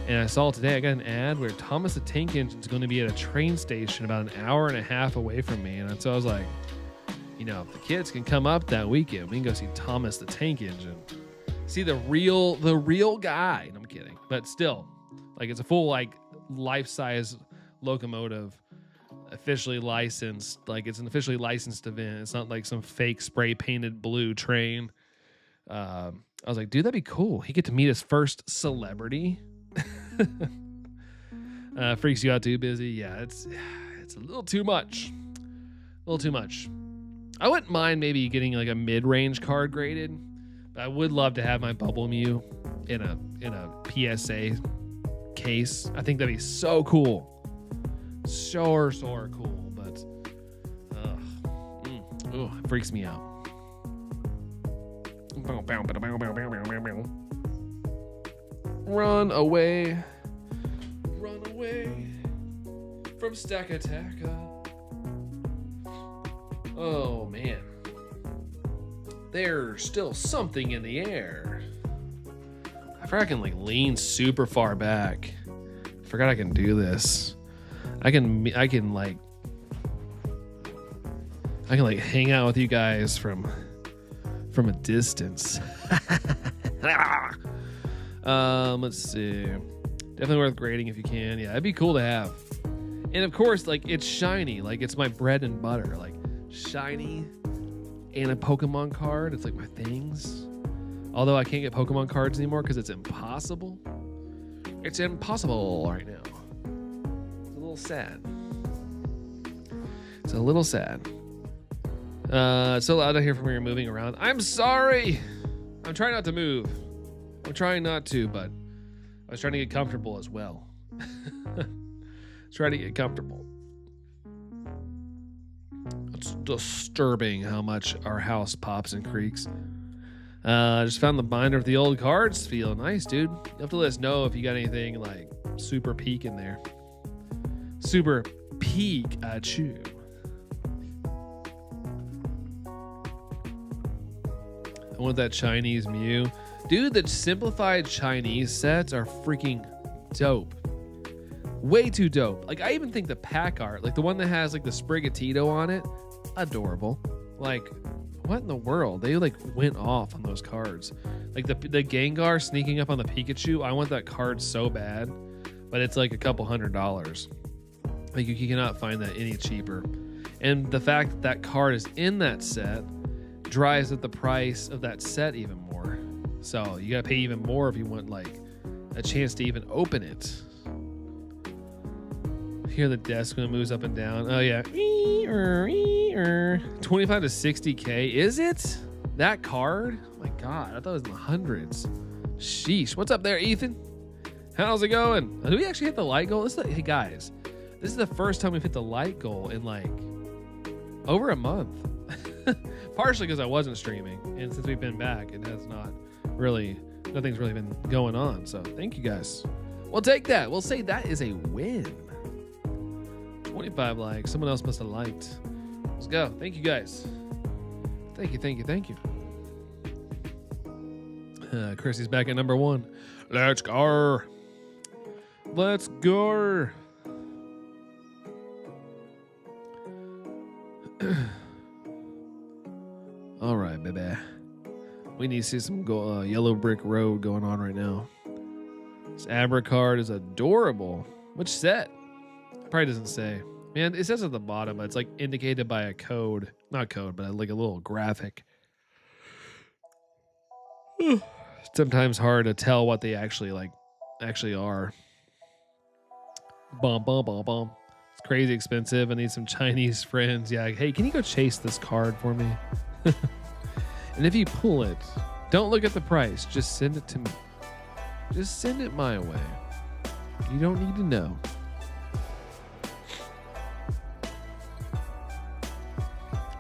And I saw today, I got an ad where Thomas the Tank Engine is going to be at a train station about an hour and a half away from me. And so I was like, you know, if the kids can come up that weekend, we can go see Thomas the Tank Engine. See the real guy. No, I'm kidding. But still, like, it's a full, like, life-size locomotive, officially licensed. Like, it's an officially licensed event. It's not like some fake spray-painted blue train. I was like, dude, that'd be cool. He get to meet his first celebrity. Freaks you out too busy? Yeah, it's a little too much. A little too much. I wouldn't mind maybe getting like a mid-range card graded, but I would love to have my Bubble Mew in a PSA case. I think that'd be so cool. So cool, but it freaks me out. Run away from Stakataka. Oh man, there's still something in the air. I forgot I can like lean super far back. I forgot I can do this. I can like hang out with you guys from a distance. Let's see. Definitely worth grading if you can. Yeah, it'd be cool to have. And of course, like, it's shiny. Like, it's my bread and butter. Like, shiny and a Pokemon card. It's like my things. Although I can't get Pokemon cards anymore because it's impossible. It's impossible right now. It's a little sad. It's a little sad. It's so loud out here from where you're moving around. I'm sorry. I'm trying not to move. I'm trying not to, but I was trying to get comfortable as well. Try to get comfortable. It's disturbing how much our house pops and creaks. I just found the binder with the old cards. Feel nice, dude. You have to let us know if you got anything like super peak in there. Super peak at you. I want that Chinese Mew. Dude, the simplified Chinese sets are freaking dope. Way too dope. Like, I even think the pack art, like the one that has like the Sprigatito on it, adorable. Like, what in the world? They like went off on those cards. Like the Gengar sneaking up on the Pikachu. I want that card so bad, but it's like a couple $100. Like, you cannot find that any cheaper. And the fact that that card is in that set drives up the price of that set even more. So you gotta pay even more if you want like a chance to even open it. Hear the desk when it moves up and down. Oh yeah. 25 to 60K. Is it? That card? Oh my god, I thought it was in the hundreds. Sheesh. What's up there, Ethan? How's it going? Did we actually hit the light goal? Hey guys, this is the first time we've hit the light goal in like over a month. Partially because I wasn't streaming, and since we've been back, it has not really, nothing's really been going on. So thank you guys. We'll take that. We'll say that is a win. 25 likes. Someone else must have liked. Let's go. Thank you guys. Thank you. Chrissy's back at number 1. Let's go. All right, baby. We need to see some yellow brick road going on right now. This Abra card is adorable. Which set? Probably doesn't say. Man, it says at the bottom, but it's like indicated by a code. Not code, but like a little graphic. Sometimes hard to tell what they actually are. Bum. It's crazy expensive. I need some Chinese friends. Yeah, hey, can you go chase this card for me? And if you pull it, don't look at the price. Just send it to me. Just send it my way. You don't need to know.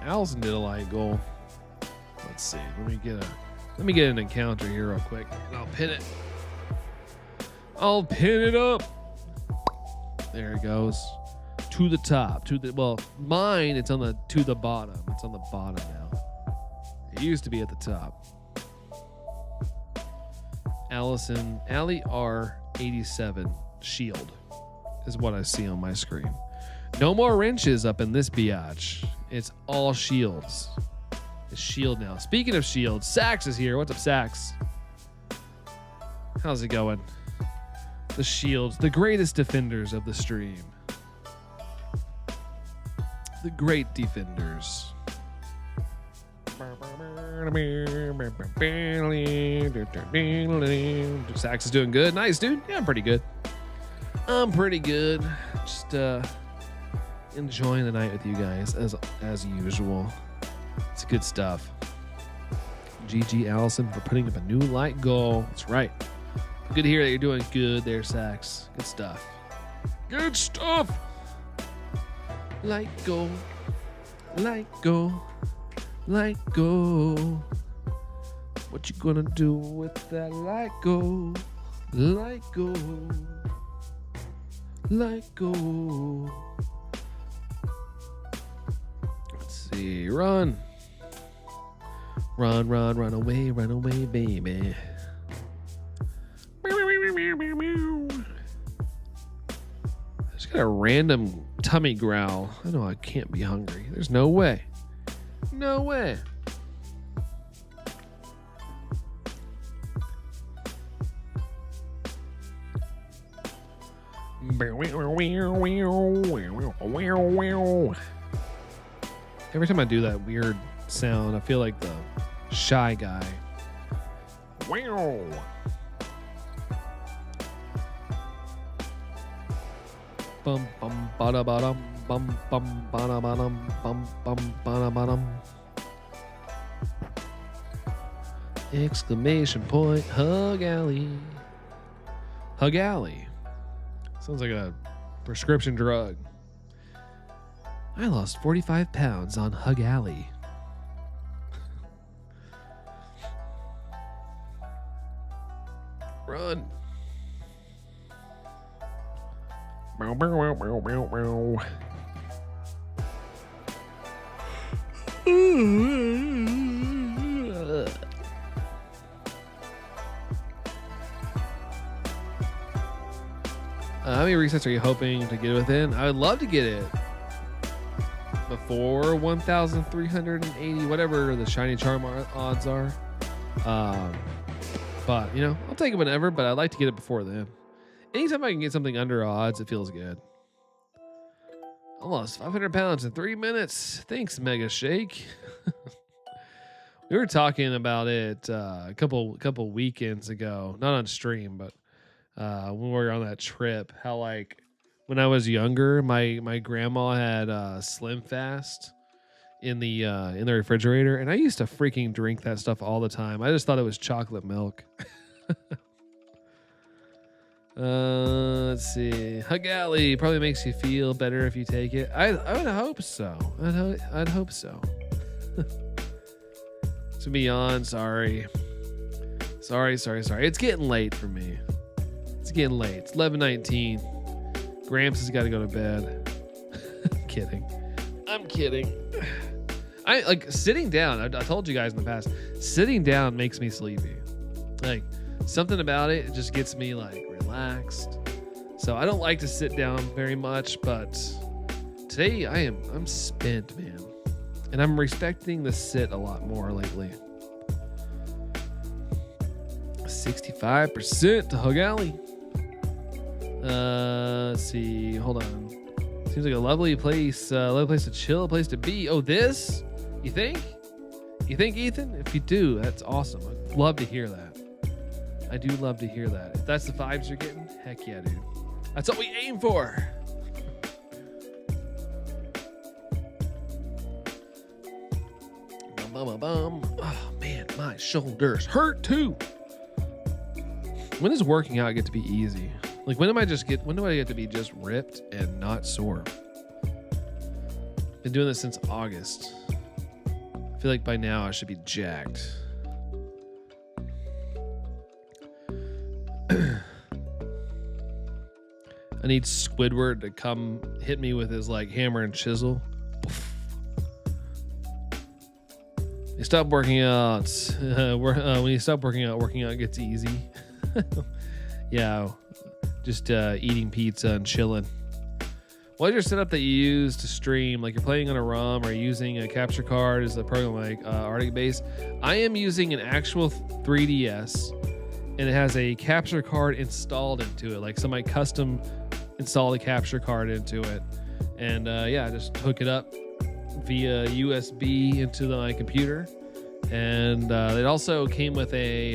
Allison did a light goal. Let's see. Let me get an encounter here real quick. And I'll pin it. I'll pin it up. There it goes. To the top. Well, mine, it's to the bottom. It's on the bottom now. It used to be at the top. Allie R87 shield is what I see on my screen. No more wrenches up in this biatch. It's all shields. It's shield now. Speaking of shields, Sax is here. What's up, Sax? How's it going? The shields, the greatest defenders of the stream. The great defenders. Sax is doing good. Nice, dude. Yeah, I'm pretty good. Just enjoying the night with you guys as usual. It's good stuff. GG Allison for putting up a new light goal. That's right. Good to hear that you're doing good there, Sax. Good stuff. Good stuff. Light goal. Light goal. Light goal. What you gonna do with that light goal? Light goal. Light goal. Let's see. Run. Run, run, run away, baby. I just got a random tummy growl. I know I can't be hungry. There's no way. No way. Every time I do that weird sound, I feel like the Shy Guy. Wow. Bum bum bada bottom bum bum bada bottom bum bum bada bottom. Exclamation point, Hug Alley. Hug Alley. Sounds like a prescription drug. I lost 45 pounds on Hug Alley. Run. Bow, bow, bow, bow, bow, bow. How many resets are you hoping to get within? I would love to get it before 1,380, whatever the shiny charm odds are. But, you know, I'll take it whenever, but I'd like to get it before then. Anytime I can get something under odds, it feels good. I lost 500 pounds in 3 minutes. Thanks, Mega Shake. We were talking about it a couple weekends ago, not on stream, but when we were on that trip, how like when I was younger, my grandma had Slim Fast in the refrigerator, and I used to freaking drink that stuff all the time. I just thought it was chocolate milk. Let's see. Hug Alley probably makes you feel better if you take it. I would hope so. I'd hope so. To be honest, sorry. It's getting late for me. It's getting late. It's 11:19. Gramps has got to go to bed. I'm kidding. I like sitting down. I told you guys in the past, sitting down makes me sleepy. Like something about it just gets me like relaxed. So I don't like to sit down very much, but today I'm spent, man. And I'm respecting the sit a lot more lately. 65% to Hug Alley. Let's see. Hold on. Seems like a lovely place to chill, a place to be. Oh, this? You think? You think, Ethan? If you do, that's awesome. I'd love to hear that. I do love to hear that. If that's the vibes you're getting, heck yeah, dude. That's what we aim for. Oh man, my shoulders hurt too. When does working out get to be easy? Like when do I get to be just ripped and not sore? Been doing this since August. I feel like by now I should be jacked. I need Squidward to come hit me with his like hammer and chisel. You stop working out. When you stop working out gets easy. Yeah, just eating pizza and chilling. What is your setup that you use to stream? Like you're playing on a ROM or using a capture card as a program like Arctic Base? I am using an actual 3DS, and it has a capture card installed into it. Like somebody custom installed a capture card into it, and yeah, just hook it up via USB into my computer. And it also came with a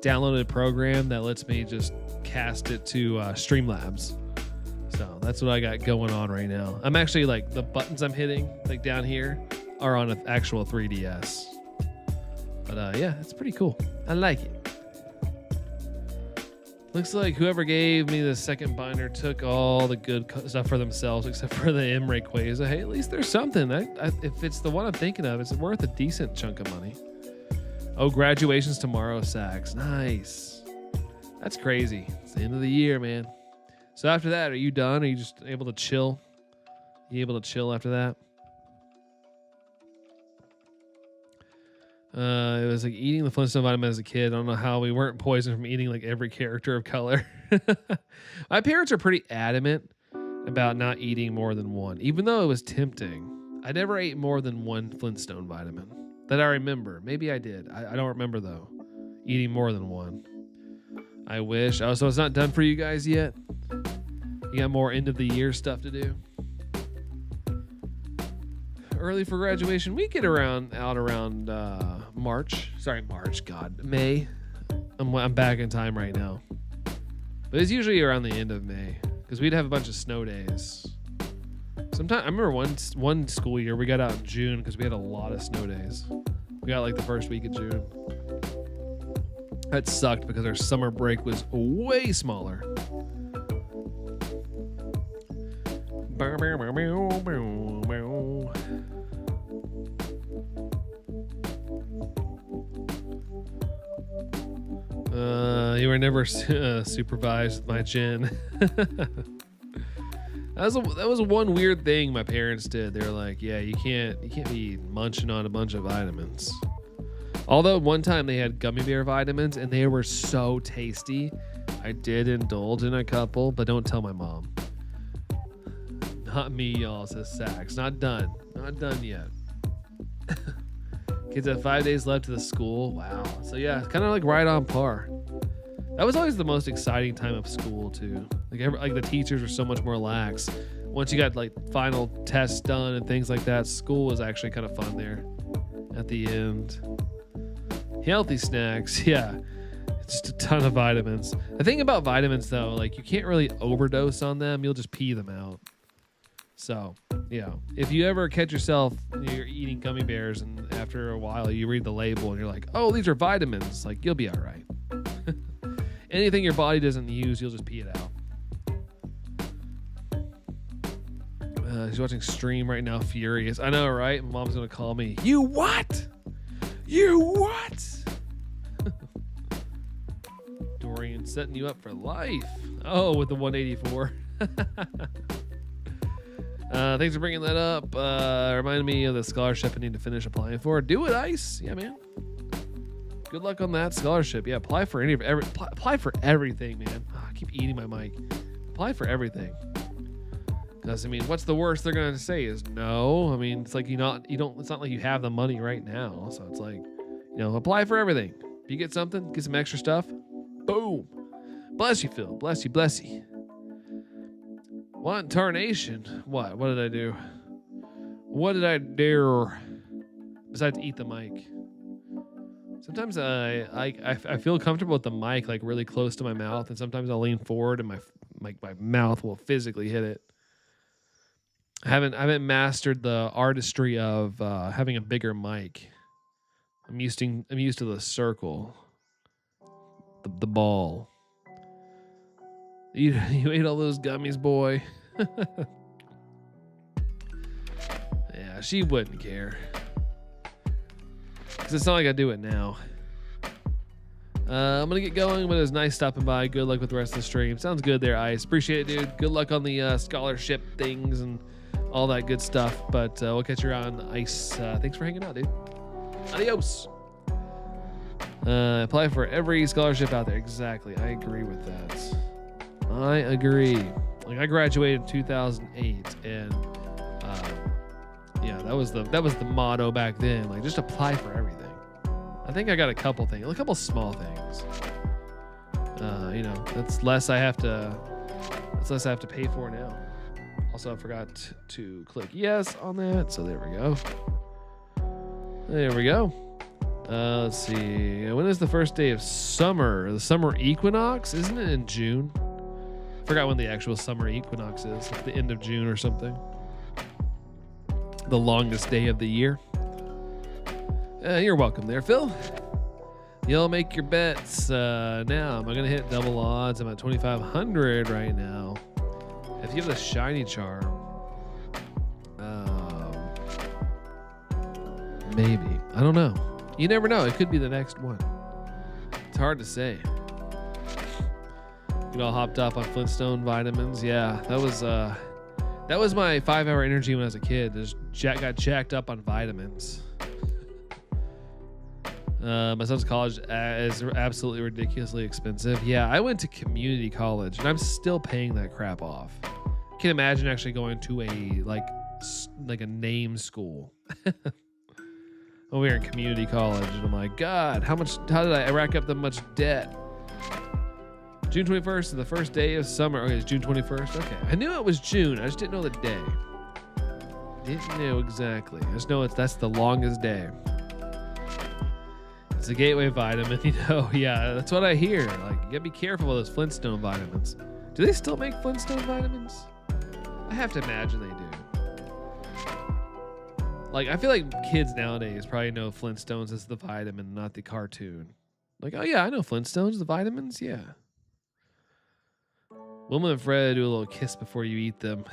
downloaded program that lets me just cast it to Streamlabs. So that's what I got going on right now. I'm actually like the buttons I'm hitting like down here are on an actual 3DS. But yeah, it's pretty cool. I like it. Looks like whoever gave me the second binder took all the good stuff for themselves except for the M-Ray Quasar. Hey, at least there's something. If it's the one I'm thinking of, it's worth a decent chunk of money. Oh, graduation's tomorrow, Sax. Nice. That's crazy. It's the end of the year, man. So after that, are you done? Are you just able to chill? You able to chill after that? It was like eating the Flintstone vitamin as a kid. I don't know how we weren't poisoned from eating like every character of color. My parents are pretty adamant about not eating more than one, even though it was tempting. I never ate more than one Flintstone vitamin that I remember. Maybe I did. I don't remember though, eating more than one. I wish. Oh, so it's not done for you guys yet? You got more end of the year stuff to do? Early for graduation. We get around March. Sorry, March. God, May. I'm back in time right now. But it's usually around the end of May because we'd have a bunch of snow days. Sometimes I remember one school year we got out in June because we had a lot of snow days. We got like the first week of June. That sucked because our summer break was way smaller. You were never supervised with my chin. That was one weird thing my parents did. They were like, "Yeah, you can't be munching on a bunch of vitamins." Although one time they had gummy bear vitamins and they were so tasty, I did indulge in a couple, but don't tell my mom. Not me, y'all, says Sax. Not done yet. Kids have 5 days left to the school. Wow. So yeah, kind of like right on par. That was always the most exciting time of school too. Like the teachers were so much more lax. Once you got like final tests done and things like that, school was actually kind of fun there at the end. Healthy snacks, yeah. Just a ton of vitamins. The thing about vitamins though, like you can't really overdose on them. You'll just pee them out. So, yeah. If you ever catch yourself, you're eating gummy bears and after a while you read the label and you're like, oh, these are vitamins, like you'll be all right. Anything your body doesn't use, you'll just pee it out. She's watching stream right now, furious. I know, right? Mom's gonna call me. You what? You what? Dorian setting you up for life. Oh, with the 184. Thanks for bringing that up. Reminded me of the scholarship I need to finish applying for. Do it, Ice. Yeah, man. Good luck on that scholarship. Yeah, apply for apply for everything, man. Oh, I keep eating my mic. Apply for everything. Because I mean, what's the worst they're gonna say is no. I mean, it's like you don't. It's not like you have the money right now. So it's like, apply for everything. If you get something, get some extra stuff. Boom. Bless you, Phil. Bless you. Bless you. What tarnation? What? What did I do? What did I do? Besides eat the mic. Sometimes I feel comfortable with the mic like really close to my mouth, and sometimes I'll lean forward and my mouth will physically hit it. I haven't mastered the artistry of having a bigger mic. I'm used to the circle, the ball. You ate all those gummies, boy. Yeah, she wouldn't care. Because it's not like I do it now. I'm going to get going, but it was nice stopping by. Good luck with the rest of the stream. Sounds good there, Ice. Appreciate it, dude. Good luck on the scholarship things and all that good stuff. But we'll catch you around, Ice. Thanks for hanging out, dude. Adios. Apply for every scholarship out there. Exactly. I agree with that. I agree. Like I graduated in 2008, and yeah, that was the motto back then. Like just apply for everything. I think I got a couple things, a couple small things. You know, that's less I have to pay for now. Also, I forgot to click yes on that, so there we go. There we go. Let's see. When is the first day of summer? The summer equinox? Isn't it in June? Forgot when the actual summer equinox is. Like the end of June or something. The longest day of the year. You're welcome there, Phil. You'll make your bets. Now, am I going to hit double odds? I'm at 2,500 right now. If you have the shiny charm, maybe. I don't know. You never know. It could be the next one. It's hard to say. Get all hopped up on Flintstone vitamins. Yeah, that was my 5-hour energy when I was a kid. Just got jacked up on vitamins. My son's college is absolutely ridiculously expensive. Yeah, I went to community college, and I'm still paying that crap off. Can't imagine actually going to a like a name school. Over here in community college, and I'm like, God, how did I rack up that much debt? June 21st is the first day of summer. Okay, it's June 21st. Okay, I knew it was June. I just didn't know the day. Didn't know exactly. I just know that's the longest day. It's a gateway vitamin, you know. Yeah, that's what I hear. Like, you gotta be careful with those Flintstone vitamins. Do they still make Flintstone vitamins? I have to imagine they do. Like, I feel like kids nowadays probably know Flintstones as the vitamin, not the cartoon. Like, oh yeah, I know Flintstones, the vitamins, yeah. Wilma and Fred do a little kiss before you eat them.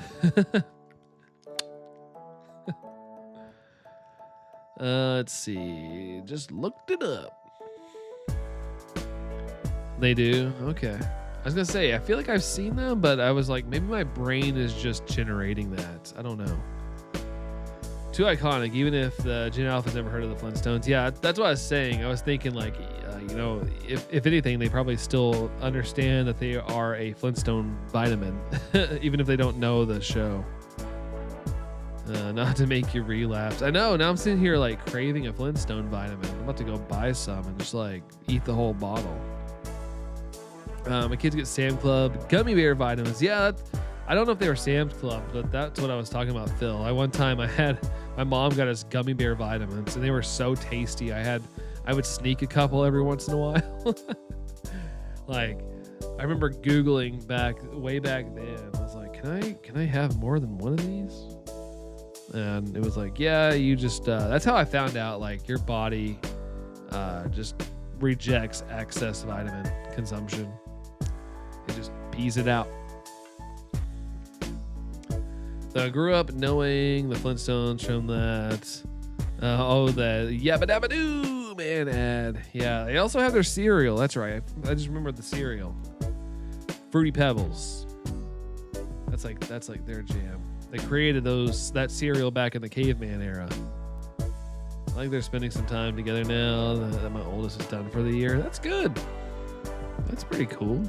Let's see. Just looked it up. They do? Okay. I was gonna say, I feel like I've seen them, but I was like, maybe my brain is just generating that. I don't know. Too iconic, even if the Gen Alpha's never heard of the Flintstones. Yeah, that's what I was saying. I was thinking, like, you know, if anything, they probably still understand that they are a Flintstone vitamin, even if they don't know the show. Not to make you relapse. I know, now I'm sitting here, like, craving a Flintstone vitamin. I'm about to go buy some and just, like, eat the whole bottle. My kids get Sam Club gummy bear vitamins. Yeah, I don't know if they were Sam's Club, but that's what I was talking about, Phil. My mom got us gummy bear vitamins, and they were so tasty. I would sneak a couple every once in a while. Like, I remember Googling way back then. I was like, can I have more than one of these? And it was like, yeah, you just, that's how I found out, like, your body just rejects excess vitamin consumption. It just pees it out. So I grew up knowing the Flintstones from that. The Yabba Dabba Doo Man ad. Yeah, they also have their cereal. That's right. I just remembered the cereal. Fruity Pebbles. That's like their jam. They created that cereal back in the caveman era. I think they're spending some time together now that my oldest is done for the year. That's good. That's pretty cool.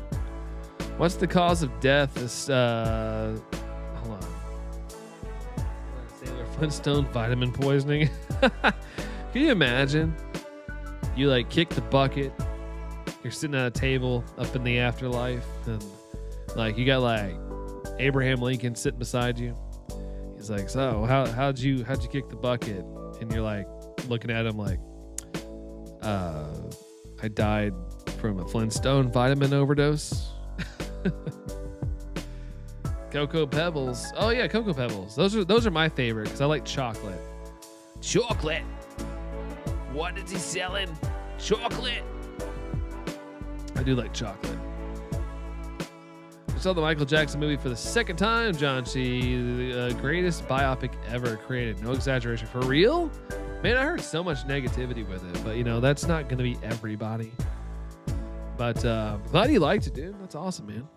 What's the cause of death? Hold on. Sailor Flintstone vitamin poisoning. Can you imagine? You like kick the bucket. You're sitting at a table up in the afterlife, and like you got like Abraham Lincoln sitting beside you. He's like, so how'd you kick the bucket? And you're like looking at him like, I died from a Flintstone vitamin overdose. Cocoa Pebbles. Oh yeah, Cocoa Pebbles. Those are my favorite because I like chocolate. Chocolate. What is he selling? Chocolate. I do like chocolate. I saw the Michael Jackson movie for the second time, John C. The greatest biopic ever created. No exaggeration. For real? Man, I heard so much negativity with it, but you know, that's not going to be everybody. But glad you liked it, dude. That's awesome, man.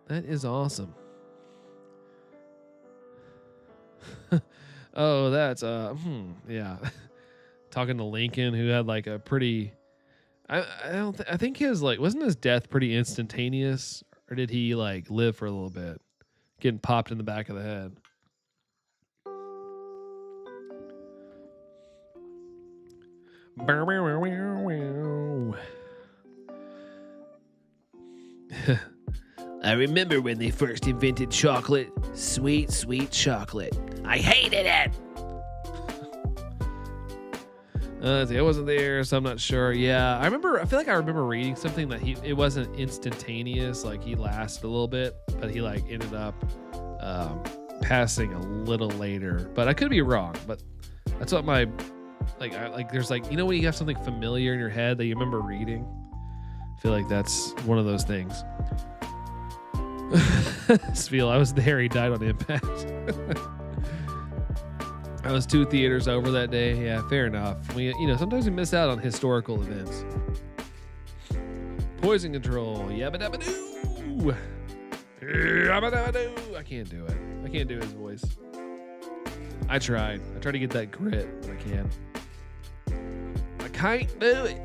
That is awesome. Oh, that's yeah. Talking to Lincoln, who had like a pretty, I think his like wasn't his death pretty instantaneous? or did he like live for a little bit, getting popped in the back of the head? I remember when they first invented chocolate. Sweet, sweet chocolate. I hated it. I wasn't there, so I'm not sure. Yeah, I feel like I remember reading something that it wasn't instantaneous. Like he lasted a little bit, but he like ended up passing a little later. But I could be wrong. But that's what my there's like, you know, when you have something familiar in your head that you remember reading. I feel like that's one of those things. Spiel, I was there. He died on impact. I was 2 theaters over that day. Yeah, fair enough. Sometimes we miss out on historical events. Poison control. Yabba dabba doo. Yabba dabba doo. I can't do it. I can't do his voice. I tried to get that grit, but I can't. I can't do it.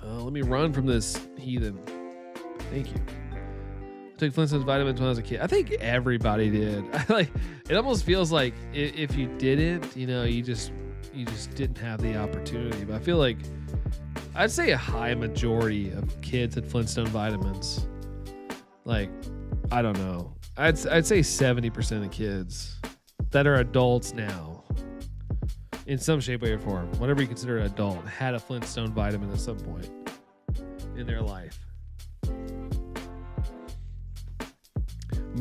Let me run from this heathen. Thank you. I took Flintstones vitamins when I was a kid. I think everybody did. It almost feels like if you didn't, you just didn't have the opportunity. But I feel like I'd say a high majority of kids had Flintstone vitamins. Like, I don't know. I'd say 70% of kids that are adults now, in some shape, way, or form, whatever you consider an adult, had a Flintstone vitamin at some point in their life.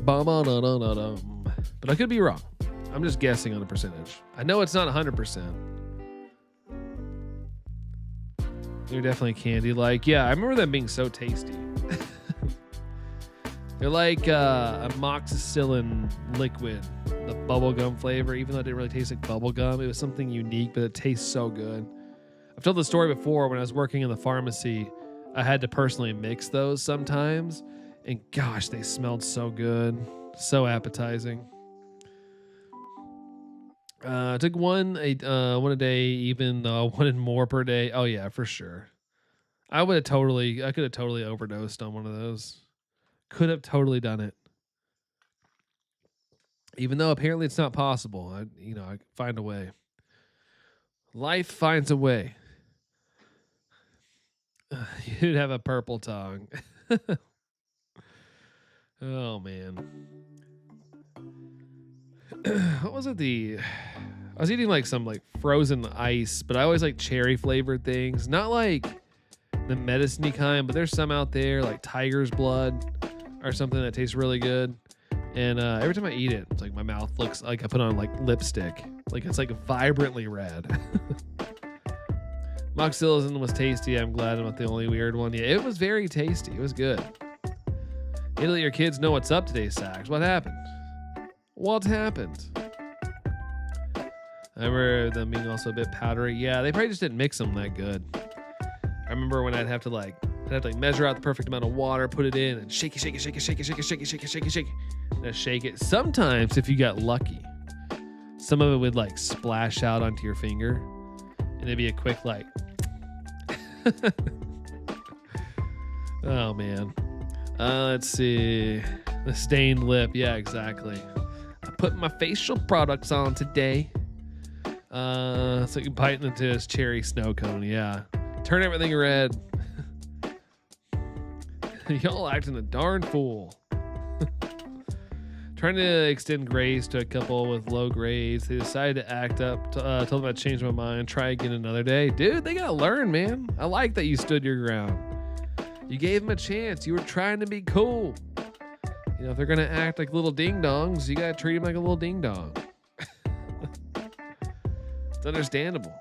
But I could be wrong. I'm just guessing on a percentage. I know it's not 100%. They're definitely candy. Like, yeah, I remember them being so tasty. They're like amoxicillin liquid, the bubblegum flavor. Even though it didn't really taste like bubblegum, it was something unique, but it tastes so good. I've told the story before. When I was working in the pharmacy, I had to personally mix those sometimes. And gosh, they smelled so good. So appetizing. I took one a day, even though I wanted more per day. Oh yeah, for sure. I could have totally overdosed on one of those. Could have totally done it. Even though apparently it's not possible. I find a way. Life finds a way. You'd have a purple tongue. Oh man. What was it? I was eating like some like frozen ice, but I always like cherry flavored things. Not like the medicine-y kind, but there's some out there like tiger's blood or something that tastes really good. And every time I eat it, it's like my mouth looks like I put on like lipstick. Like it's like vibrantly red. Moxillicin was tasty. I'm glad I'm not the only weird one. Yeah, it was very tasty. It was good. You let your kids know what's up today, Sax. What happened? What happened? I remember them being also a bit powdery. Yeah, they probably just didn't mix them that good. I remember when I'd have to measure out the perfect amount of water, put it in, and shake it. And I'd shake it. Sometimes, if you got lucky, some of it would like splash out onto your finger, and it'd be a quick like. Oh man. Let's see. The stained lip. Yeah, exactly. I put my facial products on today. So you can bite into his cherry snow cone. Yeah. Turn everything red. Y'all acting a darn fool. Trying to extend grace to a couple with low grades. They decided to act up. Told them I'd change my mind. Try again another day. Dude, they gotta learn, man. I like that you stood your ground. You gave them a chance. You were trying to be cool. If they're gonna act like little ding dongs, you gotta treat them like a little ding dong. It's understandable.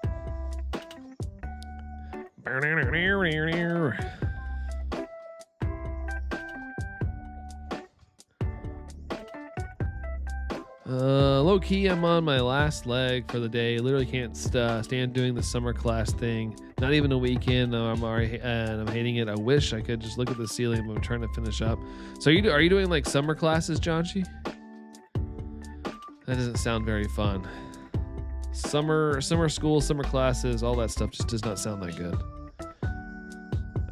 Low key, I'm on my last leg for the day. Literally can't stand doing the summer class thing. Not even a weekend. I'm already and I'm hating it. I wish I could just look at the ceiling, but I'm trying to finish up. So are you doing like summer classes, Jonshi? That doesn't sound very fun. Summer school, summer classes, all that stuff just does not sound that good.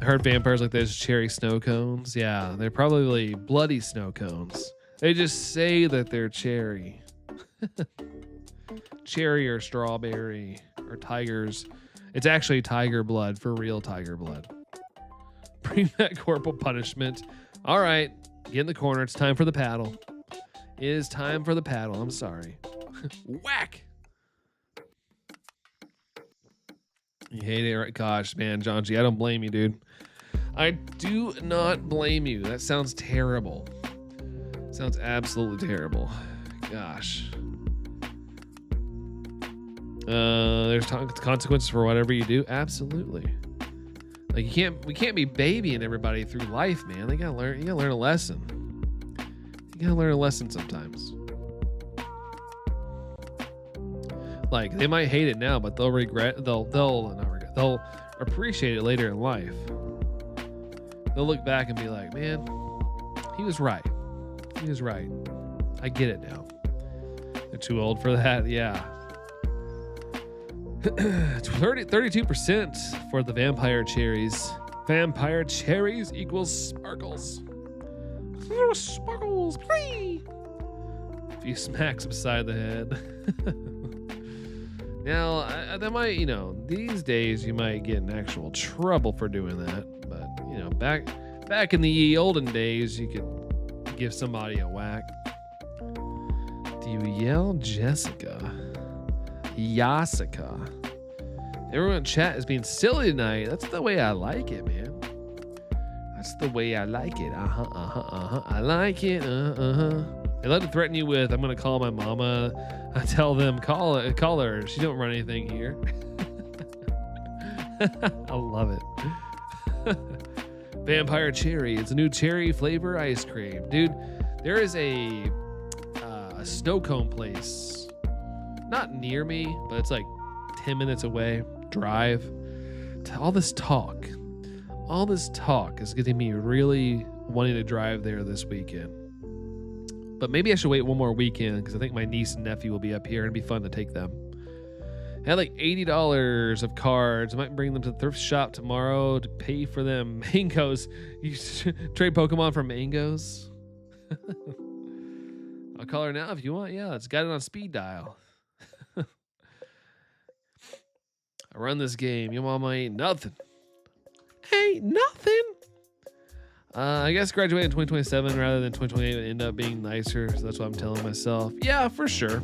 I heard vampires like those cherry snow cones. Yeah, they're probably bloody snow cones. They just say that they're cherry. Cherry or strawberry or tigers. It's actually tiger blood, for real tiger blood. Bring back corporal punishment. All right, get in the corner. It's time for the paddle. It is time for the paddle. I'm sorry. Whack. You hate it, right? Gosh, man, John G, I don't blame you, dude. I do not blame you. That sounds terrible. Sounds absolutely terrible. Gosh. There's consequences for whatever you do. Absolutely. Like we can't be babying everybody through life, man. You gotta learn a lesson. You gotta learn a lesson sometimes. Like they might hate it now, but they'll they'll appreciate it later in life. They'll look back and be like, man, he was right. He was right. I get it now. They're too old for that. Yeah. 32% for the vampire cherries. Vampire cherries equals sparkles. Little sparkles, please. A few smacks beside the head. Now, that might, these days you might get in actual trouble for doing that. But, back in the olden days, you could give somebody a whack. Do you yell Jessica? Yasica. Everyone in chat is being silly tonight. That's the way I like it, man. That's the way I like it. I like it. They love to threaten you with, I'm going to call my mama. I tell them, call her. She don't run anything here. I love it. Vampire cherry. It's a new cherry flavor ice cream. Dude, there is a snow cone place. Not near me, but it's like 10 minutes away. Drive. All this talk is getting me really wanting to drive there this weekend. But maybe I should wait one more weekend because I think my niece and nephew will be up here and it'd be fun to take them. I had like $80 of cards. I might bring them to the thrift shop tomorrow to pay for them mangoes. You trade Pokemon for mangoes? I'll call her now if you want. Yeah, it's got it on speed dial. I run this game. Your mama ain't nothing. Ain't nothing. I guess graduating in 2027 rather than 2028 would end up being nicer. So that's what I'm telling myself. Yeah, for sure.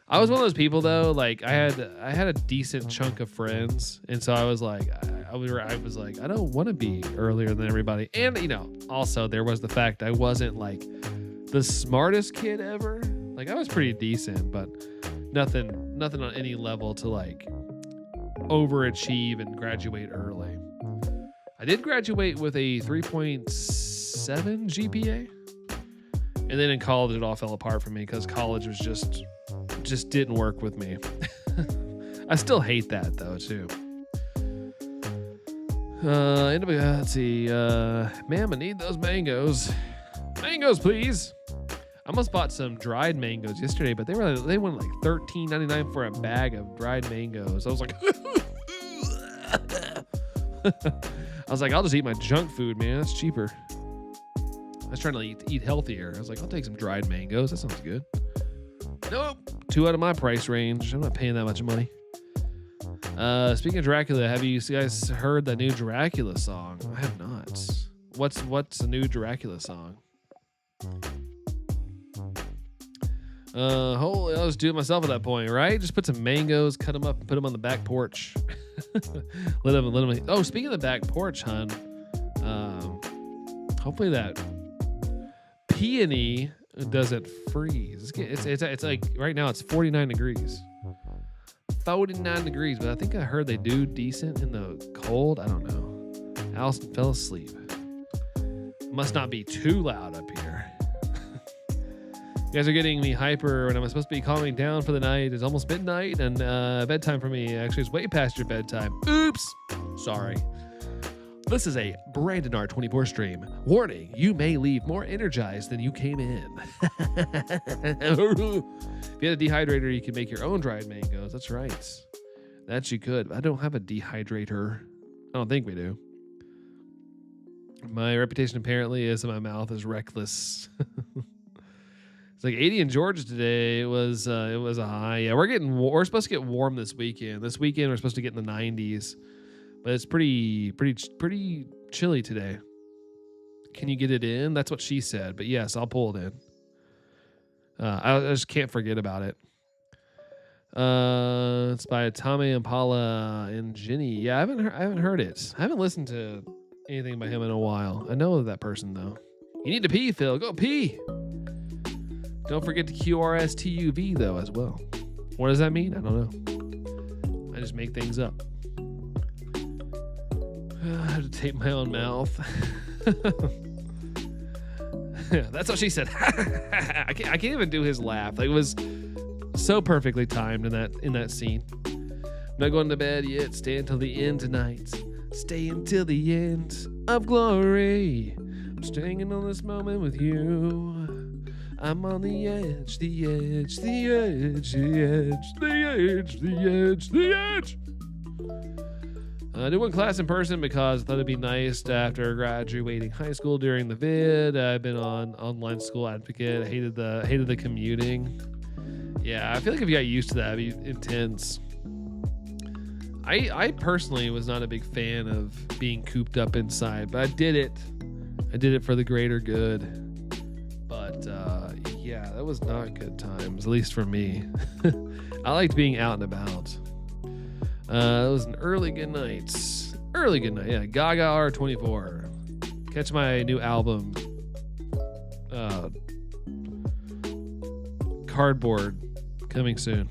I was one of those people though. Like I had a decent chunk of friends, and so I was like, I don't want to be earlier than everybody. And also there was the fact I wasn't like the smartest kid ever. Like I was pretty decent, but nothing on any level to like overachieve and graduate early. I did graduate with a 3.7 GPA, and then in college it all fell apart for me because college was just didn't work with me. I still hate that though too. Let's see. Ma'am, I need those mangoes. Mangoes, please. I almost bought some dried mangoes yesterday, but they went like $13.99 for a bag of dried mangoes. I was like, I'll just eat my junk food, man. That's cheaper. I was trying to eat healthier. I was like, I'll take some dried mangoes. That sounds good. Nope. 2 out of my price range. I'm not paying that much money. Speaking of Dracula, have you guys heard the new Dracula song? I have not. What's a new Dracula song? Holy, I'll just do it myself at that point, right? Just put some mangoes, cut them up, and put them on the back porch. let them. Oh, speaking of the back porch, hon. Hopefully that peony doesn't freeze. It's like right now it's 49 degrees. 49 degrees, but I think I heard they do decent in the cold. I don't know. Allison fell asleep. Must not be too loud up here. You guys are getting me hyper when I'm supposed to be calming down for the night. It's almost midnight and bedtime for me. Actually, it's way past your bedtime. Oops. Sorry. This is a Brandon R24 stream. Warning, you may leave more energized than you came in. If you had a dehydrator, you can make your own dried mangoes. That's right. That you could. I don't have a dehydrator. I don't think we do. My reputation apparently is that my mouth is reckless. It's like 80 in Georgia today. It was a high. Yeah, we're supposed to get warm this weekend. This weekend we're supposed to get in the 90s, but it's pretty chilly today. Can you get it in? That's what she said. But yes, I'll pull it in. I just can't forget about it. It's by Tame Impala and Ginny. Yeah, I haven't heard it. I haven't listened to anything by him in a while. I know that person though. You need to pee, Phil. Go pee. Don't forget to QRSTUV though as well. What does that mean? I don't know. I just make things up. I have to tape my own mouth. Yeah, that's what she said. I can't even do his laugh. Like, it was so perfectly timed in that scene. I'm not going to bed yet. Stay until the end tonight. Stay until the end of glory. I'm staying on this moment with you. I'm on the edge, the edge, the edge, the edge, the edge, the edge, the edge. I did one class in person because I thought it'd be nice after graduating high school during the vid. I've been on online school advocate. I hated the commuting. Yeah, I feel like if you got used to that, it'd be intense. I personally was not a big fan of being cooped up inside, but I did it. I did it for the greater good. But yeah, that was not good times, at least for me. I liked being out and about. It was an early good night. Early good night, yeah. Gaga R24. Catch my new album, Cardboard, coming soon.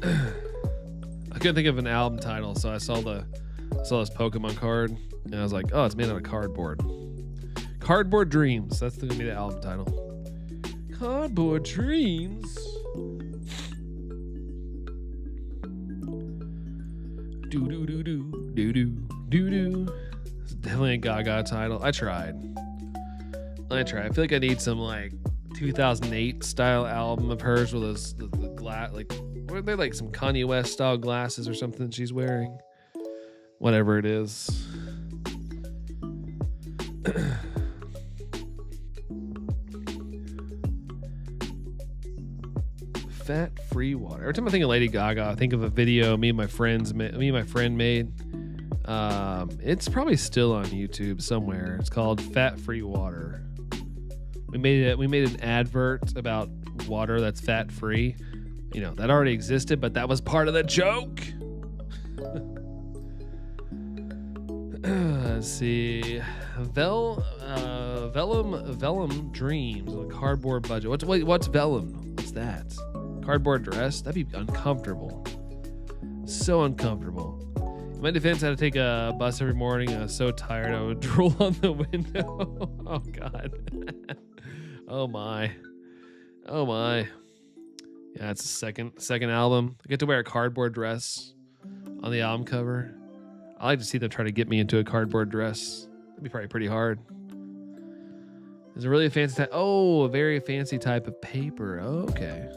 I couldn't think of an album title, so I saw this Pokemon card, and I was like, oh, it's made out of cardboard. Cardboard Dreams. That's gonna be the album title. Cardboard Dreams. Do do do do do do do do. It's definitely a Gaga title. I tried. I feel like I need some like 2008 style album of hers with those the glass, like, were they like some Kanye West style glasses or something she's wearing? Whatever it is. Fat-free water. Every time I think of Lady Gaga, I think of a video me and my friend made. It's probably still on YouTube somewhere. It's called Fat-Free Water. We made an advert about water that's fat-free. You know, that already existed, but that was part of the joke. Let's see. Vellum Dreams on a cardboard budget. What's vellum? What's that? Cardboard dress? That'd be uncomfortable. So uncomfortable. In my defense, I had to take a bus every morning. I was so tired I would drool on the window. Oh God. Oh my. Yeah, it's the second album. I get to wear a cardboard dress on the album cover. I like to see them try to get me into a cardboard dress. That'd be probably pretty hard. Is it really a fancy type? Oh, a very fancy type of paper. Oh, okay.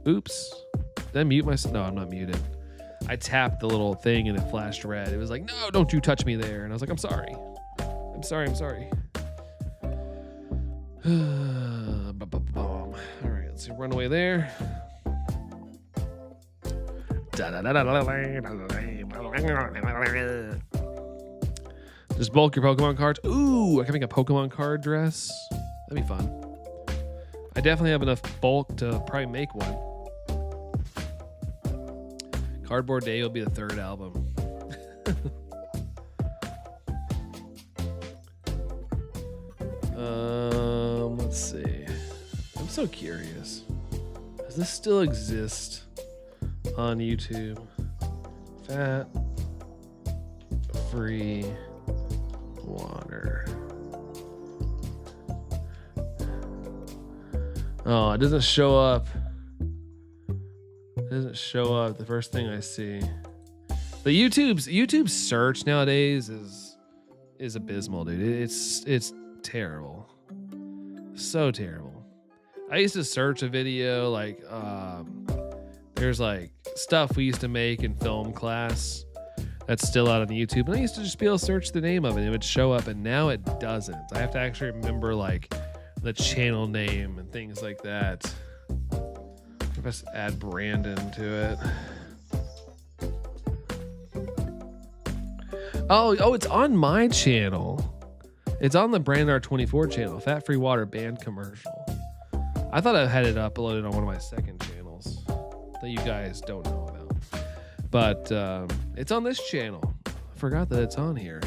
Oops. Did I mute myself? No, I'm not muted. I tapped the little thing and it flashed red. It was like, no, don't you touch me there. And I was like, I'm sorry. I'm sorry. All right, let's see. Runaway there. Just bulk your Pokemon cards. Ooh, I can make a Pokemon card dress. That'd be fun. I definitely have enough bulk to probably make one. Cardboard Day will be the third album. Let's see. I'm so curious. Does this still exist on YouTube? Fat free water. Oh, it doesn't show up. It doesn't show up the first thing I see. The YouTube search nowadays is abysmal, dude. It's terrible. So terrible. I used to search a video like there's like stuff we used to make in film class. that's still out on YouTube. And I used to just be able to search the name of it. It would show up, and now it doesn't. I have to actually remember like the channel name and things like that. Let's add Brandon to it. Oh, it's on my channel. It's on the Brandon R24 channel, Fat Free Water Band commercial. I thought I had it uploaded on one of my second channels that you guys don't know about. But it's on this channel. I forgot that it's on here.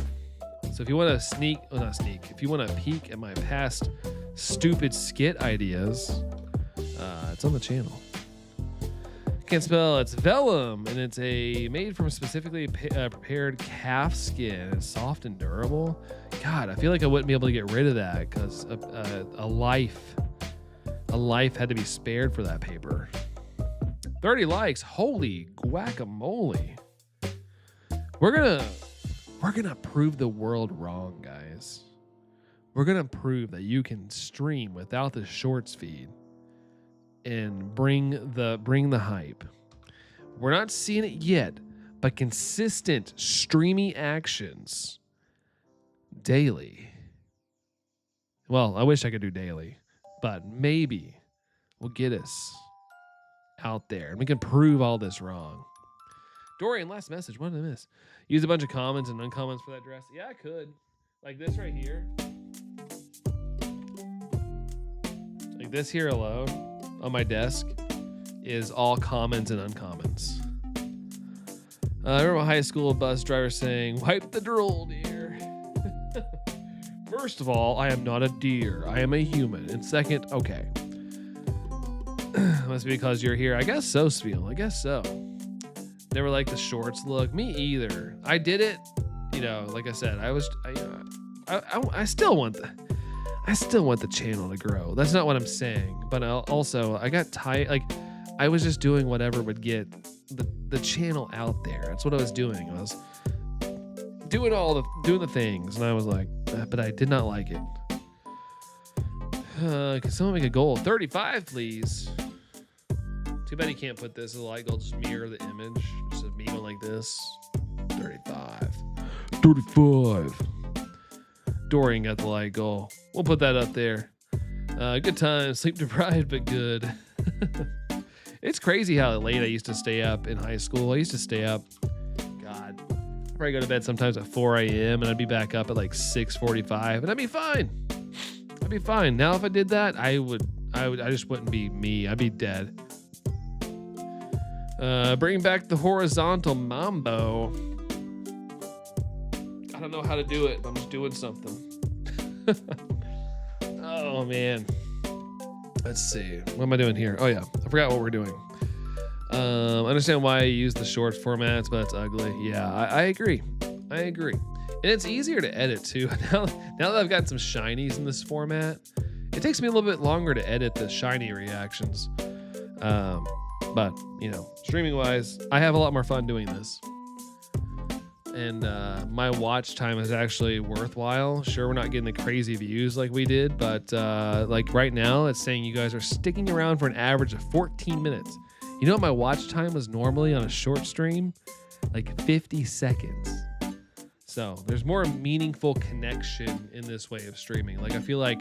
So if you want to if you want to peek at my past stupid skit ideas, it's on the channel. Can't spell. It's vellum, and it's made from specifically prepared calf skin. It's soft and durable. God, I feel like I wouldn't be able to get rid of that because a life had to be spared for that paper. 30 likes. Holy guacamole. We're gonna prove the world wrong, guys. We're gonna prove that you can stream without the shorts feed and bring the hype. We're not seeing it yet, but consistent streamy actions daily. Well, I wish I could do daily, but maybe will get us out there and we can prove all this wrong. Dorian, last message. What did I miss? Use a bunch of comments and uncomments for that dress. Yeah, I could. Like this right here. Like this here alone on my desk is all commons and uncommons. I remember a high school bus driver saying, "Wipe the drool, dear." First of all, I am not a deer. I am a human. And second, okay. Must be because you're here. I guess so, Spiel. I guess so. Never liked the shorts look. Me either. I did it. You know, like I said, I still want the channel to grow. That's not what I'm saying. But also, I got tired. Like, I was just doing whatever would get the channel out there. That's what I was doing. I was doing doing the things, and I was like, but I did not like it. Can someone make a goal? 35, please. Too bad you can't put this as a light goal. Just mirror the image. Just of me going like this. 35. 35. Dorian got the light goal. We'll put that up there. Good time. Sleep deprived, but good. It's crazy how late I used to stay up in high school. I used to stay up. God. I'd probably go to bed sometimes at 4 a.m. and I'd be back up at like 6:45, and I'd be fine. I'd be fine. Now, if I did that, I just wouldn't be me. I'd be dead. Bring back the horizontal mambo. I don't know how to do it, but I'm just doing something. Oh, man. Let's see. What am I doing here? Oh, yeah. I forgot what we're doing. I understand why I use the shorts formats, but it's ugly. Yeah, I agree. I agree. And it's easier to edit, too. Now that I've got some shinies in this format, it takes me a little bit longer to edit the shiny reactions. But, you know, streaming-wise, I have a lot more fun doing this. And my watch time is actually worthwhile. Sure, we're not getting the crazy views like we did, but like right now, it's saying you guys are sticking around for an average of 14 minutes. You know what my watch time was normally on a short stream? Like 50 seconds. So there's more meaningful connection in this way of streaming. Like I feel like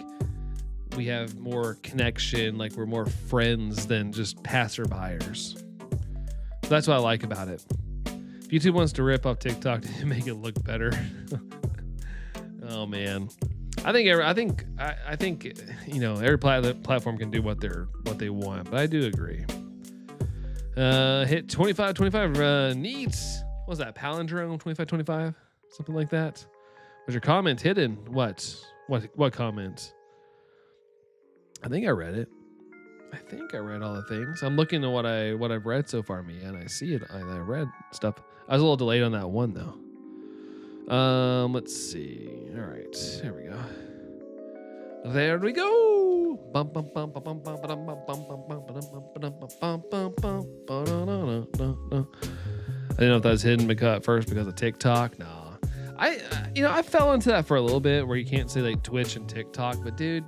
we have more connection, like we're more friends than just passerbyers. So that's what I like about it. If YouTube wants to rip off TikTok to make it look better, oh man, I think you know every platform can do what they want, but I do agree. Hit 25 needs. What was that, palindrome 2525, something like that? Was your comment hidden? What comment? I think I read it. I think I read all the things. I'm looking at what I've read so far, me, and I see it. I read stuff. I was a little delayed on that one though. Let's see. All right, here we go. There we go. I didn't know if that was hidden because first because of TikTok. Nah. I fell into that for a little bit where you can't say like Twitch and TikTok, but dude,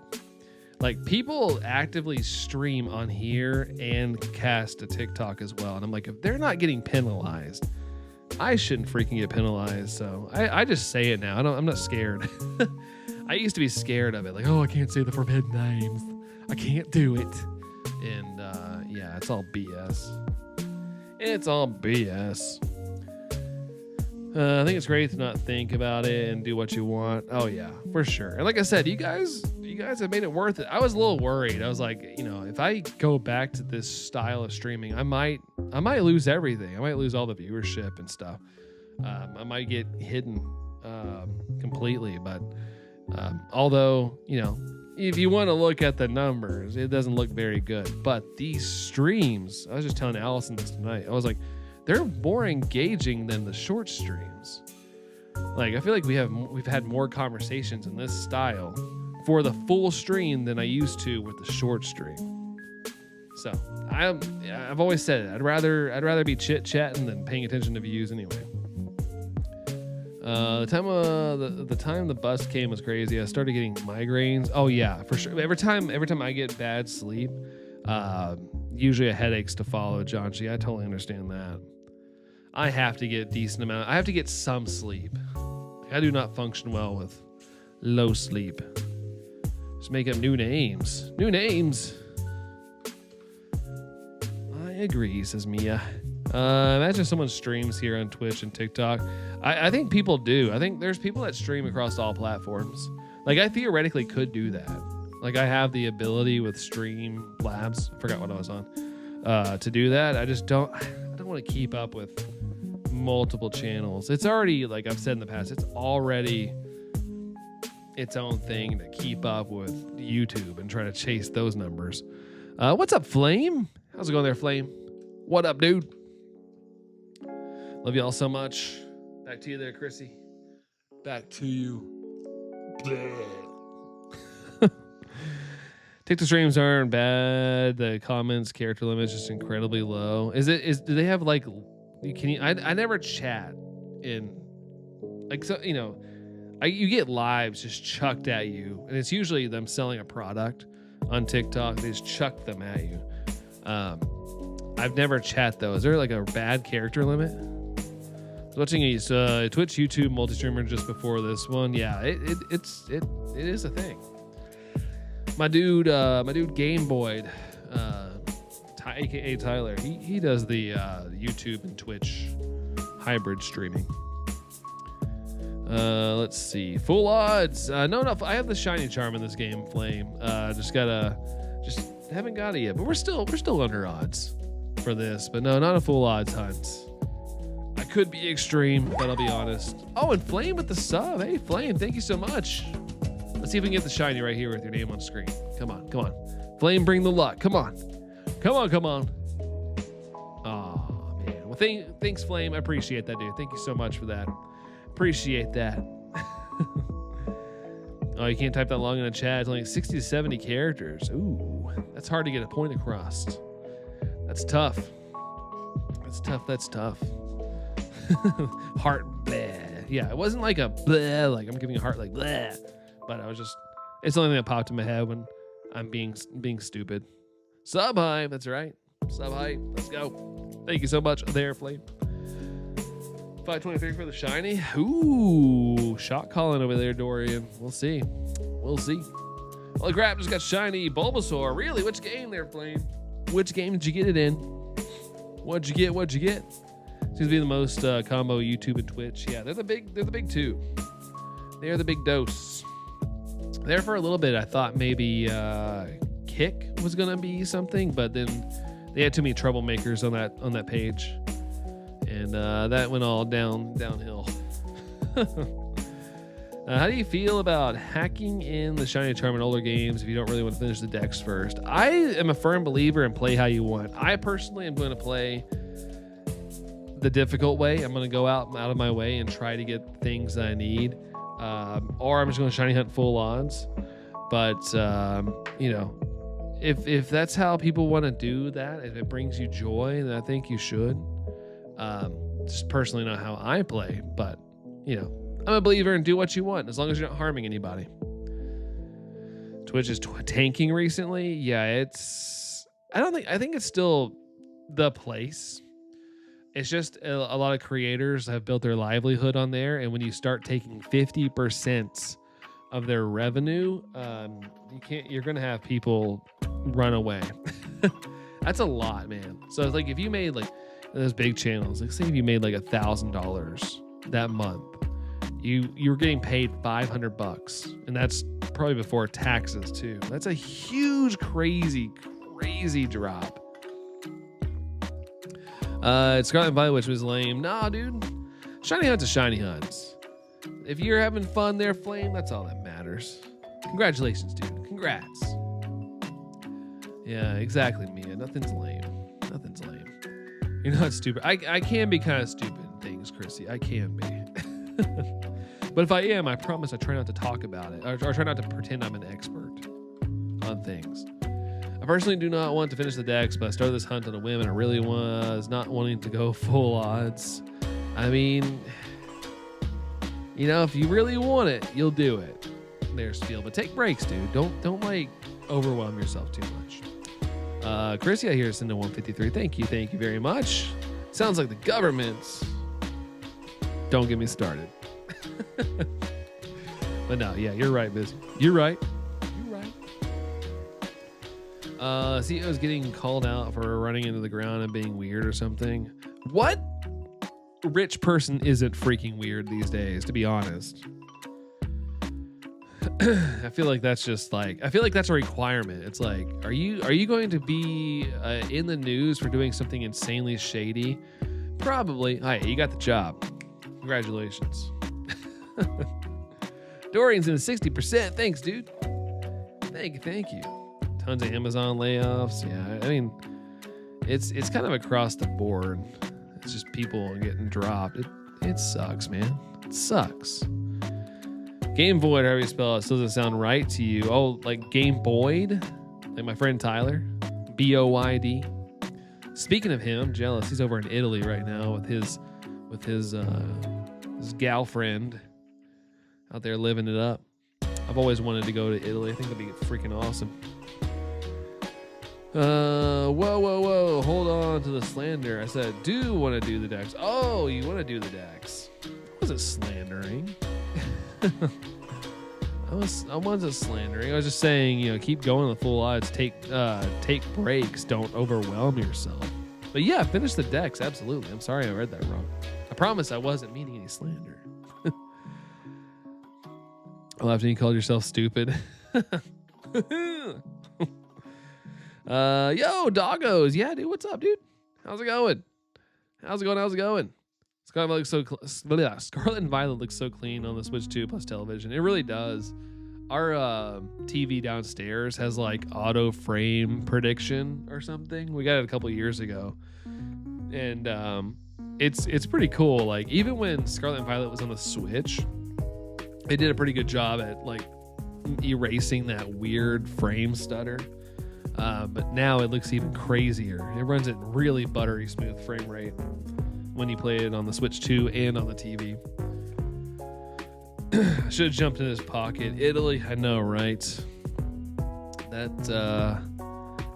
like people actively stream on here and cast to TikTok as well. And I'm like, if they're not getting penalized, I shouldn't freaking get penalized. So I just say it now. I'm not scared. I used to be scared of it. Like, oh, I can't say the forbidden names. I can't do it. And yeah, it's all BS. It's all BS. I think it's great to not think about it and do what you want. Oh yeah, for sure. And like I said, you guys have made it worth it. I was a little worried. I was like, if I go back to this style of streaming, I might lose everything. I might lose all the viewership and stuff. I might get hidden completely. But although, if you want to look at the numbers, it doesn't look very good. But these streams, I was just telling Allison this tonight. I was like, they're more engaging than the short streams. Like, I feel like we've had more conversations in this style for the full stream than I used to with the short stream. So I've always said it. I'd rather be chit chatting than paying attention to views anyway. The time the bus came was crazy. I started getting migraines. Oh yeah, for sure. Every time I get bad sleep, usually a headaches to follow. John G, I totally understand that. I have to get a decent amount. I have to get some sleep. I do not function well with low sleep. Just make up new names. New names. I agree, says Mia. Imagine someone streams here on Twitch and TikTok. I think people do. I think there's people that stream across all platforms. Like, I theoretically could do that. Like, I have the ability with Stream Labs. I forgot what I was on. To do that. I don't want to keep up with multiple channels. It's already, like I've said in the past, it's already its own thing to keep up with YouTube and try to chase those numbers. What's up, Flame? How's it going there, Flame? What up, dude? Love y'all so much. Back to you there, Chrissy. Back to you. TikTok streams aren't bad. The comments character limit is just incredibly low. Do they have like? I never chat in, like, so you get lives just chucked at you, and it's usually them selling a product on TikTok. They just chuck them at you. I've never chat though. Is there like a bad character limit? I was watching a Twitch YouTube multi-streamer just before this one. Yeah, it is a thing. My dude Game Boy, aka Tyler, he does the YouTube and Twitch hybrid streaming. Let's see, full odds. No, I have the shiny charm in this game, Flame. Just haven't got it yet, but we're still under odds for this. But no, not a full odds hunt. I could be extreme, but I'll be honest. Oh, and Flame with the sub. Hey, Flame, thank you so much. Let's see if we can get the shiny right here with your name on screen. Come on. Flame, bring the luck. Come on. Oh, man. Well, thanks, Flame. I appreciate that, dude. Thank you so much for that. Appreciate that. Oh, you can't type that long in a chat. It's only 60 to 70 characters. Ooh, that's hard to get a point across. That's tough. That's tough. Heart bleh. Yeah, it wasn't like a bleh, like I'm giving a heart like bleh. But it's the only thing that popped in my head when I'm being stupid. Sub high, that's right. Sub high, let's go. Thank you so much there, Flame. 523 for the shiny. Ooh, shot calling over there, Dorian. We'll see. Holy crap, just got shiny Bulbasaur. Really? Which game there, Flame? Which game did you get it in? What'd you get? Seems to be the most combo YouTube and Twitch. Yeah, they're the big two. They are the big dose. There for a little bit, I thought maybe Kick was gonna be something, but then they had too many troublemakers on that page, and that went all downhill. How do you feel about hacking in the shiny charm in older games if you don't really want to finish the decks first? I am a firm believer in play how you want. I personally am going to play the difficult way. I'm going to go out of my way and try to get things that I need. Or I'm just going to shiny hunt full odds. But, if that's how people want to do that, if it brings you joy, then I think you should. Just personally not how I play, but, I'm a believer in do what you want, as long as you're not harming anybody. Twitch is tanking recently. Yeah, I think it's still the place. It's just a lot of creators have built their livelihood on there, and when you start taking 50% of their revenue, you're gonna have people run away. That's a lot, man. So it's like if you made like those big channels, like say if you made like $1,000 that month, you were getting paid $500, and that's probably before taxes too. That's a huge, crazy drop. Scarlet and Violet, which was lame. Nah, dude. Shiny Hunt's a shiny hunt. If you're having fun there, Flame, that's all that matters. Congratulations, dude. Congrats. Yeah, exactly, Mia. Nothing's lame. Nothing's lame. You're not stupid. I can be kind of stupid in things, Chrissy. I can be. But if I am, I promise I try not to talk about it. Or try not to pretend I'm an expert on things. I personally do not want to finish the decks, but I started this hunt on a whim and I really was not wanting to go full odds. I mean, you know, if you really want it, you'll do it. There's Steel, but take breaks, dude. Don't like overwhelm yourself too much. Chrissy, I hear send to 153. Thank you very much. Sounds like the government. Don't get me started. But no, yeah, you're right, Busy. You're right. CEO's getting called out for running into the ground and being weird or something. What rich person isn't freaking weird these days, to be honest? I feel like that's just like, I feel like that's a requirement. It's like, are you going to be in the news for doing something insanely shady? Probably. Hi, you got the job. Congratulations. Dorian's in 60%. Thanks, dude. Thank you. Tons of Amazon layoffs. Yeah, I mean, it's kind of across the board. It's just people getting dropped. It sucks, man. It sucks. Game Void, however you spell it, still doesn't sound right to you. Oh, like Game Boyd? Like my friend Tyler? B-O-Y-D. Speaking of him, I'm jealous. He's over in Italy right now with his gal friend out there living it up. I've always wanted to go to Italy. I think that'd be freaking awesome. Whoa. Hold on to the slander. I said, do want to do the decks. Oh, you want to do the decks. I wasn't slandering. I wasn't slandering. I was just saying, you know, keep going with full odds. Take breaks. Don't overwhelm yourself. But yeah, finish the decks. Absolutely. I'm sorry I read that wrong. I promise I wasn't meaning any slander. I laughed when you called yourself stupid. Yo, doggos. Yeah, dude, what's up, dude? How's it going? Scarlet and Violet looks so clean on the Switch 2 plus television. It really does. Our TV downstairs has like auto frame prediction or something. We got it a couple years ago. And it's pretty cool. Like even when Scarlet and Violet was on the Switch, they did a pretty good job at like erasing that weird frame stutter. But now it looks even crazier. It runs at really buttery smooth frame rate when you play it on the Switch 2 and on the TV. I should have jumped in his pocket. Italy, I know, right? That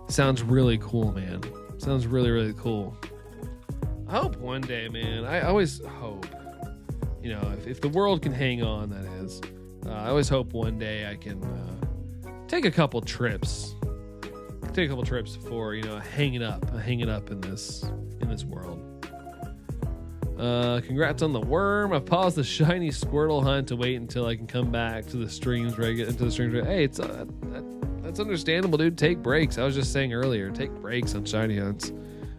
sounds really cool, man. Sounds really, really cool. I hope one day, man. I always hope, you know, if the world can hang on, that is. I always hope one day I can take a couple trips before, you know, hanging up in this world. Congrats on the worm. I've paused the shiny Squirtle hunt to wait until I can come back to the streams Hey, it's that's understandable, dude. Take breaks. I was just saying earlier, take breaks on shiny hunts.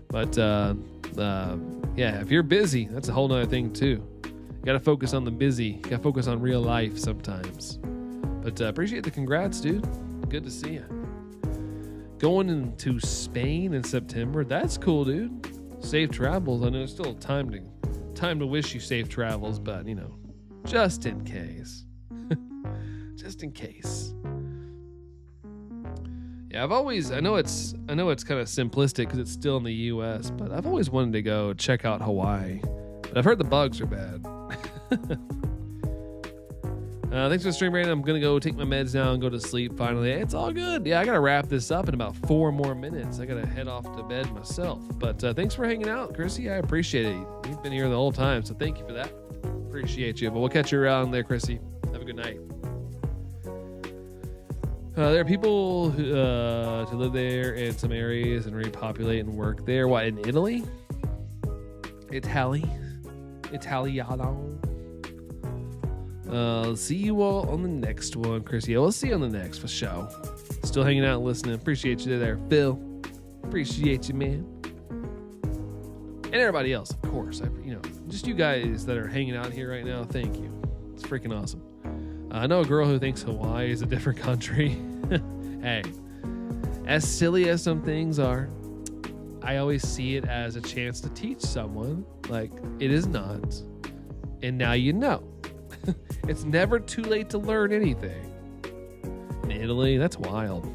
But yeah, if you're busy, that's a whole nother thing too. You gotta focus on the busy. You gotta focus on real life sometimes. But appreciate the congrats, dude. Good to see you. Going into Spain in September. That's cool, dude. Safe travels. I know there's still time to wish you safe travels, but you know, just in case. Just in case. Yeah, I know it's kind of simplistic because it's still in the US, but I've always wanted to go check out Hawaii. But I've heard the bugs are bad. Thanks for the stream, Brandon. I'm gonna go take my meds now and go to sleep finally. It's all good. Yeah, I gotta wrap this up in about 4 more minutes. I gotta head off to bed myself. But thanks for hanging out, Chrissy. I appreciate it. You've been here the whole time, so thank you for that. Appreciate you. But we'll catch you around there, Chrissy. Have a good night. There are people who, to live there in some areas and repopulate and work there. What, in Italy? Italiano. See you all on the next one, Chris. Yeah, we'll see you on the next for sure. Still hanging out and listening. Appreciate you there, Phil. Appreciate you, man. And everybody else, of course. Just you guys that are hanging out here right now. Thank you. It's freaking awesome. I know a girl who thinks Hawaii is a different country. Hey, as silly as some things are, I always see it as a chance to teach someone, like, it is not. And now you know. It's never too late to learn anything. In Italy, that's wild.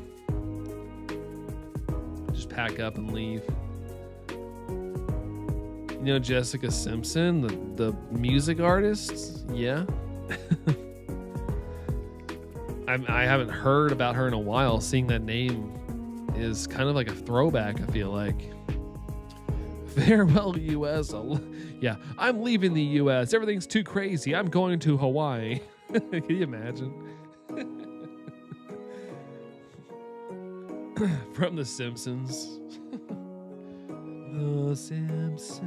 Just pack up and leave. You know Jessica Simpson, the music artist? Yeah. I haven't heard about her in a while. Seeing that name is kind of like a throwback, I feel like. Farewell, U.S. Yeah, I'm leaving the U.S. Everything's too crazy. I'm going to Hawaii. Can you imagine? From The Simpsons. The Simpsons.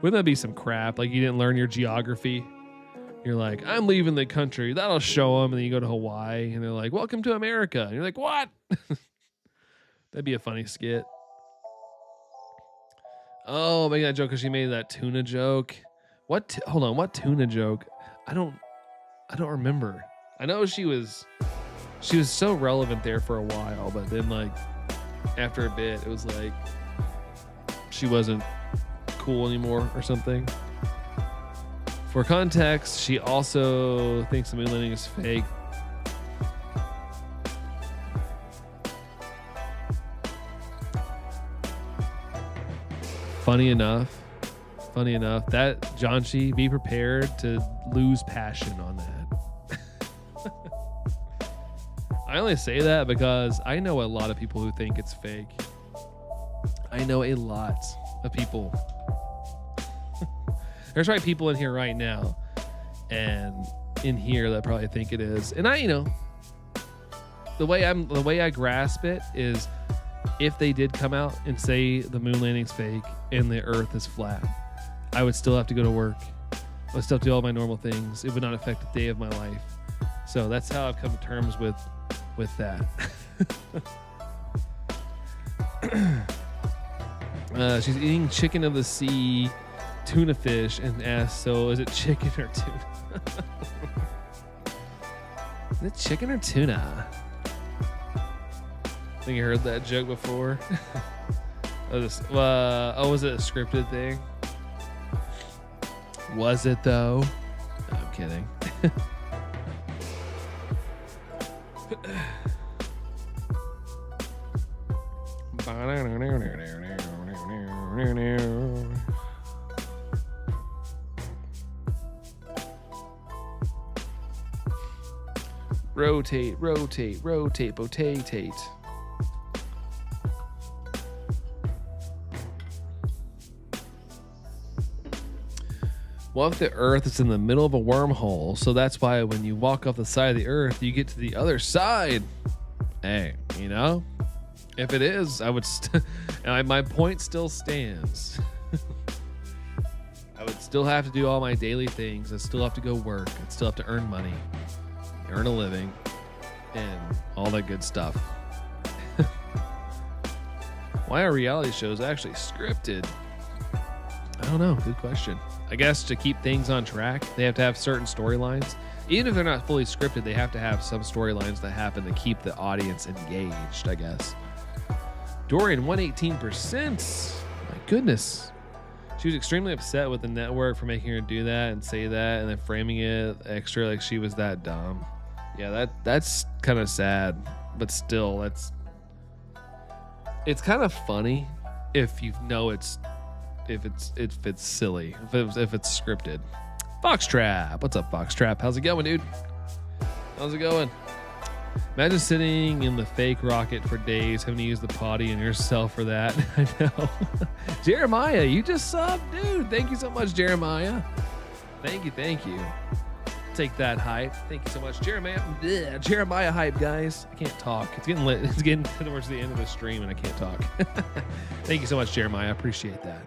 Wouldn't that be some crap? Like, you didn't learn your geography. You're like, I'm leaving the country. That'll show them. And then you go to Hawaii and they're like, welcome to America. And you're like, what? That'd be a funny skit. Oh, making that joke because she made that tuna joke. What? Hold on. What tuna joke? I don't remember. I know she was so relevant there for a while, but then like after a bit, it was like she wasn't cool anymore or something. For context, she also thinks the moon landing is fake. Funny enough, that Janshi, be prepared to lose passion on that. I only say that because I know a lot of people who think it's fake. I know a lot of people. There's probably people in here right now and in here that probably think it is. And the way I grasp it is, if they did come out and say the moon landing's fake and the earth is flat, I would still have to go to work. I would still have to do all my normal things. It would not affect a day of my life. So that's how I've come to terms with that. She's eating chicken of the sea, tuna fish, and asks, so is it chicken or tuna? Is it chicken or tuna? I think you heard that joke before. Was it a scripted thing? Was it though? No, I'm kidding. Rotate, rotate, rotate, potatate. Well, if the Earth is in the middle of a wormhole, so that's why when you walk off the side of the Earth, you get to the other side. Hey, you know, if it is, I would. My point still stands. I would still have to do all my daily things. I still have to go work. I'd still have to earn money, earn a living, and all that good stuff. Why are reality shows actually scripted? I don't know. Good question. I guess to keep things on track, they have to have certain storylines. Even if they're not fully scripted, they have to have some storylines that happen to keep the audience engaged, I guess. Dorian, 118%. My goodness. She was extremely upset with the network for making her do that and say that and then framing it extra like she was that dumb. Yeah, that's kind of sad, but still, it's kind of funny if you know it's it's silly, if it's scripted. Foxtrap, what's up, Foxtrap? How's it going, dude? How's it going? Imagine sitting in the fake rocket for days, having to use the potty and yourself for that. I know. Jeremiah, you just subbed, dude. Thank you so much, Jeremiah. Thank you. Take that hype. Thank you so much, Jeremiah. Bleh, Jeremiah hype, guys. I can't talk. It's getting lit. It's getting towards the end of the stream, and I can't talk. Thank you so much, Jeremiah. I appreciate that.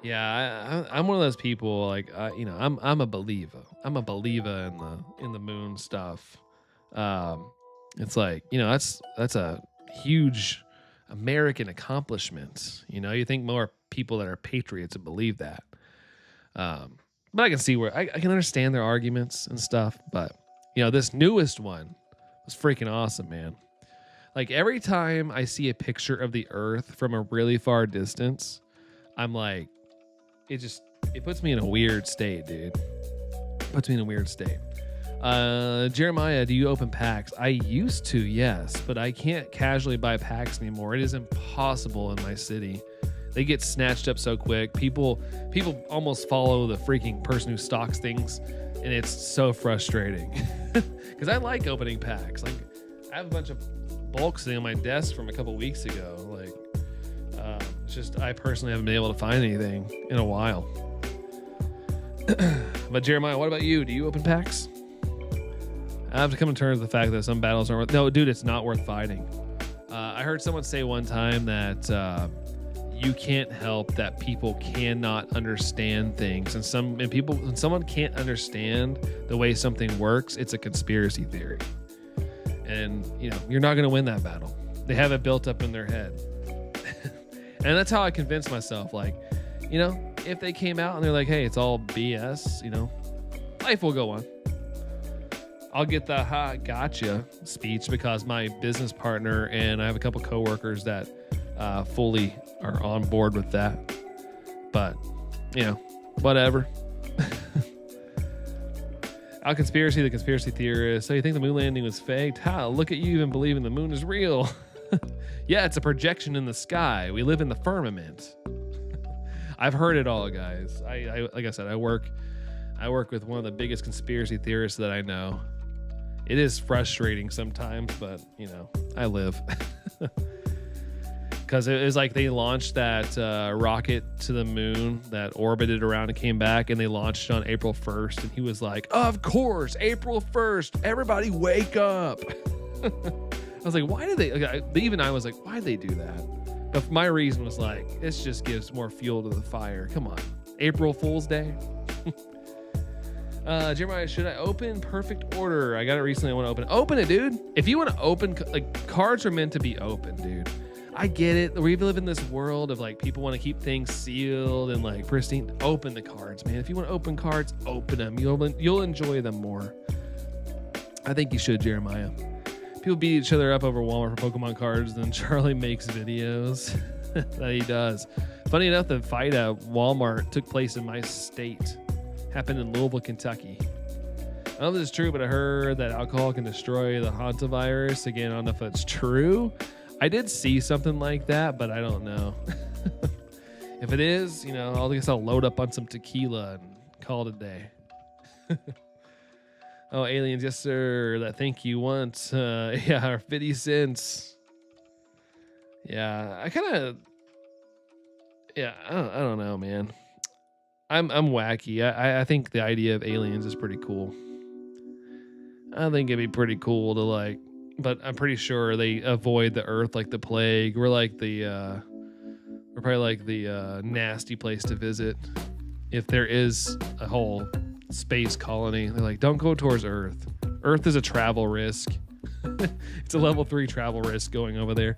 Yeah, I'm one of those people. Like, I'm a believer. I'm a believer in the moon stuff. It's like, that's a huge American accomplishment. You think more people that are patriots would believe that. But I can see where I can understand their arguments and stuff. But, this newest one was freaking awesome, man. Like, every time I see a picture of the Earth from a really far distance, I'm like, it puts me in a weird state, dude. Puts me in a weird state. Jeremiah, do you open packs? I used to, yes, but I can't casually buy packs anymore. It is impossible in my city. They get snatched up so quick. People almost follow the freaking person who stocks things, and it's so frustrating. Because I like opening packs. Like, I have a bunch of bulk sitting on my desk from a couple weeks ago. Like, it's just I personally haven't been able to find anything in a while. But Jeremiah, what about you? Do you open packs? I have to come to terms with the fact that some battles aren't worth... No, dude, it's not worth fighting. I heard someone say one time that you can't help that people cannot understand things, and when someone can't understand the way something works, it's a conspiracy theory. And you're not going to win that battle. They have it built up in their head. And that's how I convinced myself. Like, if they came out and they're like, hey, it's all BS, life will go on. I'll get the "ha, gotcha" speech because my business partner and I have a couple coworkers that fully are on board with that. But, whatever. Our conspiracy, the conspiracy theorist. So you think the moon landing was faked? Ha, look at you even believing the moon is real. Yeah, it's a projection in the sky. We live in the firmament. I've heard it all, guys. I like I said, I work with one of the biggest conspiracy theorists that I know. It is frustrating sometimes, but I live. Because it was like they launched that rocket to the moon that orbited around and came back, and they launched it on April 1st, and he was like, of course, April 1st, everybody wake up. I was like, why did they, even I was like, why did they do that? But my reason was like, this just gives more fuel to the fire. Come on, April Fool's Day. Jeremiah, should I open Perfect Order? I got it recently. I want to open it, dude. If you want to open, like, cards are meant to be open, dude. I get it. We live in this world of like people want to keep things sealed and like pristine. Open the cards, man. If you want to open cards, open them. You'll enjoy them more. I think you should, Jeremiah. People beat each other up over Walmart for Pokemon cards, then Charlie makes videos. That he does. Funny enough, the fight at Walmart took place in my state. Happened in Louisville, Kentucky. I don't know if this is true, but I heard that alcohol can destroy the hantavirus. Again, I don't know if it's true. I did see something like that, but I don't know. If it is, I guess I'll load up on some tequila and call it a day. Oh, aliens, yes, sir. That thank you once. Yeah, 50 cents. Yeah, I don't know, man. I'm wacky. I think the idea of aliens is pretty cool. I think it'd be pretty cool to like, but I'm pretty sure they avoid the Earth like the plague. We're probably like the nasty place to visit. If there is a whole space colony, they're like, don't go towards Earth. Earth is a travel risk. It's a level 3 travel risk going over there.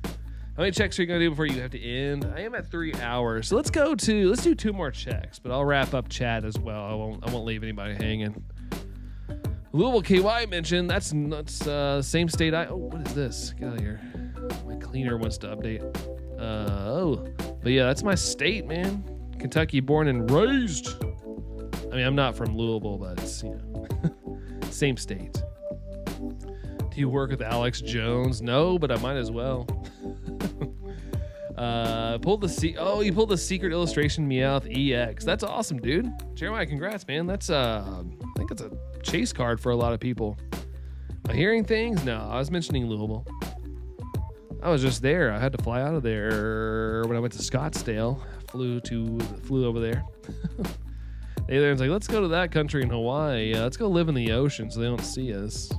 How many checks are you gonna do before you have to end? I am at 3 hours, so let's do 2 more checks, but I'll wrap up chat as well. I won't leave anybody hanging. Louisville KY mentioned that's same state. What is this? Get out of here. My cleaner wants to update. But yeah, that's my state, man. Kentucky, born and raised. I mean, I'm not from Louisville, but it's same state. Do you work with Alex Jones? No, but I might as well. Pulled the you pulled the secret illustration Meowth EX. That's awesome, dude. Jeremiah, congrats, man. That's I think it's a chase card for a lot of people. Am I hearing things? No, I was mentioning Louisville. I was just there. I had to fly out of there when I went to Scottsdale. Flew over there. The alien's like, let's go to that country in Hawaii. Let's go live in the ocean so they don't see us.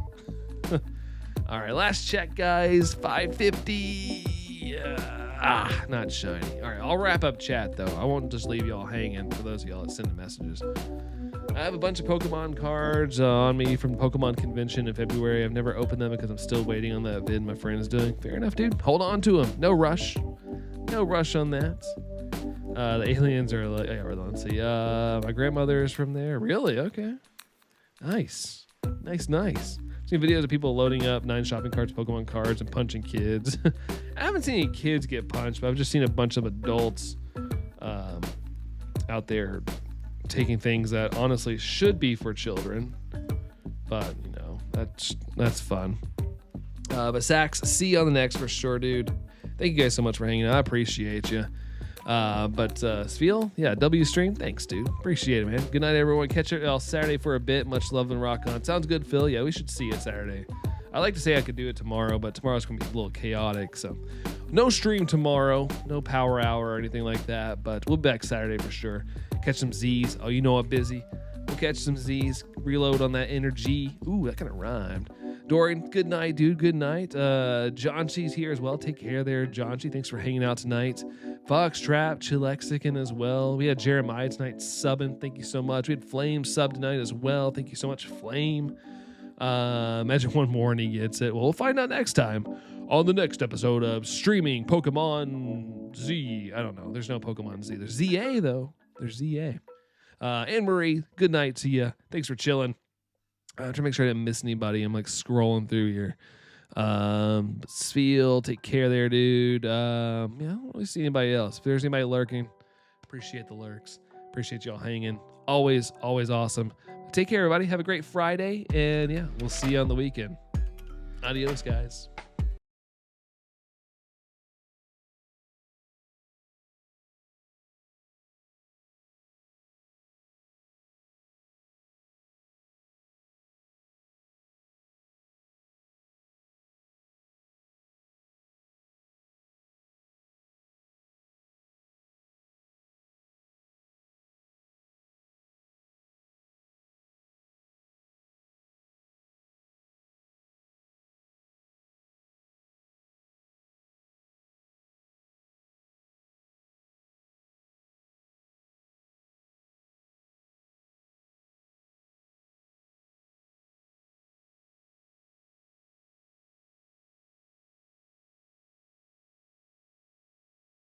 All right, last check, guys. 550. Not shiny. All right, I'll wrap up chat, though. I won't just leave y'all hanging for those of y'all that send the messages. I have a bunch of Pokemon cards on me from Pokemon Convention in February. I've never opened them because I'm still waiting on that vid my friend is doing. Fair enough, dude. Hold on to them. No rush. No rush on that. The aliens are like, yeah, let's see. My grandmother is from there. Really? Okay. Nice. Nice. Seen videos of people loading up 9 shopping carts, Pokemon cards, and punching kids. I haven't seen any kids get punched, but I've just seen a bunch of adults out there taking things that honestly should be for children. But, you know, that's fun. But Sax, see you on the next for sure, dude. Thank you guys so much for hanging out. I appreciate you. But Sfeel, yeah, W stream, thanks, dude. Appreciate it, man. Good night, everyone. Catch you all Saturday for a bit. Much love and rock on. Sounds good, Phil. Yeah, we should see you Saturday. I like to say I could do it tomorrow, but tomorrow's gonna be a little chaotic, so no stream tomorrow, no power hour or anything like that. But we'll be back Saturday for sure. Catch some Z's. Oh, you know I'm busy. We'll catch some Z's. Reload on that energy. Ooh, that kind of rhymed. Dorian, good night, dude. Good night. John C's here as well. Take care there, John C. Thanks for hanging out tonight. Foxtrap, Chilexican as well. We had Jeremiah tonight subbing. Thank you so much. We had Flame sub tonight as well. Thank you so much, Flame. Imagine one more and he gets it. Well, we'll find out next time on the next episode of Streaming Pokemon Z. I don't know. There's no Pokemon Z. There's ZA, though. There's ZA. Anne Marie, good night to you. Thanks for chilling. I'm trying to make sure I didn't miss anybody. I'm like scrolling through here. Sfeel, take care there, dude. Yeah, I don't really see anybody else. If there's anybody lurking, appreciate the lurks. Appreciate y'all hanging. Always awesome. Take care, everybody. Have a great Friday. And yeah, we'll see you on the weekend. Adios, guys.